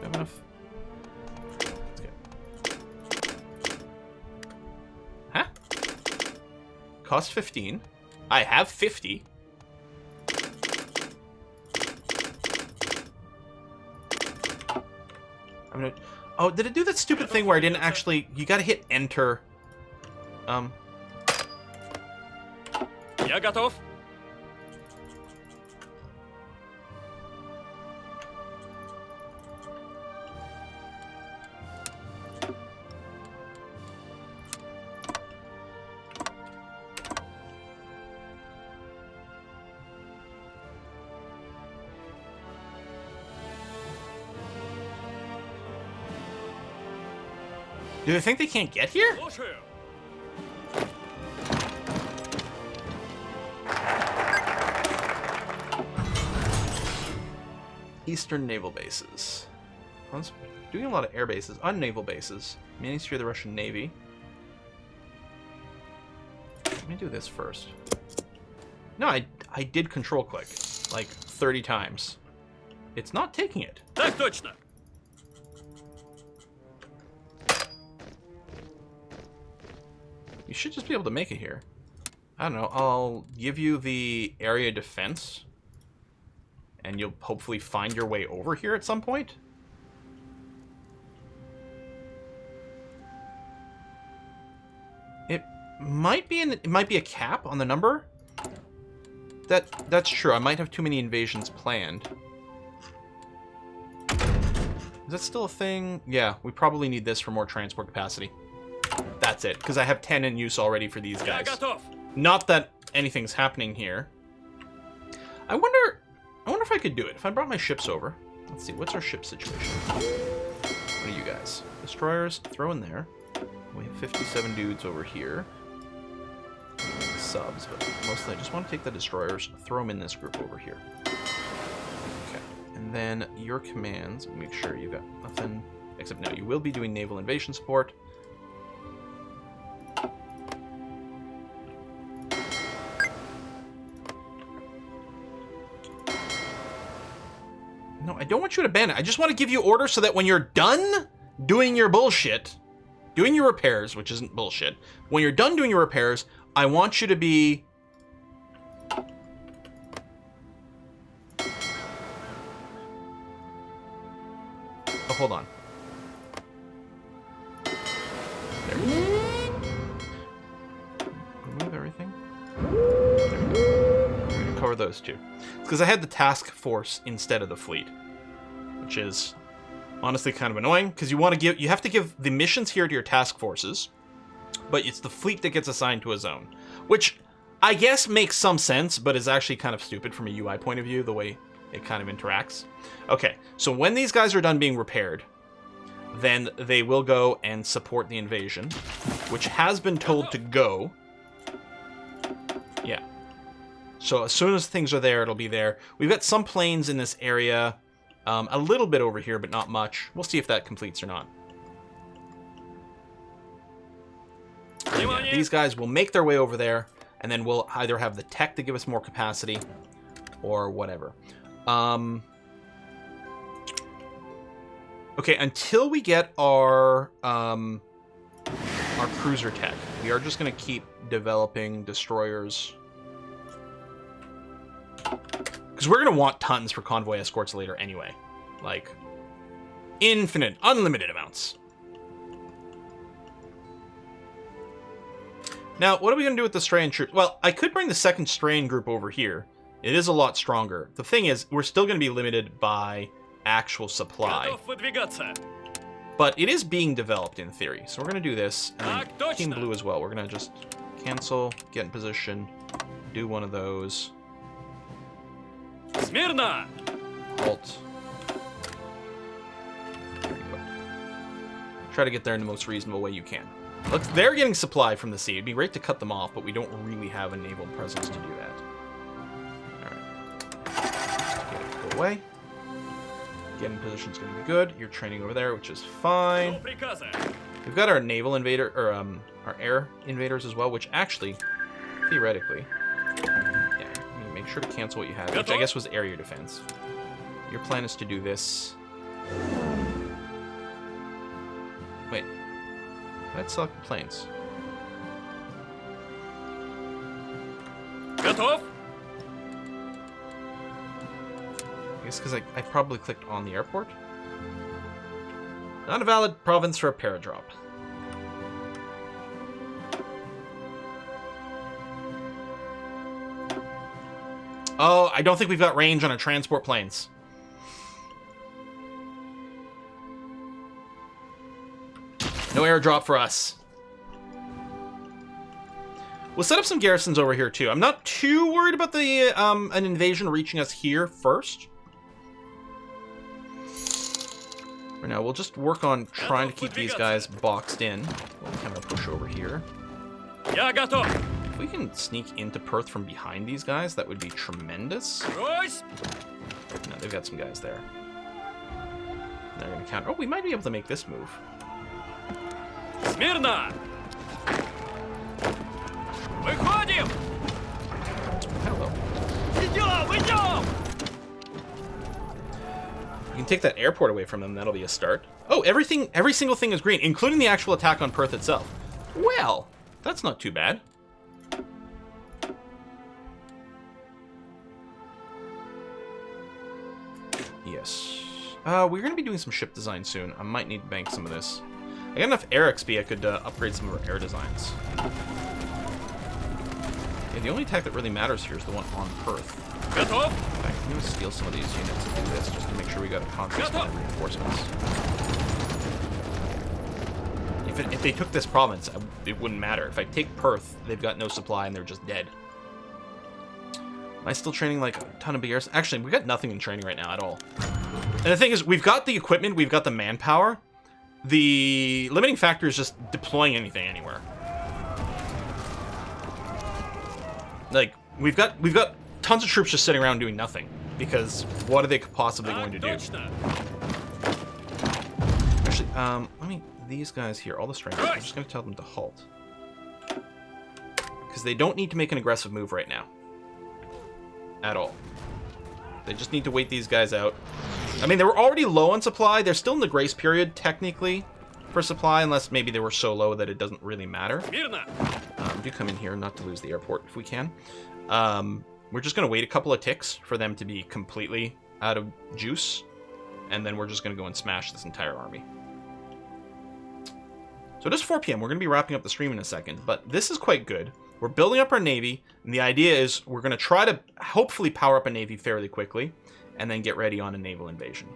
S1: Have enough? Huh? Cost 15. I have 50. I'm gonna... Oh, did it do that stupid thing where I didn't actually... You gotta hit enter.
S2: Я готов.
S1: Do they think they can't get here? Eastern naval bases. Doing a lot of air bases, on naval bases. Ministry of the Russian Navy. Let me do this first. No, I did control click like 30 times. It's not taking it.
S2: Так точно.
S1: You should just be able to make it here. I don't know, I'll give you the area defense. And you'll hopefully find your way over here at some point. It might be a cap on the number. That's true. I might have too many invasions planned. Is that still a thing? Yeah, we probably need this for more transport capacity. That's it, because I have 10 in use already for these guys. Not that anything's happening here. I wonder if I could do it. If I brought my ships over. Let's see, what's our ship situation? What are you guys? Destroyers, throw in there. We have 57 dudes over here. Subs, but mostly I just want to take the destroyers, throw them in this group over here. Okay, and then your commands, make sure you got nothing, except now you will be doing naval invasion support. No, I don't want you to ban it. I just want to give you orders so that when you're done doing your bullshit, doing your repairs, which isn't bullshit, when you're done doing your repairs, I want you to be... Oh, hold on. There we go. Remove everything. There we go. We're going to cover those two. It's because I had the task force instead of the fleet, which is honestly kind of annoying, because you have to give the missions here to your task forces, but it's the fleet that gets assigned to a zone, which I guess makes some sense, but is actually kind of stupid from a UI point of view, the way it kind of interacts. Okay, so when these guys are done being repaired, then they will go and support the invasion, which has been told to go. Yeah. So as soon as things are there, it'll be there. We've got some planes in this area, a little bit over here, but not much. We'll see if that completes or not. Yeah, these guys will make their way over there, and then we'll either have the tech to give us more capacity, or whatever. Okay, until we get our cruiser tech, we are just going to keep developing destroyers. Because we're going to want tons for convoy escorts later anyway. Like, infinite, unlimited amounts. Now, what are we going to do with the Strayan troops? Well, I could bring the second Strayan group over here. It is a lot stronger. The thing is, we're still going to be limited by actual supply. But it is being developed in theory. So we're going to do this. And Team Blue as well. We're going to just cancel, get in position, do one of those.
S2: Смирно!
S1: Halt. There you go. Try to get there in the most reasonable way you can. Look, they're getting supply from the sea. It'd be great to cut them off, but we don't really have a naval presence to do that. Alright. Get it, go away. Getting in position is going to be good. You're training over there, which is fine. We've got our naval invader, or our air invaders as well, which actually, theoretically, yeah, make sure to cancel what you have, which I guess was area defense. Your plan is to do this. Wait. Let's select the planes.
S2: Готов?
S1: I guess because I probably clicked on the airport. Not a valid province for a paradrop. Oh, I don't think we've got range on our transport planes. No airdrop for us. We'll set up some garrisons over here too. I'm not too worried about the an invasion reaching us here first. For now, we'll just work on trying to keep these guys boxed in. We'll kind of push over here.
S2: Я готов.
S1: If we can sneak into Perth from behind these guys, that would be tremendous.
S2: Брось.
S1: No, they've got some guys there. They're going to counter. Oh, we might be able to make this move.
S2: Смирно. Выходим.
S1: Hello.
S2: Идем, идем.
S1: You can take that airport away from them. That'll be a start. Oh, every single thing is green, including the actual attack on Perth itself. Well, that's not too bad. Yes. We're going to be doing some ship design soon. I might need to bank some of this. I got enough air XP, I could upgrade some of our air designs. Yeah, the only attack that really matters here is the one on Perth.
S2: Готов.
S1: In fact, I'm going to steal some of these units and do this just to make sure we got a constant line of reinforcements. If they took this province, it wouldn't matter. If I take Perth, they've got no supply and they're just dead. Am I still training like a ton of BRs? Actually, we got nothing in training right now at all. And the thing is, we've got the equipment, we've got the manpower. The limiting factor is just deploying anything anywhere. Like, we've got tons of troops just sitting around doing nothing. Because what are they possibly going to do? Actually, let me... These guys here, all the strength, I'm just going to tell them to halt. Because they don't need to make an aggressive move right now. At all. They just need to wait these guys out. I mean, they were already low on supply. They're still in the grace period, technically, for supply, unless maybe they were so low that it doesn't really matter. Do come in here, not to lose the airport if we can. We're just going to wait a couple of ticks for them to be completely out of juice. And then we're just going to go and smash this entire army. So it is 4 p.m. We're going to be wrapping up the stream in a second, but this is quite good. We're building up our navy, and the idea is we're going to try to hopefully power up a navy fairly quickly, and then get ready on a naval invasion.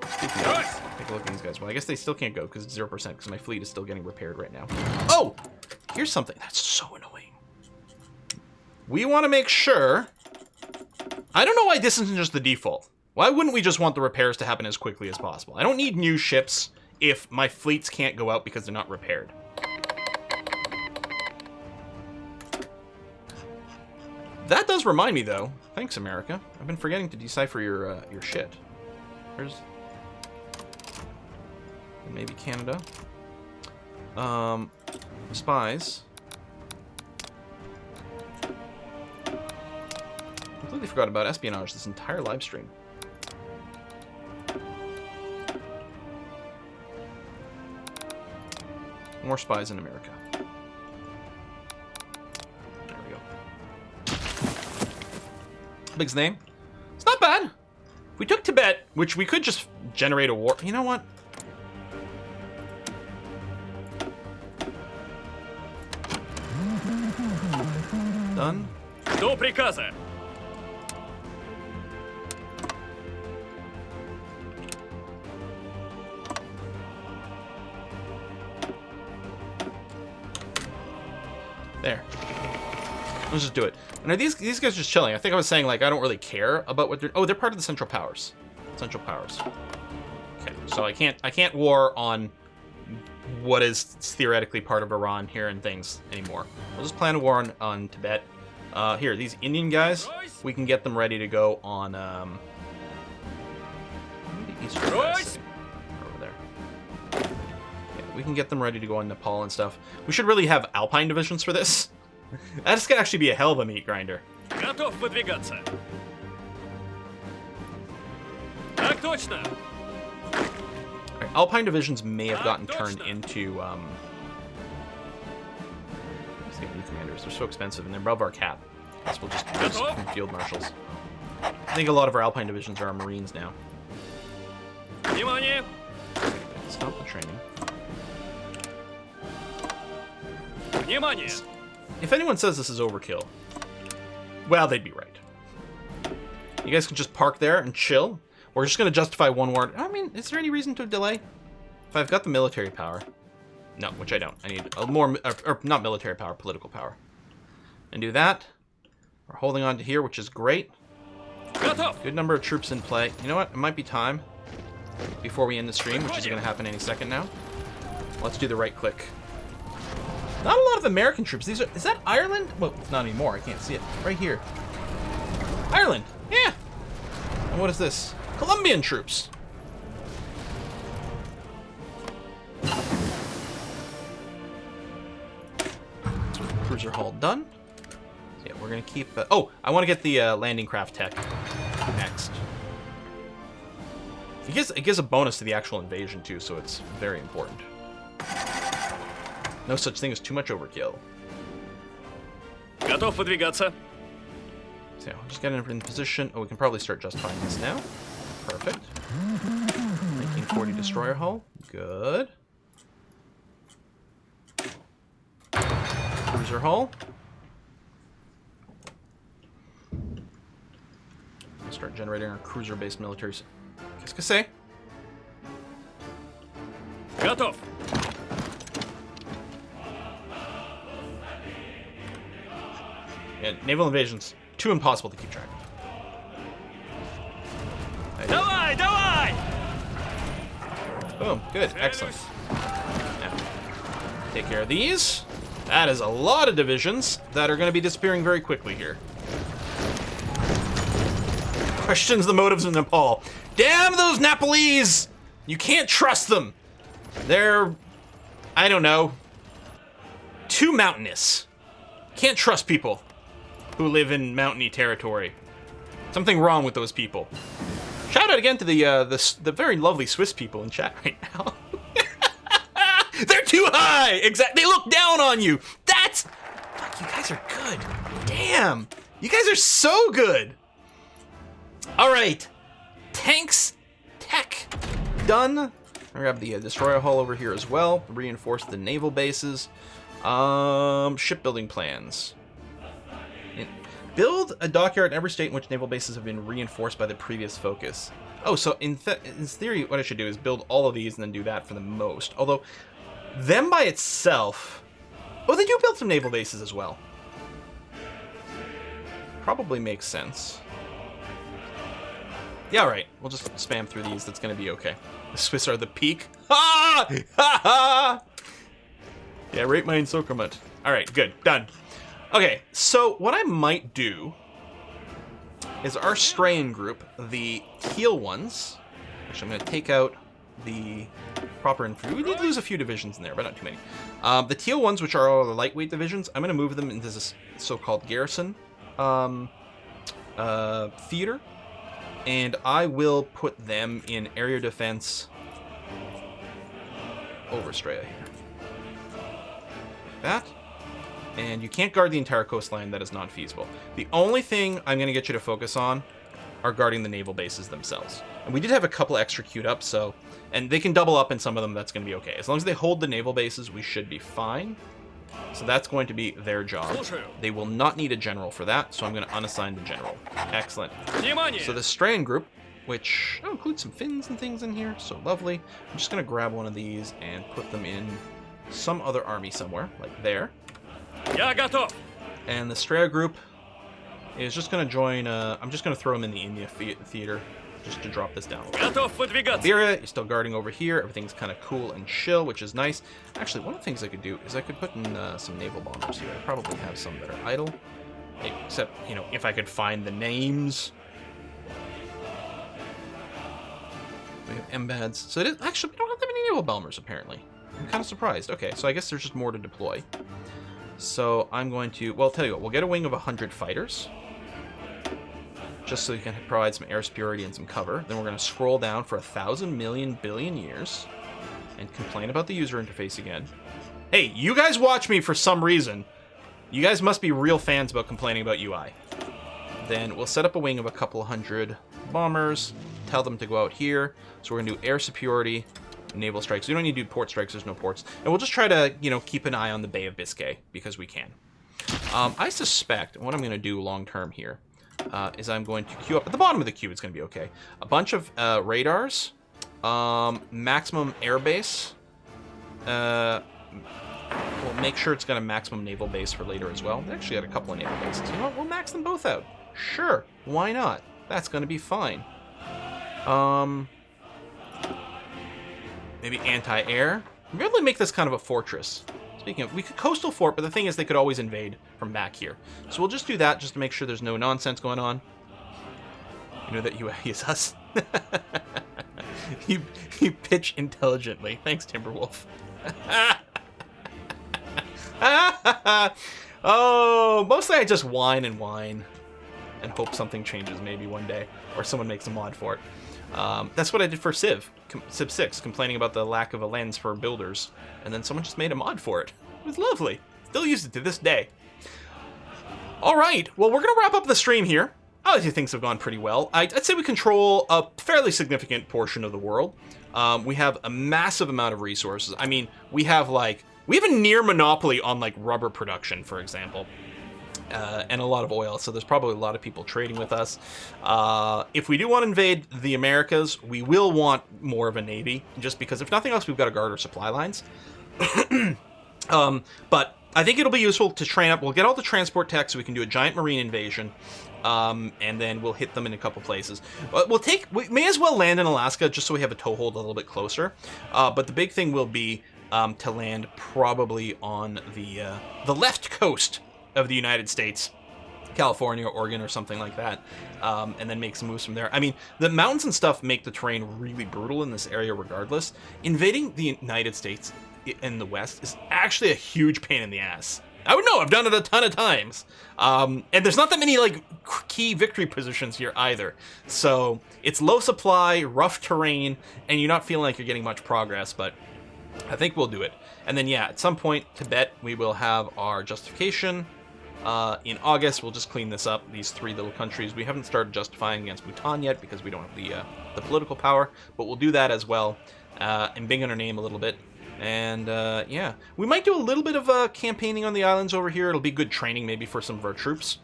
S1: Speaking of, take a look at these guys. Well, I guess they still can't go because it's 0%, because my fleet is still getting repaired right now. Oh! Here's something. That's so annoying. We want to make sure... I don't know why this isn't just the default. Why wouldn't we just want the repairs to happen as quickly as possible? I don't need new ships if my fleets can't go out because they're not repaired. That does remind me, though. Thanks, America. I've been forgetting to decipher your shit. There's... Maybe Canada. Spies. Completely forgot about espionage this entire live stream. More spies in America. There we go. Big's name. It's not bad. If we took Tibet, which we could just generate a war. You know what? Done.
S2: До приказа.
S1: There. Let's just do it. And are these guys just chilling? I think I was saying, like, I don't really care about what they're... Oh, they're part of the Central Powers. Central Powers. Okay, so I can't war on what is theoretically part of Iran here and things anymore. We'll just plan a war on Tibet. Here, these Indian guys, we can get them ready to go on, the Eastern guys over there. Yeah, we can get them ready to go on Nepal and stuff. We should really have Alpine divisions for this. That's gonna actually be a hell of a meat grinder.
S2: Готов выдвигаться. Так точно.
S1: Right, Alpine divisions may have gotten turned into, let's get new commanders. They're so expensive and they're above our cap. I guess we'll just use some field marshals. I think a lot of our Alpine divisions are our Marines now.
S2: Внимание.
S1: Stop the training.
S2: Внимание.
S1: If anyone says this is overkill, well, they'd be right. You guys can just park there and chill. We're just going to justify one war. I mean, is there any reason to delay? If I've got the military power. No, which I don't. I need a more, or not military power, political power. And do that. We're holding on to here, which is great.
S2: Готов.
S1: Good number of troops in play. You know what? It might be time before we end the stream, which is going to happen any second now. Let's do the right click. Not a lot of American troops. Is that Ireland? Well, it's not anymore. I can't see it. Right here. Ireland. Yeah. And what is this? Colombian troops. Cruiser hull done. Yeah, we're going to keep... oh, I want to get the landing craft tech next. It gives a bonus to the actual invasion, too, so it's very important. No such thing as too much overkill.
S2: Готов выдвигаться.
S1: So yeah, we'll just get in position. Oh, we can probably start justifying this now. Perfect. 1940 destroyer hull. Good. Cruiser hull. We'll start generating our cruiser-based military. Qu'est-ce que c'est?
S2: Готов.
S1: Yeah, naval invasion's too impossible to keep track of.
S2: Давай, давай!
S1: Boom. Good. Excellent. Now, take care of these. That is a lot of divisions that are going to be disappearing very quickly here. Questions the motives of Nepal. Damn those Nepalese! You can't trust them. They're, I don't know, too mountainous. Can't trust people who live in mountainy territory. Something wrong with those people. Shout out again to the very lovely Swiss people in chat right now. They're too high! Exactly. They look down on you. That's... Fuck, you guys are good. Damn. You guys are so good. All right. Tanks, tech, done. I'm gonna grab the destroyer hull over here as well. Reinforce the naval bases. Shipbuilding plans. Build a dockyard in every state in which naval bases have been reinforced by the previous focus. Oh, so in theory, what I should do is build all of these and then do that for the most. Although, them by itself... Oh, they do build some naval bases as well. Probably makes sense. Yeah, all right. We'll just spam through these. That's going to be okay. The Swiss are the peak. Ha! Ha ha! Yeah, rate my encirclement. All right, good. Done. Okay, so what I might do is our Strayan group, the teal ones. Actually, I'm going to take out the proper infantry. We did lose a few divisions in there, but not too many. The teal ones, which are all the lightweight divisions, I'm going to move them into this so-called garrison theater. And I will put them in area defense over Straya here. Like that. And you can't guard the entire coastline. That is not feasible. The only thing I'm going to get you to focus on are guarding the naval bases themselves. And we did have a couple extra queued up, so... And they can double up in some of them, that's going to be okay. As long as they hold the naval bases, we should be fine. So that's going to be their job. They will not need a general for that, so I'm going to unassign the general. Excellent. So the Strayan group, which includes some Finns and things in here, so lovely. I'm just going to grab one of these and put them in some other army somewhere, like there.
S2: Я готов.
S1: And the Straya group is just going to join, I'm just going to throw them in the India theater, just to drop this down.
S2: Готов выдвигаться.
S1: Iberia, you're still guarding over here. Everything's kind of cool and chill, which is nice. Actually, one of the things I could do is I could put in some naval bombers here. I probably have some that are idle. Except, you know, if I could find the names. We have embads. So it is, actually, we don't have that many naval bombers, apparently. I'm kind of surprised. Okay, so I guess there's just more to deploy. So I'm going to, well, I'll tell you what, we'll get a wing of 100 fighters. Just so you can provide some air superiority and some cover. Then we're going to scroll down for 1,000 million billion years and complain about the user interface again. Hey, you guys watch me for some reason. You guys must be real fans about complaining about UI. Then we'll set up a wing of a couple hundred bombers, tell them to go out here. So we're going to do air superiority, naval strikes. We don't need to do port strikes, there's no ports. And we'll just try to, you know, keep an eye on the Bay of Biscay, because we can. I suspect what I'm going to do long term here is I'm going to queue up at the bottom of the queue. It's going to be okay. A bunch of radars, maximum airbase. We'll make sure it's got a maximum naval base for later as well. They actually got a couple of naval bases. You know what? We'll max them both out. Sure, why not? That's going to be fine. Maybe anti-air. Maybe able to make this kind of a fortress. Speaking of, we could coastal fort, but the thing is they could always invade from back here. So we'll just do that just to make sure there's no nonsense going on. You know that UA is us. you pitch intelligently. Thanks, Timberwolf. Oh, mostly I just whine and and hope something changes maybe one day, or someone makes a mod for it. That's what I did for Civ 6, complaining about the lack of a lens for builders, and then someone just made a mod for it. It was lovely. Still use it to this day. All right, well, we're gonna wrap up the stream here. Obviously, things have gone pretty well. I'd say we control a fairly significant portion of the world. We have a massive amount of resources. I mean, we have a near monopoly on like rubber production, for example. And a lot of oil, so there's probably a lot of people trading with us. If we do want to invade the Americas, we will want more of a navy, just because if nothing else, we've got to guard our supply lines. But I think it'll be useful to train up. We'll get all the transport tech so we can do a giant marine invasion, and then we'll hit them in a couple places. We may as well land in Alaska just so we have a toehold a little bit closer. But the big thing will be to land probably on the left coast of the United States, California, Oregon, or something like that, and then make some moves from there. I mean, the mountains and stuff make the terrain really brutal in this area regardless. Invading the United States in the West is actually a huge pain in the ass. I would know, I've done it a ton of times. And there's not that many like key victory positions here either. So it's low supply, rough terrain, and you're not feeling like you're getting much progress, but I think we'll do it. And then yeah, at some point, Tibet, we will have our justification. In August, we'll just clean this up, these three little countries. We haven't started justifying against Bhutan yet because we don't have the political power, but we'll do that as well, and bing on our name a little bit. And yeah, we might do a little bit of campaigning on the islands over here. It'll be good training maybe for some of our troops,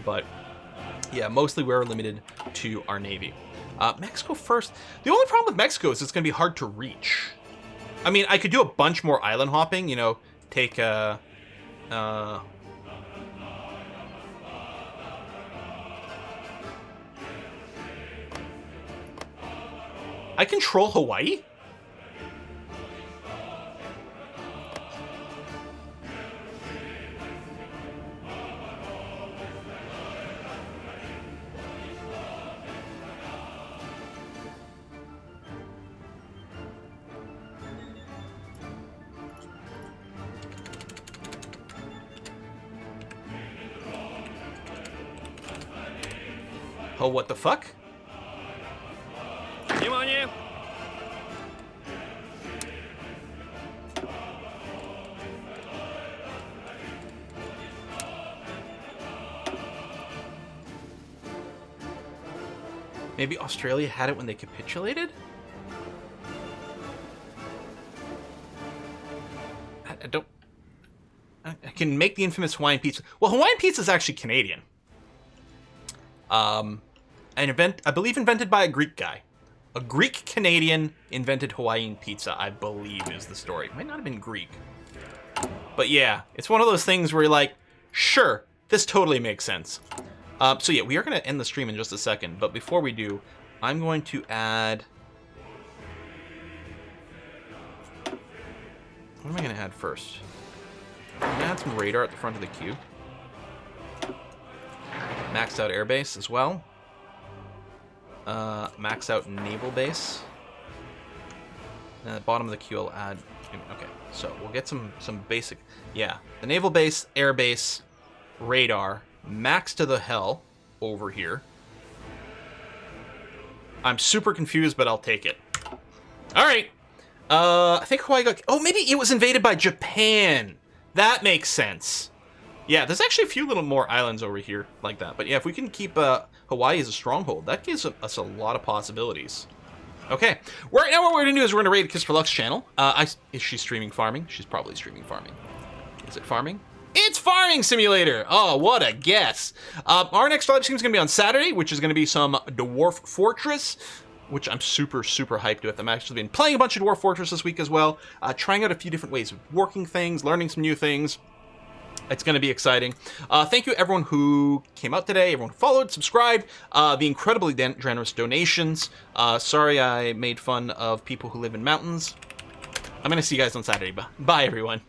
S1: but yeah, mostly we're limited to our navy. Mexico first. The only problem with Mexico is it's going to be hard to reach. I mean, I could do a bunch more island hopping, you know, take I control Hawaii? Oh, what the fuck?
S2: Внимание!
S1: Maybe Australia had it when they capitulated? I don't... I can make the infamous Hawaiian pizza. Well, Hawaiian pizza is actually Canadian. An event, I believe, invented by a Greek guy. A Greek-Canadian invented Hawaiian pizza, I believe, is the story. It might not have been Greek. But yeah, it's one of those things where you're like, sure, this totally makes sense. So yeah, we are going to end the stream in just a second. But before we do, I'm going to add... What am I going to add first? I'm going to add some radar at the front of the queue. Maxed out airbase as well. Max out naval base. And at the bottom of the queue, I'll add... Okay, so we'll get some basic... Yeah, the naval base, air base, radar, max to the hell over here. I'm super confused, but I'll take it. All right. I think Hawaii got... Oh, maybe it was invaded by Japan. That makes sense. Yeah, there's actually a few little more islands over here like that. But yeah, if we can keep Hawaii as a stronghold, that gives us a lot of possibilities. Okay, right now what we're going to do is we're going to raid Kiss for Luck's channel. Is she streaming farming? She's probably streaming farming. Is it farming? It's Farming Simulator! Oh, what a guess. Our next live stream is going to be on Saturday, which is going to be some Dwarf Fortress, which I'm super, super hyped with. I'm actually been playing a bunch of Dwarf Fortress this week as well, trying out a few different ways of working things, learning some new things. It's going to be exciting. Thank you, everyone who came out today, everyone who followed, subscribed, the incredibly generous donations. Sorry I made fun of people who live in mountains. I'm going to see you guys on Saturday. Bye, everyone.